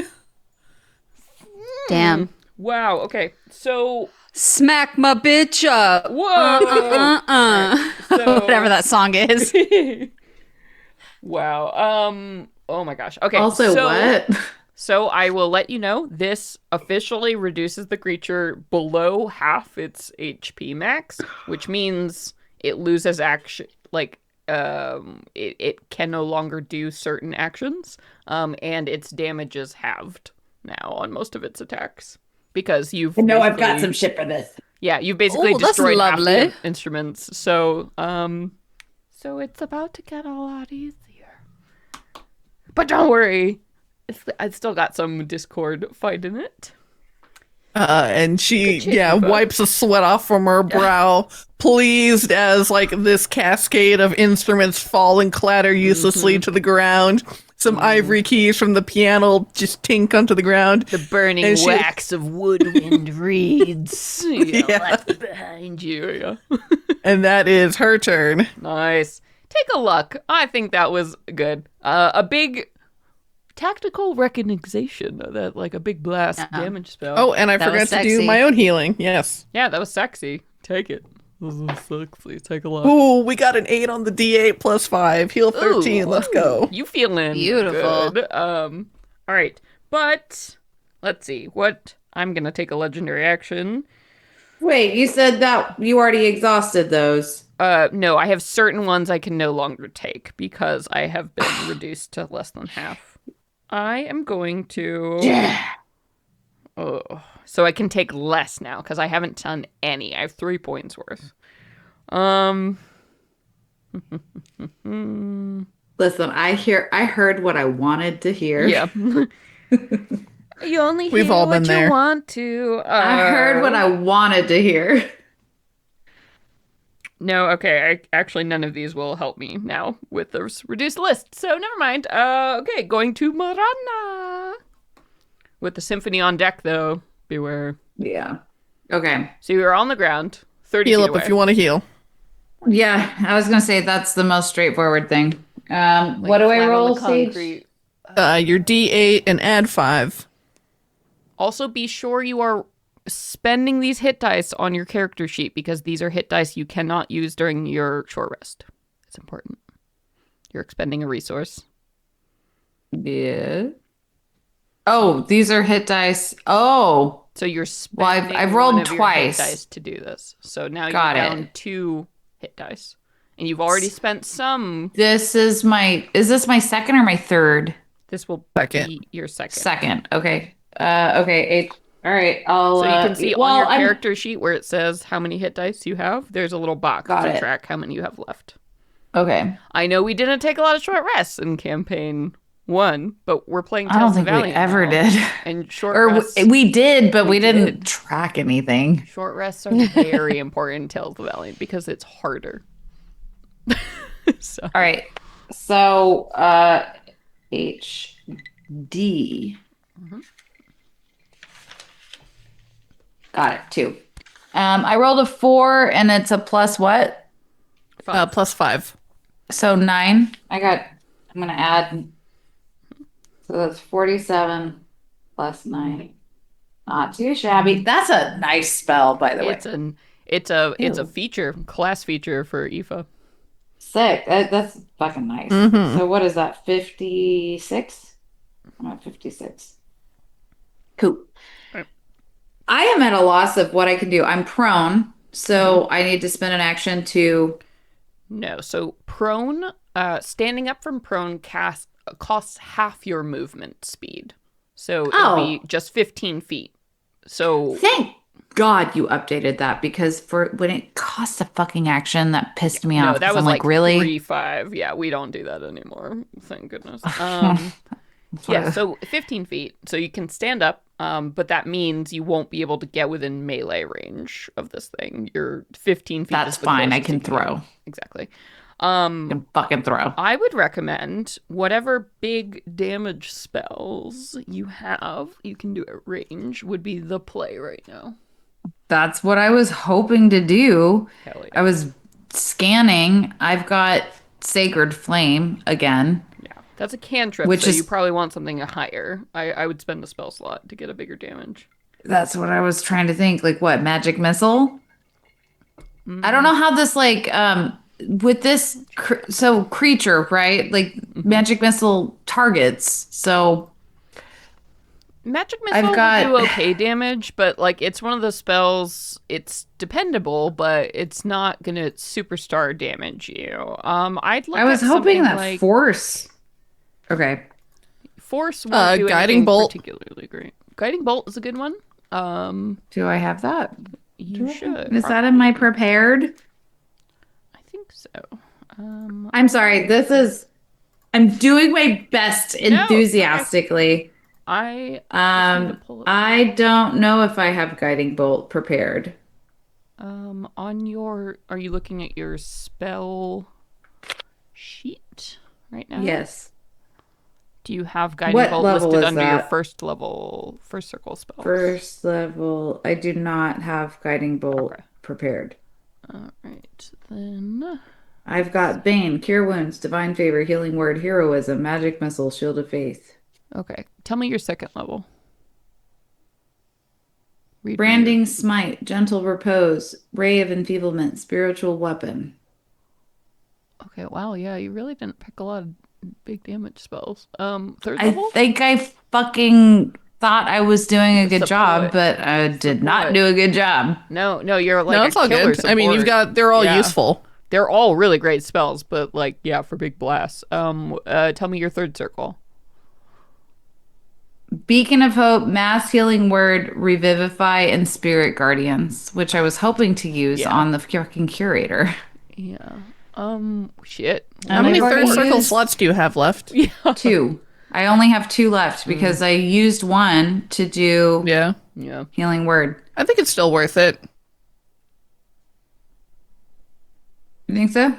Damn. Wow, okay. So, Smack my bitch up. whoa! So- Whatever that song is. Wow. Oh my gosh. Okay. Also, so, what? So I will let you know this officially reduces the creature below half its HP max, which means it loses action. Like, it can no longer do certain actions, and its damage is halved now on most of its attacks because you've. No, I've got basically- some shit for this. Yeah, you basically Ooh, that's destroyed half lovely. the instruments. So, so it's about to get a lot easier. But don't worry, I've still got some Discord fight in it. And she, Good shit, Eva. wipes the sweat off from her brow, pleased as, like, this cascade of instruments fall and clatter uselessly to the ground. Some ivory keys from the piano just tink onto the ground. The burning And she- wax of woodwind reeds. Yeah. Left behind you. Yeah. And that is her turn. Nice. Take a look. I think that was good. A big tactical recognition, that like a big blast damage spell. Oh, and I That was forgot to do sexy. my own healing. Yes. Yeah, that was sexy. Take it. This is sexy. Take a look. Ooh, we got an 8 on the D8 plus 5. Heal 13. Let's go. You feeling Beautiful. good. All right. But let's see. What I'm going to take a legendary action. Wait, you said that you already exhausted those. No, I have certain ones I can no longer take because I have been reduced to less than half. I am going to. Oh, so I can take less now because I haven't done any. I have 3 points worth. Listen, I heard what I wanted to hear. Yeah. You only hear We've all what been there. you want to. I heard what I wanted to hear. No, okay. Actually, none of these will help me now with this reduced list. So never mind. Okay, going to Marana. With the symphony on deck, though. Beware. Yeah. Okay. So you're on the ground, 30 Heal feet up away. if you want to heal. Yeah, I was gonna say that's the most straightforward thing. What do I Flat on roll, the Sage? concrete. Your D8 and add 5. Also, be sure you are spending these hit dice on your character sheet because these are hit dice you cannot use during your short rest. It's important. You're expending a resource. Yeah. Oh, these are hit dice. Oh, So you're Well, I've spending rolled one of your twice. hit dice to do this. So now Got you're it. down 2 hit dice. And you've already spent some. this is this my second or my third? This will Second. be your second. Second. Okay. Okay. 8. All right. I'll. So you can see well, on your I'm- character sheet where it says how many hit dice you have, there's a little box Got to it. track how many you have left. Okay. I know we didn't take a lot of short rests in campaign 1, but we're playing I don't Tales of think we Valiant ever now. did. And short Or rests, we did, but we didn't did. track anything. short rests are very important in Tales of Valiant because it's harder. So All right. So, HD. Got it. 2. I rolled a 4 and it's a plus what? Plus 5. So 9. I'm going to add. So that's 47 +9. Not too shabby. That's a nice spell, by the way. It's a feature, class feature for Aoife. Sick. That's fucking nice. Mhm. So what is that? 56? I'm at 56. Cool. Right. I am at a loss of what I can do. I'm prone, so I need to spend an action to. No, so prone, standing up from prone costs half your movement speed. So it'll be Oh. just 15 feet. So Thank God you updated that because for when it costs a fucking action, that pissed me no, off. that 'Cause was I'm like really. 3-5. Yeah, we don't do that anymore. Thank goodness. That's what Yeah, I- so 15 feet. So you can stand up, but that means you won't be able to get within melee range of this thing. You're 15 feet. That's is the fine. I closest can you get. throw. Exactly. I can fucking throw. I would recommend whatever big damage spells you have, you can do at range, would be the play right now. That's what I was hoping to do. Hell I yeah. was scanning. I've got Sacred Flame again, Yeah. That's a cantrip, which so you is probably want something higher. I would spend a spell slot to get a bigger damage. that's what I was trying to think. Like what? Magic Missile? I don't know how this with this so creature, right? Like Magic Missile targets. So Magic I've Missile got- will do okay damage, but like it's one of those spells, it's dependable, but it's not gonna superstar damage you. I'd look I was at hoping something that like Force. Okay. Force won't do Guiding anything Bolt. particularly great. Guiding Bolt is a good one. Do I have that? You should. Is that in my prepared? I think so. I'm sorry. I'm doing my best enthusiastically. I just need to pull it. I don't know if I have Guiding Bolt prepared. Are you looking at your spell sheet right now? Yes. Do you have Guiding What Bolt level listed is under your that? first circle spell? First level. I do not have Guiding Bolt Okay. prepared. All right, then. I've got Bane, Cure Wounds, Divine Favor, Healing Word, Heroism, Magic Missile, Shield of Faith. Okay, tell me your second level. Read me Branding Smite, Gentle Repose, Ray of Enfeeblement, Spiritual Weapon. Okay, wow, yeah, you really didn't pick a lot of big damage spells. Third I level? think I fucking thought I was doing a good Support. job, but I did not Support. do a good job. No, you're like No, a it's all killer good. I mean, support. they're all Yeah. useful. They're all really great spells, but like, yeah, for big blasts. Tell me your third circle. Beacon of Hope, Mass Healing Word, Revivify, and Spirit Guardians, which I was hoping to use Yeah. on the fucking curator. Yeah. Shit. How many I've third already circle used- slots do you have left? 2. I only have 2 left because I used one to do Yeah. Yeah. Healing Word. I think it's still worth it. You think so?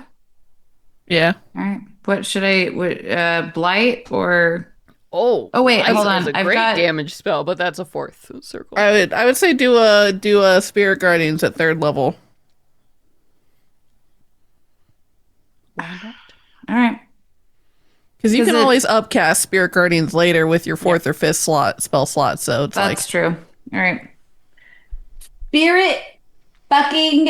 Yeah. All right. What should Blight or... Oh. wait, Light hold on. is a I've great got- damage spell, but that's a fourth circle. I would say do a Spirit Guardians at third level. Why not? All right. Because you 'Cause can it- always upcast Spirit Guardians later with your fourth or fifth spell slot. So it's That's true. All right. Spirit fucking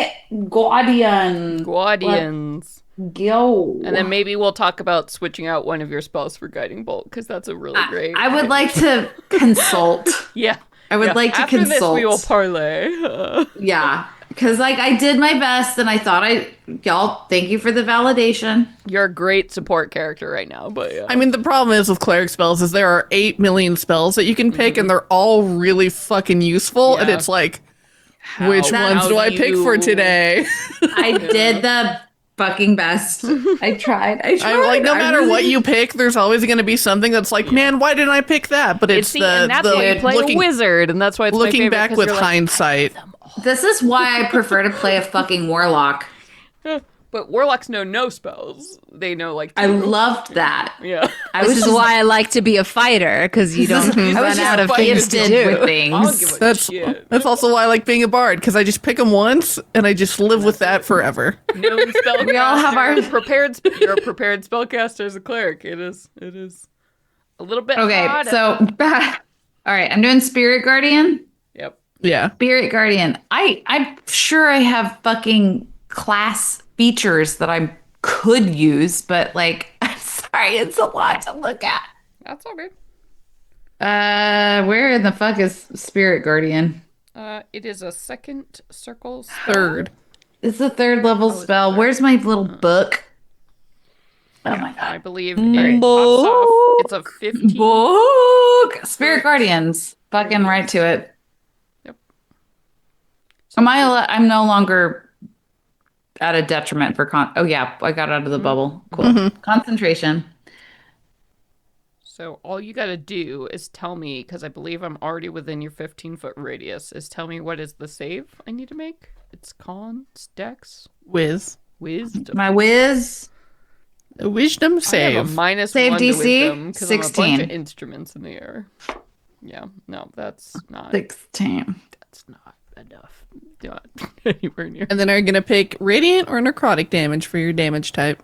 Guardian. Guardians. Go. And then maybe we'll talk about switching out one of your spells for Guiding Bolt, because that's a really great. I would like to consult. Yeah. I would Yeah. like to After consult. this, we will parlay. Yeah. Because, like, I did my best and I thought y'all, thank you for the validation. You're a great support character right now, but yeah. I mean, the problem is with cleric spells is there are 8 million spells that you can pick, and they're all really fucking useful. And Yeah. it's like, which How ones do I pick for you- today? I did the fucking best. I tried. I'm like, no I matter really- what you pick, there's always going to be something that's like, man, why didn't I pick that? But it's and that's why you play a wizard, and that's why it's my looking favorite, back 'cause with you're like, hindsight. This is why I prefer to play a fucking warlock. but warlocks know no spells. They know like I two. loved that. Yeah. I This was is just why I like to be a fighter, because you don't I run was just out of things to gifted with do. things. I don't give a That's shit. that's also why I like being a bard, because I just pick them once and I just live with that forever. No spellcaster. We all have our- You're a prepared spellcaster as a cleric. It is a little bit Okay, harder. so All right, I'm doing Spirit Guardian. Yep. Yeah. Spirit Guardian. I'm sure I have fucking class features that I could use, but like, I'm sorry, it's a lot to look at. That's all good. Where in the fuck is Spirit Guardian? It is a second circle spell. Third. It's a third level spell. Where's my little book? Oh my I god. believe it pops off. It's a 15. Book. Spirit Guardians. Fucking right to it. Yep. I'm no longer at a detriment for oh yeah, I got out of the bubble. Cool. Concentration. So all you gotta do is tell me, because I believe I'm already within your 15-foot radius, is tell me what is the save I need to make. It's con, it's dex, Whiz. wisdom. My whiz. A wisdom I have a save. -1 Save to DC, wisdom because I'm a bunch 16. of instruments in the air. Yeah, no, that's not 16. that's not enough. Not anywhere near. And then are you going to pick radiant or necrotic damage for your damage type?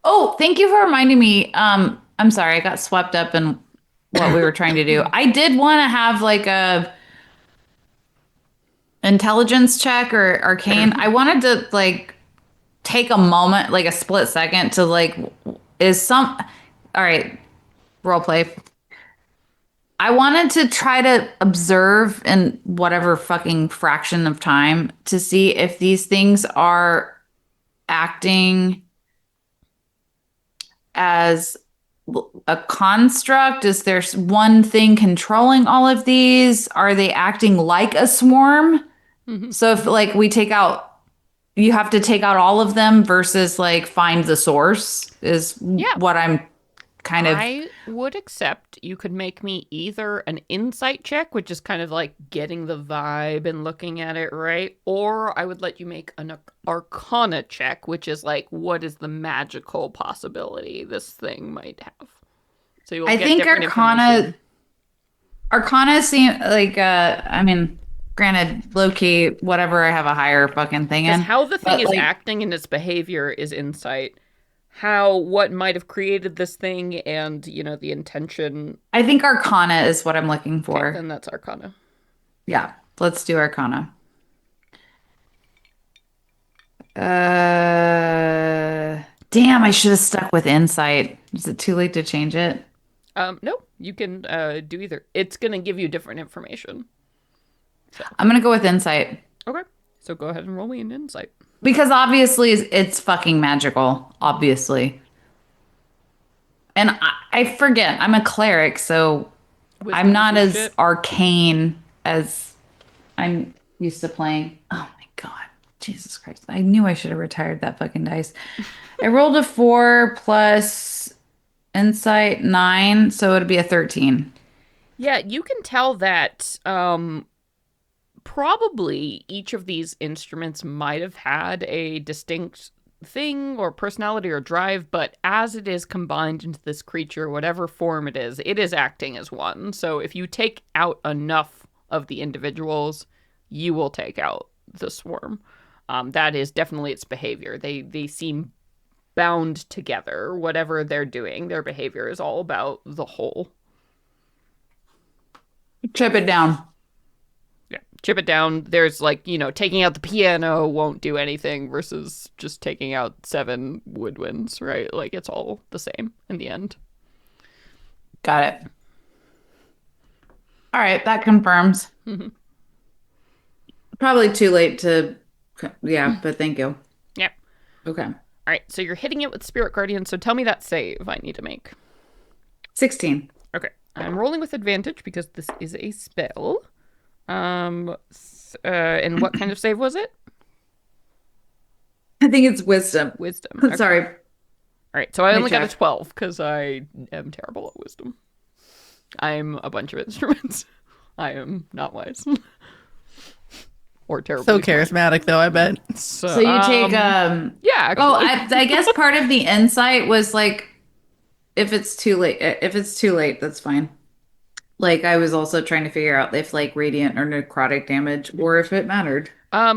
Oh, thank you for reminding me. I'm sorry, I got swept up in what we were trying to do. I did want to have like a intelligence check or arcane. I wanted to like take a moment, like a split second to like, all right, role play. I wanted to try to observe in whatever fucking fraction of time to see if these things are acting as a construct. Is there one thing controlling all of these? Are they acting like a swarm? So if like you have to take out all of them versus like find the source is what I'm kind of. I would accept you could make me either an insight check, which is kind of like getting the vibe and looking at it, right? Or I would let you make an arcana check, which is like, what is the magical possibility this thing might have? So you'll I get think different information. Arcana seem like I mean, granted, low key, whatever. I have a higher fucking thing in. Because how the thing but, is like, acting in its behavior is insight. What might have created this thing and, the intention. I think Arcana is what I'm looking for. Okay, then that's Arcana. Yeah, let's do Arcana. Damn, I should have stuck with Insight. Is it too late to change it? No, you can do either. It's going to give you different information. I'm gonna go with Insight. Okay, so go ahead and roll me an insight. Because obviously it's fucking magical, obviously. And I forget, I'm a cleric, so I'm not as shit. arcane as I'm used to playing. Oh my god. Jesus Christ. I knew I should have retired that fucking dice. I rolled a 4 plus insight 9, so it'd be a 13. Yeah, you can tell that probably each of these instruments might have had a distinct thing or personality or drive, but as it is combined into this creature, whatever form it is acting as one. So if you take out enough of the individuals, you will take out the swarm. That is definitely its behavior. They seem bound together. Whatever they're doing, their behavior is all about the whole. Chip it down. Yeah, chip it down. There's taking out the piano won't do anything versus just taking out 7 woodwinds, right? Like it's all the same in the end. Got it. All right, that confirms. Probably too late to, yeah, but thank you. Yep. Okay. All right, so you're hitting it with Spirit Guardian, so tell me that save I need to make. 16. Okay, I'm rolling with advantage because this is a spell. And what kind of save was it? I think it's wisdom. Wisdom. Okay. Sorry. All right, so I only got a check. 12 because I am terrible at wisdom. I'm a bunch of instruments. I am not wise. Or terrible. So charismatic, though, I bet. So you take yeah, actually. Oh, I guess part of the insight was like if it's too late, that's fine. Like I was also trying to figure out if like radiant or necrotic damage or if it mattered.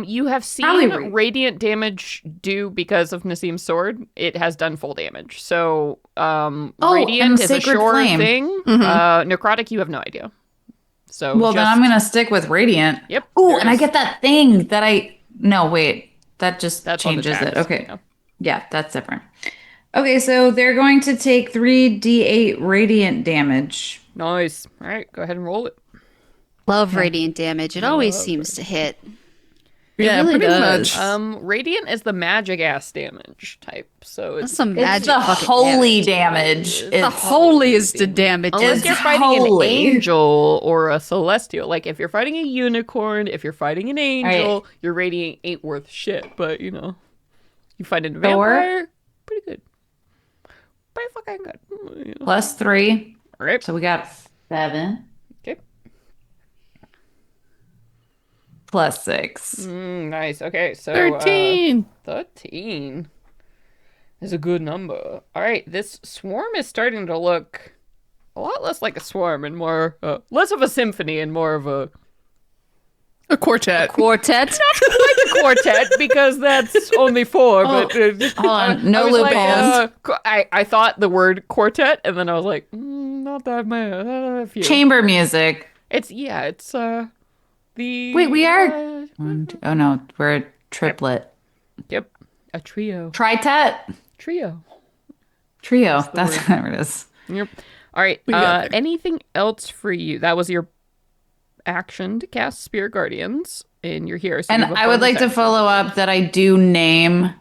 You have seen Probably radiant damage do because of Nassim's sword. It has done full damage. So, and radiant is a Sacred sure Flame. thing. Necrotic, you have no idea. So Well, then just- I'm gonna stick with radiant. Yep, Ooh, there and I is. get that thing that I. No, wait. That just That's on the changes it. tax, Okay. yeah. Yeah, that's different. Okay, so they're going to take 3d8 radiant damage. Nice. All right, go ahead and roll it. Love radiant damage. It always seems to hit. Yeah, really pretty does. much. Radiant is the magic ass damage type, so That's it's some It's magic the fucking holy damage. damage. The It's holiest damage. unless It's you're fighting holy. an angel or a celestial. Like if you're fighting a unicorn, if you're fighting an angel, your radiant ain't worth shit. But you know, you fight a vampire, pretty good, pretty fucking good. You know. +3. All right. So we got 7 Okay. +6. Nice. Okay. So 13. 13 is a good number. All right. This swarm is starting to look a lot less like a swarm and more less of a symphony and more of a Quartet. Quartet. like a quartet because that's only four. But Hold on, no I was like, loopholes. I thought the word quartet, and then I was like, not that many. A few. Chamber music. It's the. Wait, we are. Oh no, we're a triplet. Yep, a trio. Tritet. Trio. Trio. That's whatever it is. Yep. All right. got there. Anything else for you? That was your action to cast Spirit Guardians in your here. So And you have a I would bonus like to action. follow up that I do name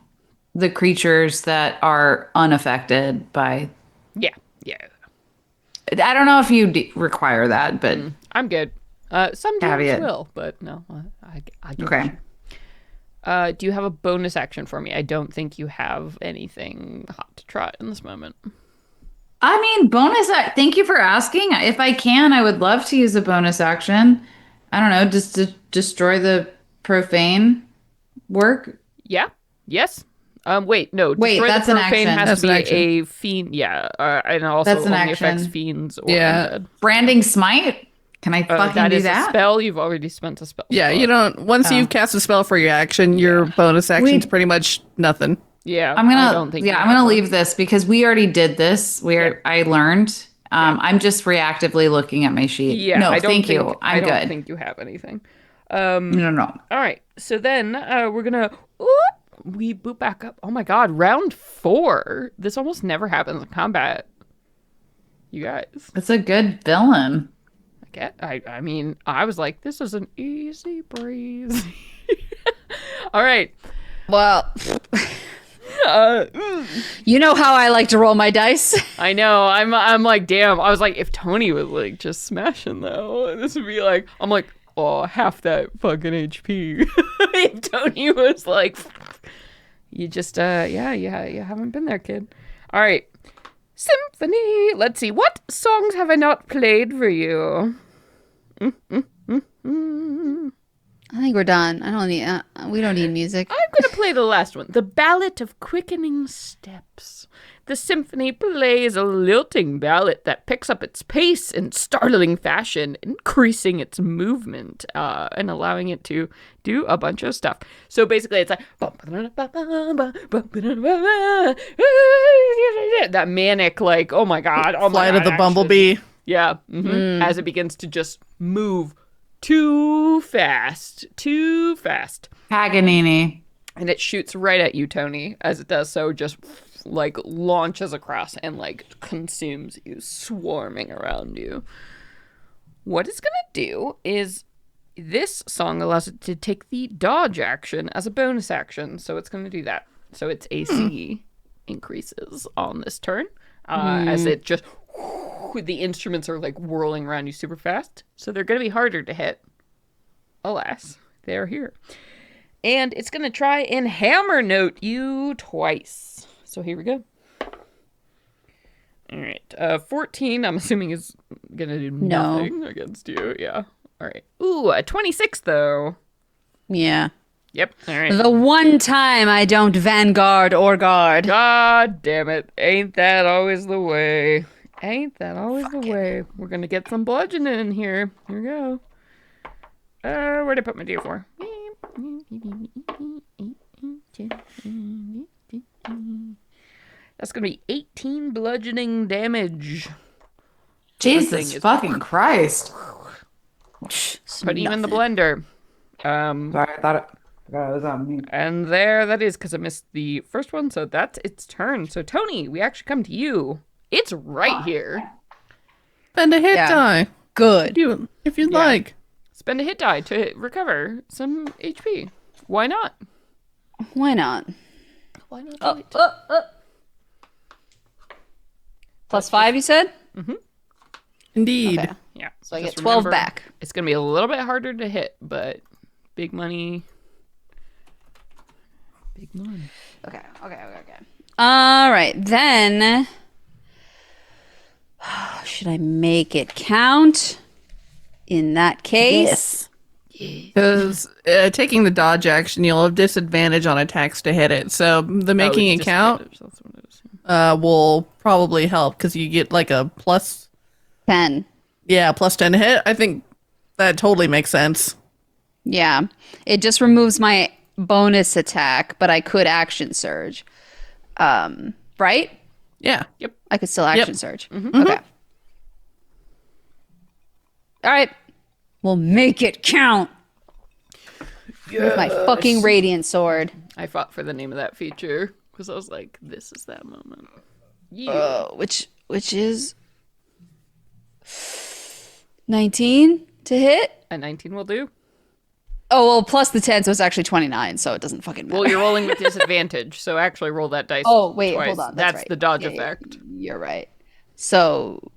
the creatures that are unaffected by. Yeah. Yeah. I don't know if you require that, but I'm good. Some DMs Caveat. will, but no, I get okay. you. Do you have a bonus action for me? I don't think you have anything hot to trot in this moment. I mean, thank you for asking. If I can, I would love to use a bonus action. I don't know, just to destroy the profane work. Yeah. Yes. Wait, no. Wait, Destroy that's the an profane action. has That's to an be action. a fiend. Yeah. And also That's an only affects action. fiends or Yeah. undead. Branding smite? Can I fucking That do is that? a spell. You've already spent a spell. Yeah, slot. you don't. Once you've cast a spell for your action, your bonus action's pretty much nothing. Yeah. I'm I don't gonna think you I'm have gonna one. leave this because we already did this. I learned. I'm just reactively looking at my sheet. Yeah. No, I don't thank think, you. I I'm don't good. think you have anything. No. All right. So then we're gonna we boot back up. Oh my god, round 4. This almost never happens in combat. You guys. It's a good villain. I mean, I was like, this is an easy breeze. All right. Well, you know how I like to roll my dice. I know. I'm like, damn. I was like, if Tony was like just smashing though, this would be like, I'm like, oh, half that fucking HP. If Tony was like, you just, yeah, you haven't been there, kid. All right. Symphony. Let's see. What songs have I not played for you? I think we're done. I don't need. We don't need music. I'm going to play the last one. The Ballad of Quickening Steps. The symphony plays a lilting ballad that picks up its pace in startling fashion, increasing its movement and allowing it to do a bunch of stuff. So basically it's like that manic, like, oh my god, Flight of the action. Bumblebee. Yeah, as it begins to just move too fast. Paganini. And it shoots right at you, Tony. As it does so, just like launches across and like consumes you, swarming around you. What it's gonna do is this song allows it to take the dodge action as a bonus action. So it's gonna do that. So its AC increases on this turn as it just the instruments are like whirling around you super fast. So they're gonna be harder to hit. Alas, they're here. And it's going to try and hammer note you twice. So here we go. All right. 14, I'm assuming, is going to do nothing against you. Yeah. All right. Ooh, a 26, though. Yeah. Yep. All right. The one time I don't vanguard or guard. God damn it. Ain't that always the way? The way? We're going to get some bludgeoning in here. Here we go. Where'd I put my D4? That's gonna be 18 bludgeoning damage. Jesus fucking Christ. Putting you in the blender. Sorry, I thought it was on me. And there that is, because I missed the first one, so that's its turn. So, Tony, we actually come to you. It's right here. Spend a hit die. Good. If you'd like. Spend a hit die to recover some HP. Why not? Why not? Why not do it? +5, you said? Indeed. Okay. Yeah. So I just get 12 remember, back. It's going to be a little bit harder to hit, but big money. Big money. Okay. All right, then. Should I make it count? In that case. Because taking the dodge action, you'll have disadvantage on attacks to hit it. So the making it's it count disadvantage, that's what it is. will probably help because you get like a plus. 10. Yeah, plus 10 to hit. I think that totally makes sense. Yeah. It just removes my bonus attack, but I could action surge. Right? Yeah. Yep. I could still action surge. Okay. All right. We'll make it count. With my fucking radiant sword. I fought for the name of that feature because I was like, this is that moment. Yeah. Which is 19 to hit. A 19 will do. Oh, well, plus the 10, so it's actually 29, so it doesn't fucking matter. Well, you're rolling with disadvantage, so actually roll that dice. Oh, wait, twice. hold on. That's right. the dodge Yeah, effect. You're right. So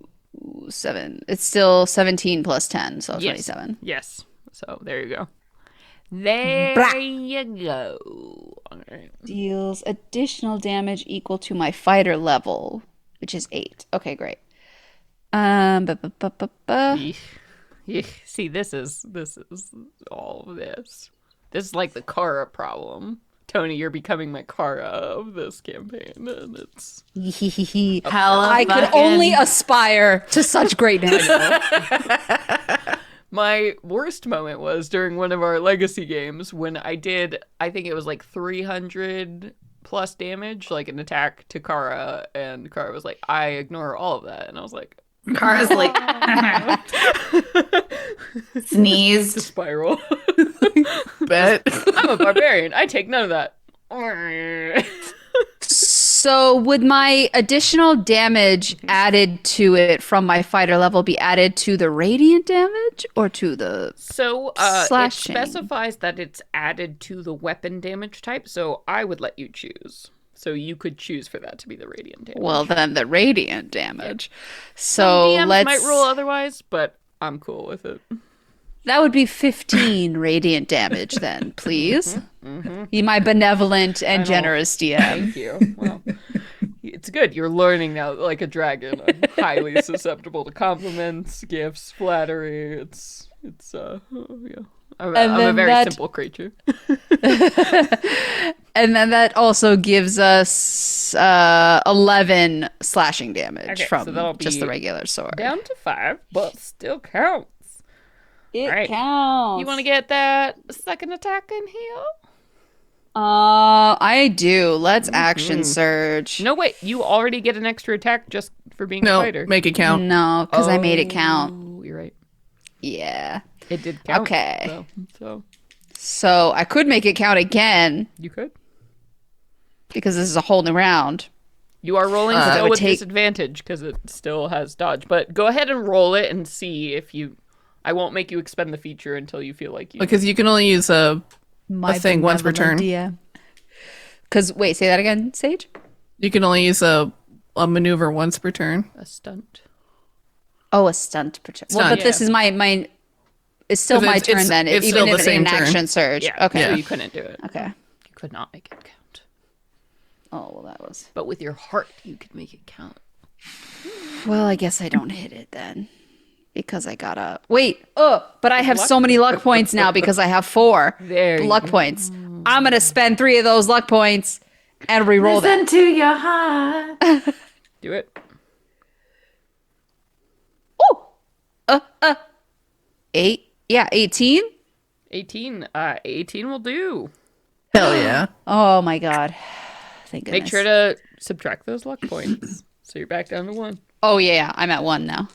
7. It's still 17 plus 10, so 27. Yes. So there you go. There you go. All right. Deals additional damage equal to my fighter level, which is 8. Okay, great. Eesh. See, this is all of this. This is like the Kara problem. Tony, you're becoming my Kara of this campaign, and it's I could only aspire to such greatness. my worst moment was during one of our legacy games when I did, I think it was like 300 plus damage, like an attack to Kara, and Kara was like, I ignore all of that, and I was like, Kara's like sneezed. spiral. Bet. I'm a barbarian. I take none of that. So would my additional damage added to it from my fighter level be added to the radiant damage or to the So it slashing? specifies that it's added to the weapon damage type, so I would let you choose. So you could choose for that to be the radiant damage. Well, then the radiant damage. Some So DMs let's might rule otherwise, but I'm cool with it. That would be 15 radiant damage then, please. Be my benevolent and generous DM. Thank you. Well, it's good. You're learning now, like a dragon. I'm highly susceptible to compliments, gifts, flattery. It's yeah. I'm a very simple creature. And then that also gives us 11 slashing damage Okay, so that'll from just be the regular sword. Down to 5, but still counts. It All right. counts. You want to get that second attack in here? I do. Let's action surge. No, wait. You already get an extra attack just for being a No, fighter. make it count. No, because I made it count. Oh, you're right. Yeah. It did count. Okay. So So I could make it count again you could. because this is a whole new round. You are rolling that still would with take- disadvantage because it still has dodge. But go ahead and roll it and see if you. I won't make you expend the feature until you feel like you. Because you can only use a thing once per turn. Because, wait, say that again, Sage? You can only use a maneuver once per turn. A stunt. Oh, a stunt per turn. Well, Stunt. but this is my it's still 'Cause my it's- turn it's- then, it's even still if the it's an same turn. action surge. Yeah. Okay. So you couldn't do it. Okay. You could not make it count. Oh, well, that was... But with your heart, you could make it count. Well, I guess I don't hit it then. Because I got a... Wait. Oh, but I have so many luck points now because I have 4 There you luck go. points. I'm going to spend 3 of those luck points and re-roll them. Listen to your heart. Do it. Oh! 8. Yeah, 18. 18. 18 will do. Hell yeah. Oh my god. Thank goodness. Make sure to subtract those luck points. So you're back down to 1. Oh yeah, I'm at 1 now.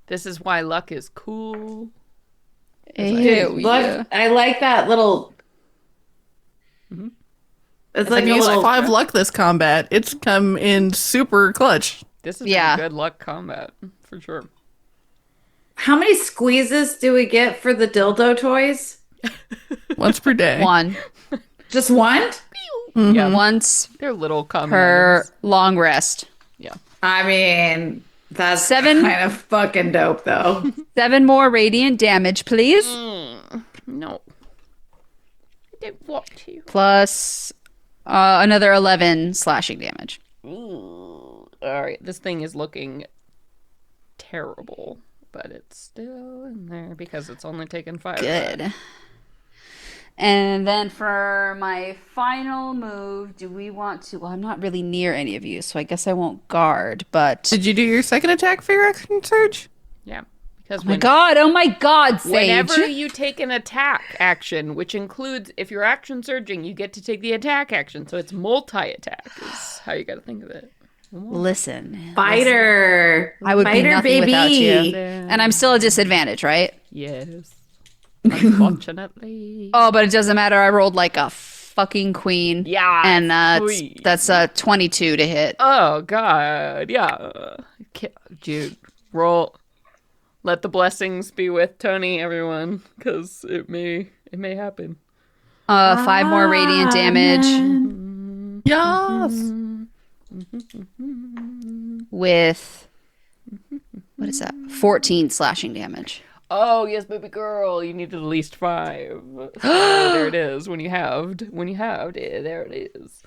This is why luck is cool. Ew, Look, I like that little. It's like I've a used little. 5 luck this combat. It's come in super clutch. This is Yeah. a good luck combat, for sure. How many squeezes do we get for the dildo toys? Once per day. One. Just one? Yeah, Once they're little common per items. long rest. Yeah. I mean, that's 7. kind of fucking dope, though. 7 more radiant damage, please. No. I don't want to. Plus another 11 slashing damage. Ooh. All right, this thing is looking terrible, but it's still in there because it's only taken 5. Good. And then for my final move, do we want to... Well, I'm not really near any of you, so I guess I won't guard, but... Did you do your second attack for your action surge? Yeah, because Oh my god, Sage! whenever you take an attack action, which includes if you're action surging, you get to take the attack action. So it's multi-attack is how you got to think of it. Listen. Fighter. I would be Fighter, nothing without baby. you. And I'm still a disadvantage, right? Yes. Unfortunately. Oh, but it doesn't matter. I rolled like a fucking queen. Yeah, And queen. that's 22 to hit. Oh God, yeah. Dude, roll. Let the blessings be with Tony, everyone, because it may happen. 5 more radiant damage Yes. with... What is that? 14 slashing damage. Oh yes, baby girl, you needed at least 5. So there it is. When you halved, there it is.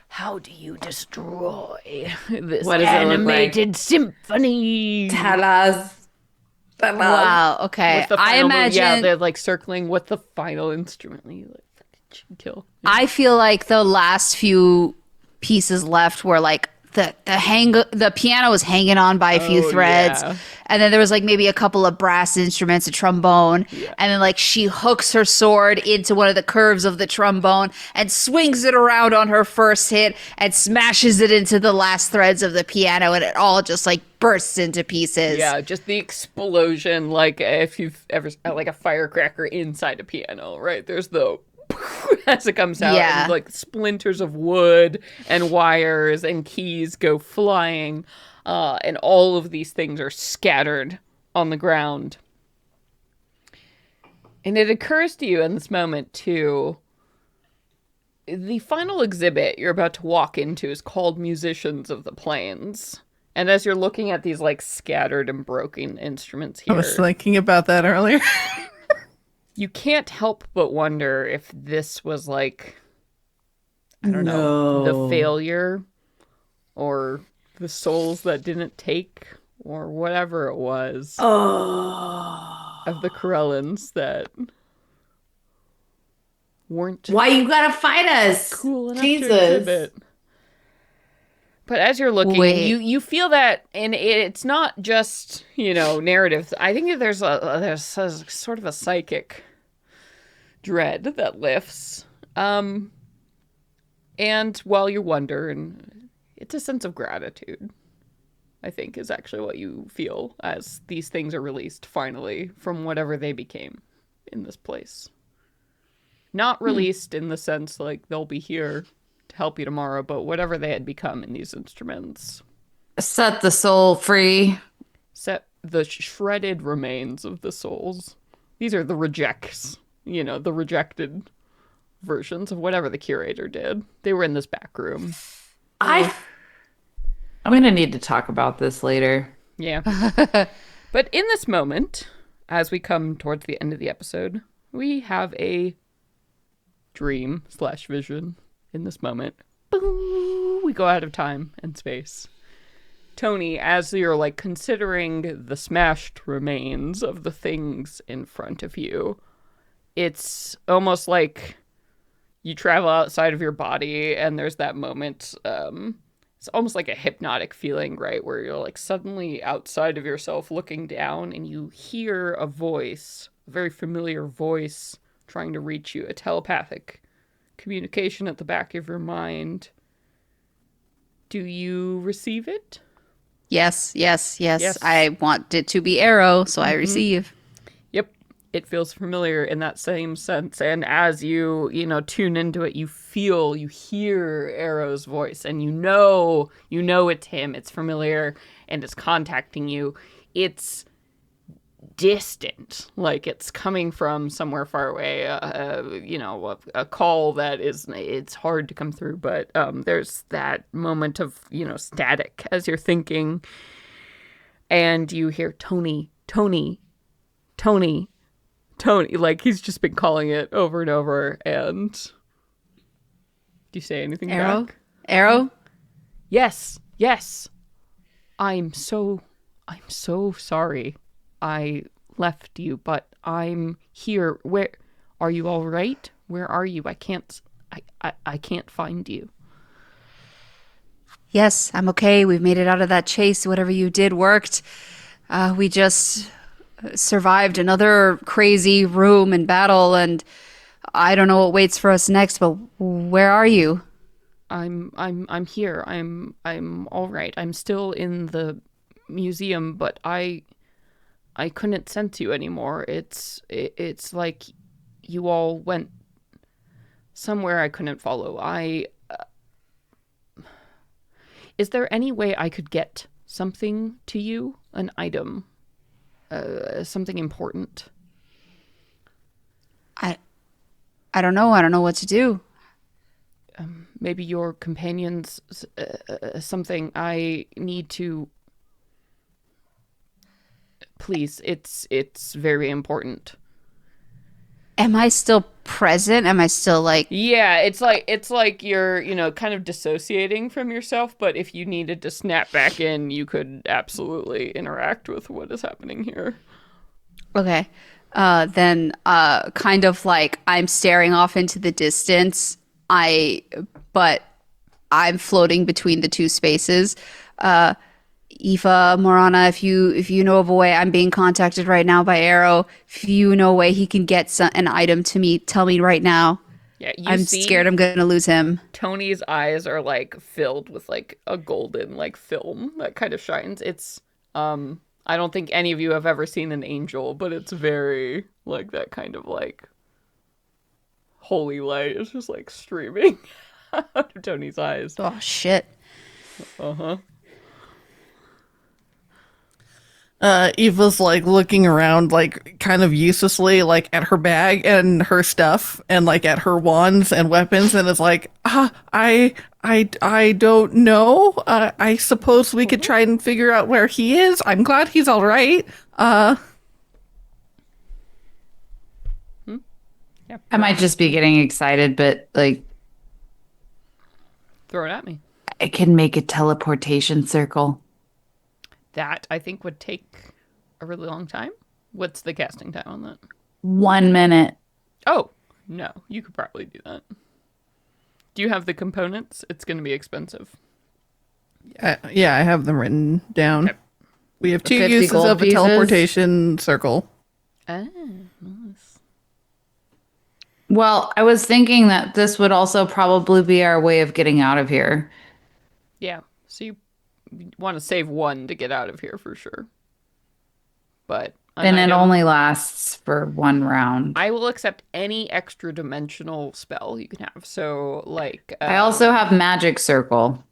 How do you destroy this What does it look animated symphony? Tell us. Wow, okay. What's the I final move? imagine... Yeah, they're like circling with the final instrument. You like kill. I feel like the last few pieces left were like the piano was hanging on by a few threads, yeah. and then there was like maybe a couple of brass instruments, a trombone, and then like she hooks her sword into one of the curves of the trombone and swings it around on her first hit and smashes it into the last threads of the piano, and it all just like bursts into pieces. Yeah, just the explosion, like if you've ever like a firecracker inside a piano, right? There's the as it comes out, Yeah. and like splinters of wood and wires and keys go flying, and all of these things are scattered on the ground. And it occurs to you in this moment too, the final exhibit you're about to walk into is called Musicians of the Plains. And as you're looking at these like scattered and broken instruments I here, was thinking about that earlier. you can't help but wonder if this was like, I don't know, the failure or the souls that didn't take or whatever it was of the Corellans that weren't Why you gotta fight us? cool enough Jesus. to exhibit. But as you're looking, Wait. you feel that, and it's not just, narrative. I think there's a sort of a psychic dread that lifts. And while you wonder, and it's a sense of gratitude, I think, is actually what you feel as these things are released finally from whatever they became in this place. Not released in the sense like they'll be here to help you tomorrow, but whatever they had become in these instruments. Set the soul free. Set the shredded remains of the souls. These are the rejects, the rejected versions of whatever the curator did. They were in this back room. I'm gonna need to talk about this later. Yeah. But in this moment, as we come towards the end of the episode, we have a dream/vision in this moment. Boom! We go out of time and space. Tony, as you're like considering the smashed remains of the things in front of you, it's almost like you travel outside of your body and there's that moment, it's almost like a hypnotic feeling, right? Where you're like suddenly outside of yourself looking down and you hear a voice, a very familiar voice trying to reach you, a telepathic communication at the back of your mind. Do you receive it? Yes, yes, yes. Yes. I want it to be arrow, so I receive. Yep. It feels familiar in that same sense. And as you tune into it, you hear Arrow's voice, and you know it's him. It's familiar, and it's contacting you. It's distant, like it's coming from somewhere far away. A call that it's hard to come through, but there's that moment of static as you're thinking, and you hear Tony, Tony, Tony, Tony. Like he's just been calling it over and over. And do you say anything Arrow? back? Arrow? Yes. I'm so sorry I left you, but I'm here. Where are you? All right? Where are you? I can't find you. Yes, I'm okay. We've made it out of that chase. Whatever you did worked. We just survived another crazy room and battle, and I don't know what waits for us next, but where are you? I'm here. I'm all right. I'm still in the museum, but I couldn't sense you anymore. It's like you all went somewhere I couldn't follow. Is there any way I could get something to you? An item? Something important? I don't know. I don't know what to do. Maybe your companions, something I need to... Please, it's very important. Am I still present? Am I still like... Yeah, it's like you're, kind of dissociating from yourself, but if you needed to snap back in, you could absolutely interact with what is happening here. Okay. Then kind of like I'm staring off into the distance. But I'm floating between the two spaces. Aoife, Morana, if you know of a way, I'm being contacted right now by Arrow. If you know a way he can get an item to me, tell me right now. Yeah, I'm scared I'm going to lose him. Tony's eyes are like filled with like a golden like film that kind of shines. It's I don't think any of you have ever seen an angel, but it's very like that kind of like holy light is just like streaming out of Tony's eyes. Oh shit. Uh-huh. Eva's like looking around like kind of uselessly like at her bag and her stuff and like at her wands and weapons and is like, I don't know. I suppose we could try and figure out where he is. I'm glad he's all right. Yeah. I might just be getting excited, but like Throw it at me. I can make a teleportation circle. That I think would take a really long time. What's the casting time on that? 1 minute. Oh, no. You could probably do that. Do you have the components? It's going to be expensive. Yeah, I have them written down. Okay. We have 2 50 uses gold of a pieces. teleportation circle. Ah, nice. Well, I was thinking that this would also probably be our way of getting out of here. Yeah. So you want to save one to get out of here for sure. But And it only lasts for 1 round. I will accept any extra dimensional spell you can have. So like I also have magic circle,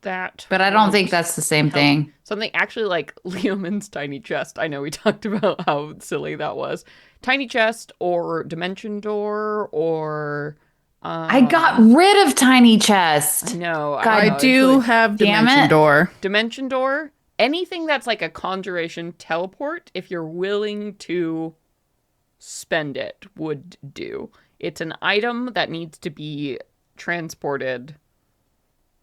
that. but I don't think that's the same thing. Something actually like Leoman's tiny chest. I know we talked about how silly that was. Tiny chest or dimension door or I got rid of tiny chest. no. I know, do it's like have Damn dimension it. door. dimension door. Anything that's like a conjuration teleport, if you're willing to spend it, would do. It's an item that needs to be transported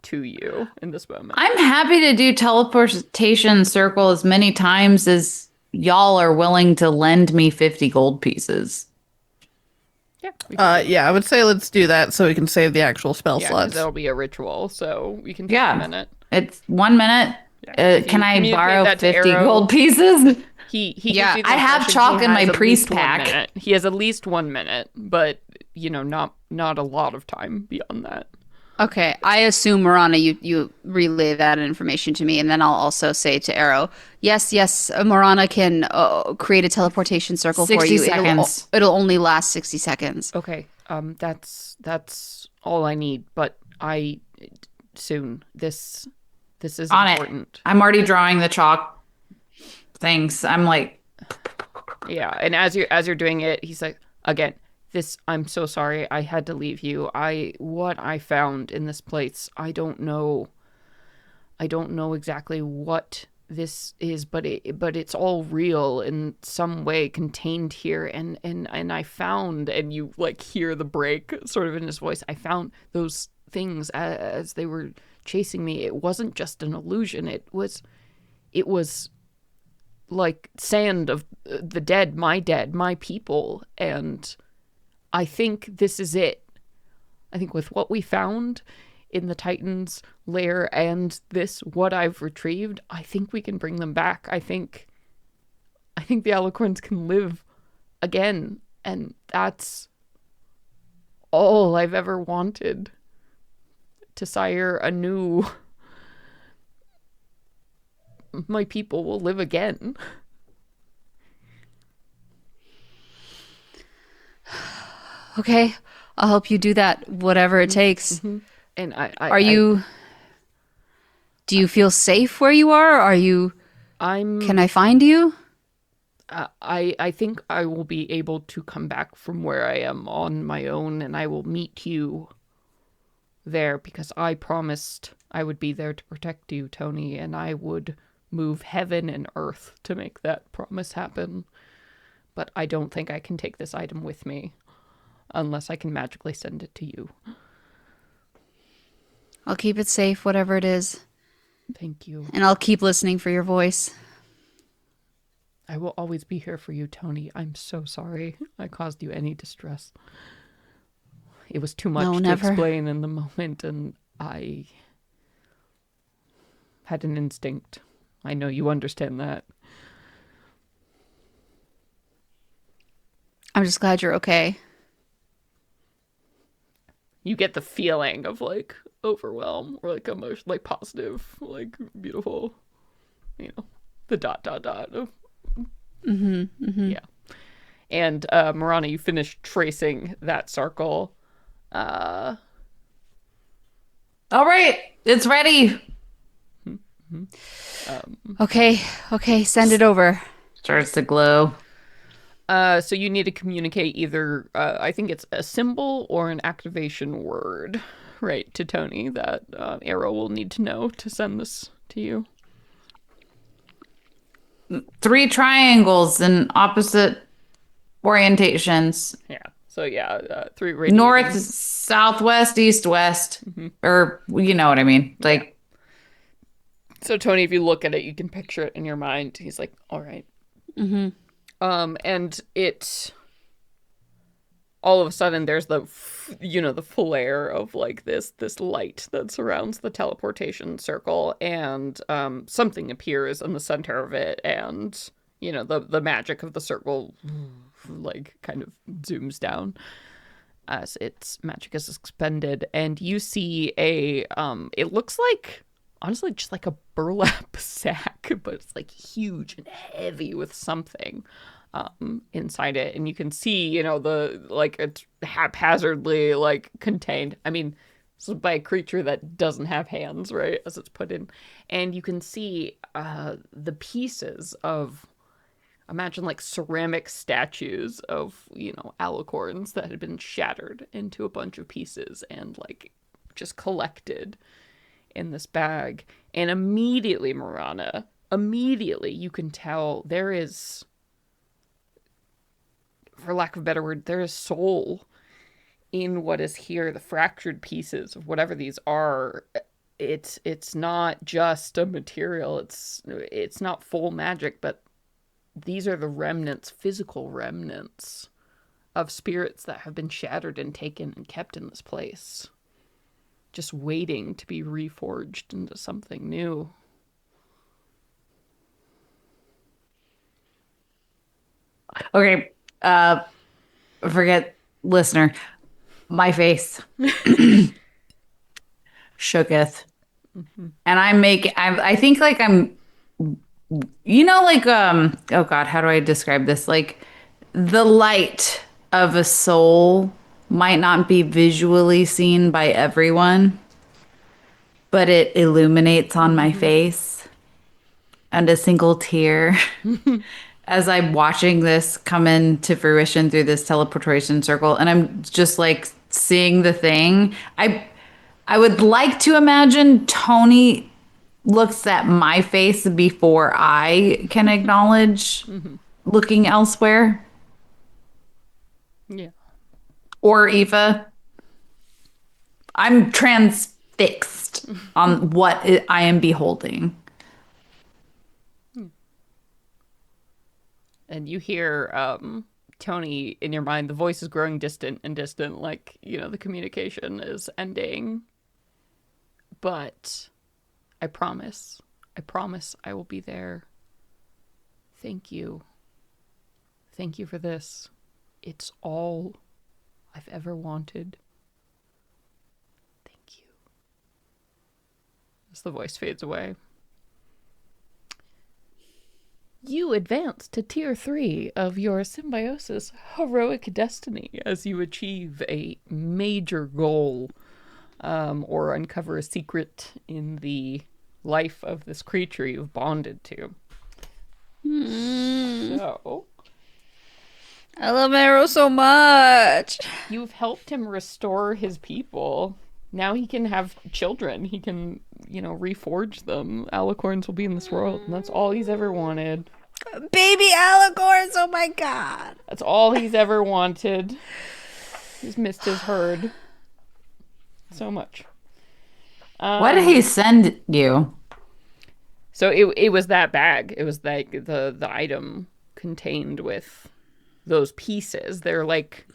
to you in this moment. I'm happy to do teleportation circle as many times as y'all are willing to lend me 50 gold pieces. Yeah. We can Yeah, I would say let's do that so we can save the actual spell yeah, 'cause slots. that'll be a ritual, so we can take Yeah. a minute. It's 1 minute. If you Can I communicate borrow that to 50 Arrow- gold pieces? He Yeah, gives you the I have impression chalk he in my has at priest least 1 pack. minute. He has at least 1 minute, but not a lot of time beyond that. Okay, I assume Marana, you relay that information to me, and then I'll also say to Arrow, yes, Marana can create a teleportation circle for 60 you. seconds. It'll only last 60 seconds. Okay, that's all I need, but I soon. This is On it. important. I'm already drawing the chalk things. I'm like, Yeah, and as you're doing it, he's like, again, this I'm so sorry. I had to leave you. What I found in this place, I don't know. I don't know exactly what this is, but it's all real in some way contained here, and I found, and you like hear the break sort of in his voice. I found those things as they were chasing me. It wasn't just an illusion. It was like sand of the dead, my people, and I think this is it. I think with what we found in the Titans' lair and what I've retrieved, I think we can bring them back. I think the Alicorns can live again, and that's all I've ever wanted. To sire anew. My people will live again. Okay, I'll help you do that, whatever it takes. And Do you feel safe where you are? Can I find you? I think I will be able to come back from where I am on my own, and I will meet you there because I promised I would be there to protect you, Tony, and I would move heaven and earth to make that promise happen. But I don't think I can take this item with me unless I can magically send it to you. I'll keep it safe, whatever it is. Thank you. And I'll keep listening for your voice. I will always be here for you, Tony. I'm so sorry I caused you any distress. It was too much to explain in the moment, and I had an instinct. I know you understand that. I'm just glad you're okay. You get the feeling of like overwhelm or like emotion, like positive, like beautiful, the ... of yeah. And Marana, you finish tracing that circle. all right, it's ready. Okay, send it over. Starts to glow. So you need to communicate either, I think it's a symbol or an activation word, right, to Tony that Arrow will need to know to send this to you. 3 triangles in opposite orientations. Yeah. So yeah, 3 radiating. North, southwest, east, west. Or, you know what I mean. Like. So Tony, if you look at it, you can picture it in your mind. He's like, all right. Mm-hmm. And it, all of a sudden, there's the flare of like this light that surrounds the teleportation circle, and something appears in the center of it, and the magic of the circle like kind of zooms down as its magic is expended, and you see it looks like, honestly, just like a burlap sack, but it's like huge and heavy with something inside it, and you can see, the like it's haphazardly like contained. I mean, this is by a creature that doesn't have hands, right? As it's put in, and you can see the pieces of, imagine like ceramic statues of alicorns that had been shattered into a bunch of pieces and like just collected in this bag. And immediately, Marana, you can tell there is, for lack of a better word, there is soul in what is here. The fractured pieces of whatever these are, it's not just a material, it's not full magic, but these are the remnants, physical remnants of spirits that have been shattered and taken and kept in this place, just waiting to be reforged into something new. Okay, forget listener. My face. shooketh. And I think like I'm, like, oh God, how do I describe this? Like the light of a soul might not be visually seen by everyone, but it illuminates on my face and a single tear as I'm watching this come into fruition through this teleportation circle. And I'm just like seeing the thing. I would like to imagine Tony looks at my face before I can acknowledge looking elsewhere. Yeah. Or Eva. I'm transfixed on what I am beholding. And you hear Tony in your mind, the voice is growing distant and distant, like, the communication is ending. But I promise I will be there. Thank you. Thank you for this. It's all I've ever wanted. Thank you. As the voice fades away. You advance to Tier 3 of your symbiosis heroic destiny as you achieve a major goal or uncover a secret in the life of this creature you've bonded to. So, I love Arrow so much. you've helped him restore his people. Now he can have children. He can, reforge them. Alicorns will be in this world, and that's all he's ever wanted. Baby Alicorns, oh my god. That's all he's ever wanted. He's missed his herd so much. What did he send you? So it was that bag. It was like the item contained with those pieces. They're like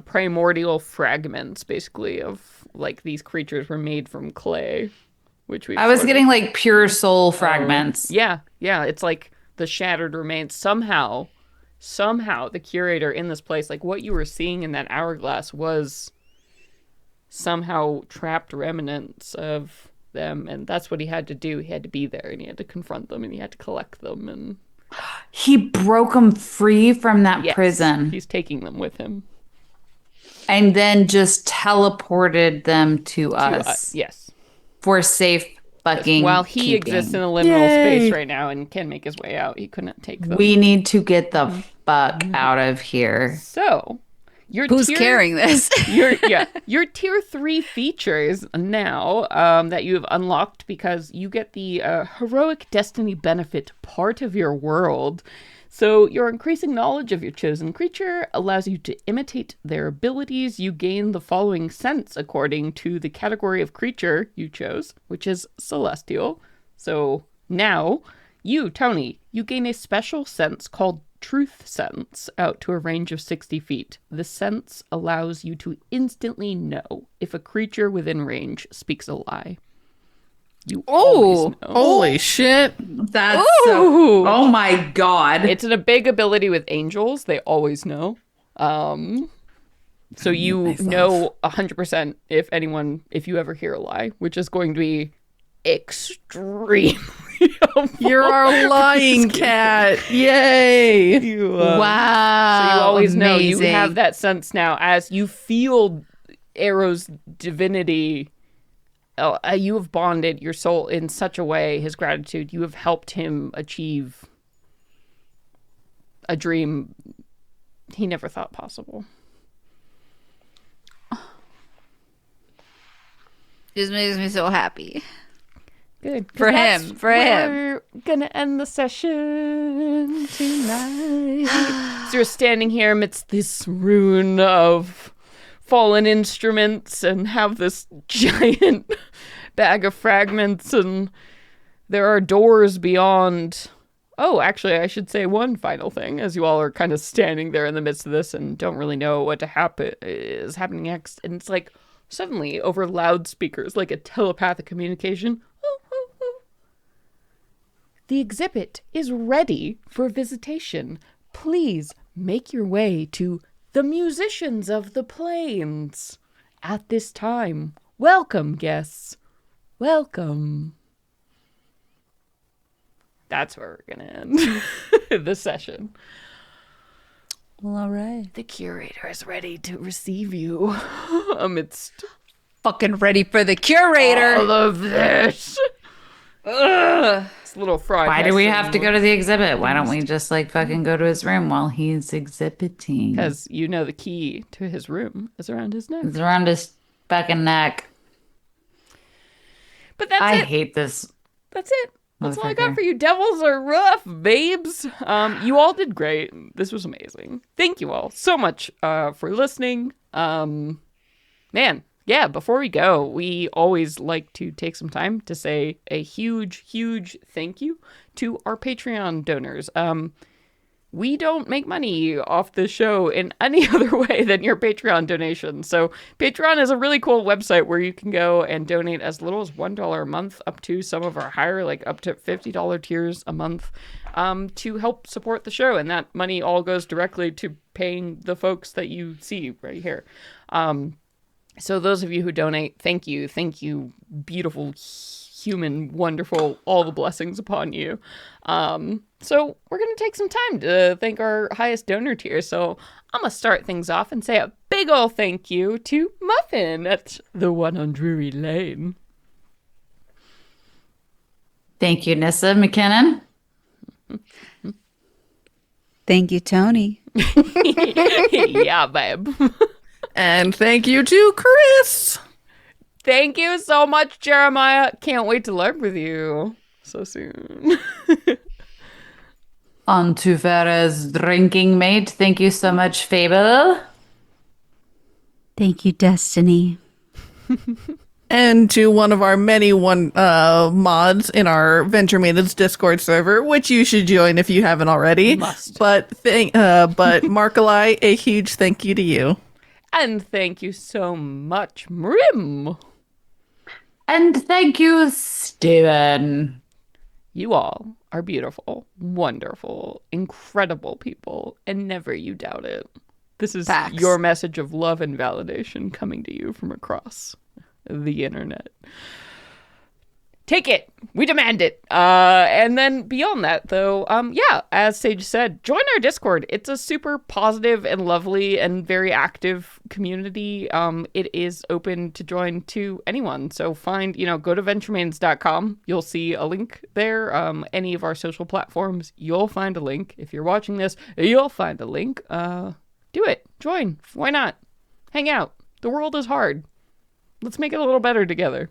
primordial fragments, basically, of like these creatures were made from clay, which we. I was getting like pure soul fragments. Yeah. It's like the shattered remains. Somehow, the curator in this place, like what you were seeing in that hourglass, was somehow trapped remnants of them, and that's what he had to do. He had to be there, and he had to confront them, and he had to collect them, and He broke them free from that yes, prison he's taking them with him and then just teleported them to us yes, for safe fucking while he keeping. exists in a liminal space right now and can make his way out. He couldn't take them. We need to get the fuck out of here. So Who's carrying this? your tier 3 features now that you have unlocked, because you get the heroic destiny benefit part of your world. So your increasing knowledge of your chosen creature allows you to imitate their abilities. You gain the following sense according to the category of creature you chose, which is celestial. So now you, Tony, you gain a special sense called Truth Sense out to a range of 60 feet. The sense allows you to instantly know if a creature within range speaks a lie. You always know. Holy shit. That's so, oh my god. It's a big ability with angels. They always know. So you know 100% if you ever hear a lie, which is going to be extremely You're our lying cat. Yay. Wow. So you always know. Amazing. You have that sense now as you feel Arrow's divinity. You have bonded your soul in such a way, his gratitude. You have helped him achieve a dream he never thought possible. Just makes me so happy. Good. For him. We're gonna end the session tonight. So you're standing here amidst this ruin of fallen instruments and have this giant bag of fragments, and there are doors beyond. Oh, actually, I should say one final thing, as you all are kind of standing there in the midst of this and don't really know what is happening next. And it's like suddenly over loudspeakers, like a telepathic communication. The exhibit is ready for visitation. Please make your way to the Musicians of the Plains. At this time, Welcome, guests. Welcome. That's where we're going to end the session. Well, all right. The curator is ready to receive you amidst Fucking ready for the curator. all of this. Ugh. This little frog. Why do we have to go to the exhibit? Why don't we just fucking go to his room while he's exhibiting? Because the key to his room is around his neck. It's around his fucking neck. But that's I it. hate this. That's it. That's all I got Motherfucker. for you. Devils are rough, babes. You all did great. This was amazing. Thank you all so much for listening. Man, yeah, before we go, we always like to take some time to say a huge, huge thank you to our Patreon donors. We don't make money off this show in any other way than your Patreon donation. So Patreon is a really cool website where you can go and donate as little as $1 a month up to some of our higher, up to $50 tiers a month, to help support the show. And that money all goes directly to paying the folks that you see right here. So those of you who donate, thank you. Thank you, beautiful, human, wonderful, all the blessings upon you. So we're going to take some time to thank our highest donor tier. So I'm going to start things off and say a big ol' thank you to Muffin at the One on Drury Lane. Thank you, Nissa McKinnon. Thank you, Tony. Yeah, babe. And thank you to Chris. Thank you so much, Jeremiah. Can't wait to learn with you so soon. On to Vera's drinking mate. Thank you so much, Fable. Thank you, Destiny. And to one of our many mods in our Venture Maidens Discord server, which you should join if you haven't already. Must. But Markalai, a huge thank you to you. And thank you so much, Mrim. And thank you, Steven. You all are beautiful, wonderful, incredible people, and never you doubt it. This is Facts. your message of love and validation coming to you from across the internet. Take it. We demand it. And then beyond that, though, as Sage said, join our Discord. It's a super positive and lovely and very active community. It is open to join to anyone. So go to venturemains.com. You'll see a link there. Any of our social platforms, you'll find a link. If you're watching this, you'll find a link. Do it. Join. Why not? Hang out. The world is hard. Let's make it a little better together.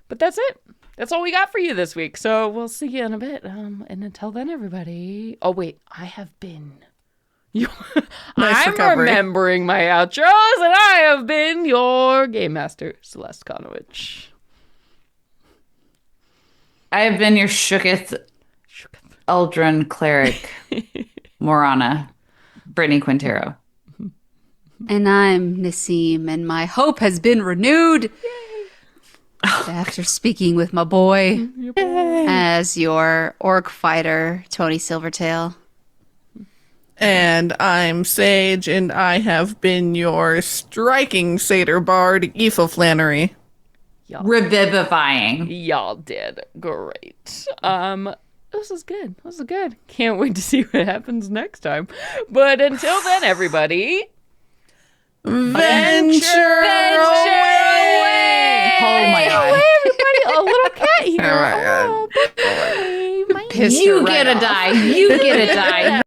But that's it. That's all we got for you this week. So we'll see you in a bit. And until then, everybody. Oh, wait. I have been. Nice I'm recovery. remembering my outros, and I have been your game master, Celeste Konowich. I have been your shooketh Eldrin cleric, Morana, Brittany Quintero. And I'm Nassim, and my hope has been renewed. After speaking with my boy as your orc fighter, Tony Silvertail. And I'm Sage, and I have been your striking satyr bard, Aoife Flannery. Revivifying. Y'all did great. This is good. This is good. Can't wait to see what happens next time. But until then, everybody, Venture away! Oh my God. Away, everybody! A little cat here. Oh my God. Oh, bye. Pissed You her get right a off. die. You get a die.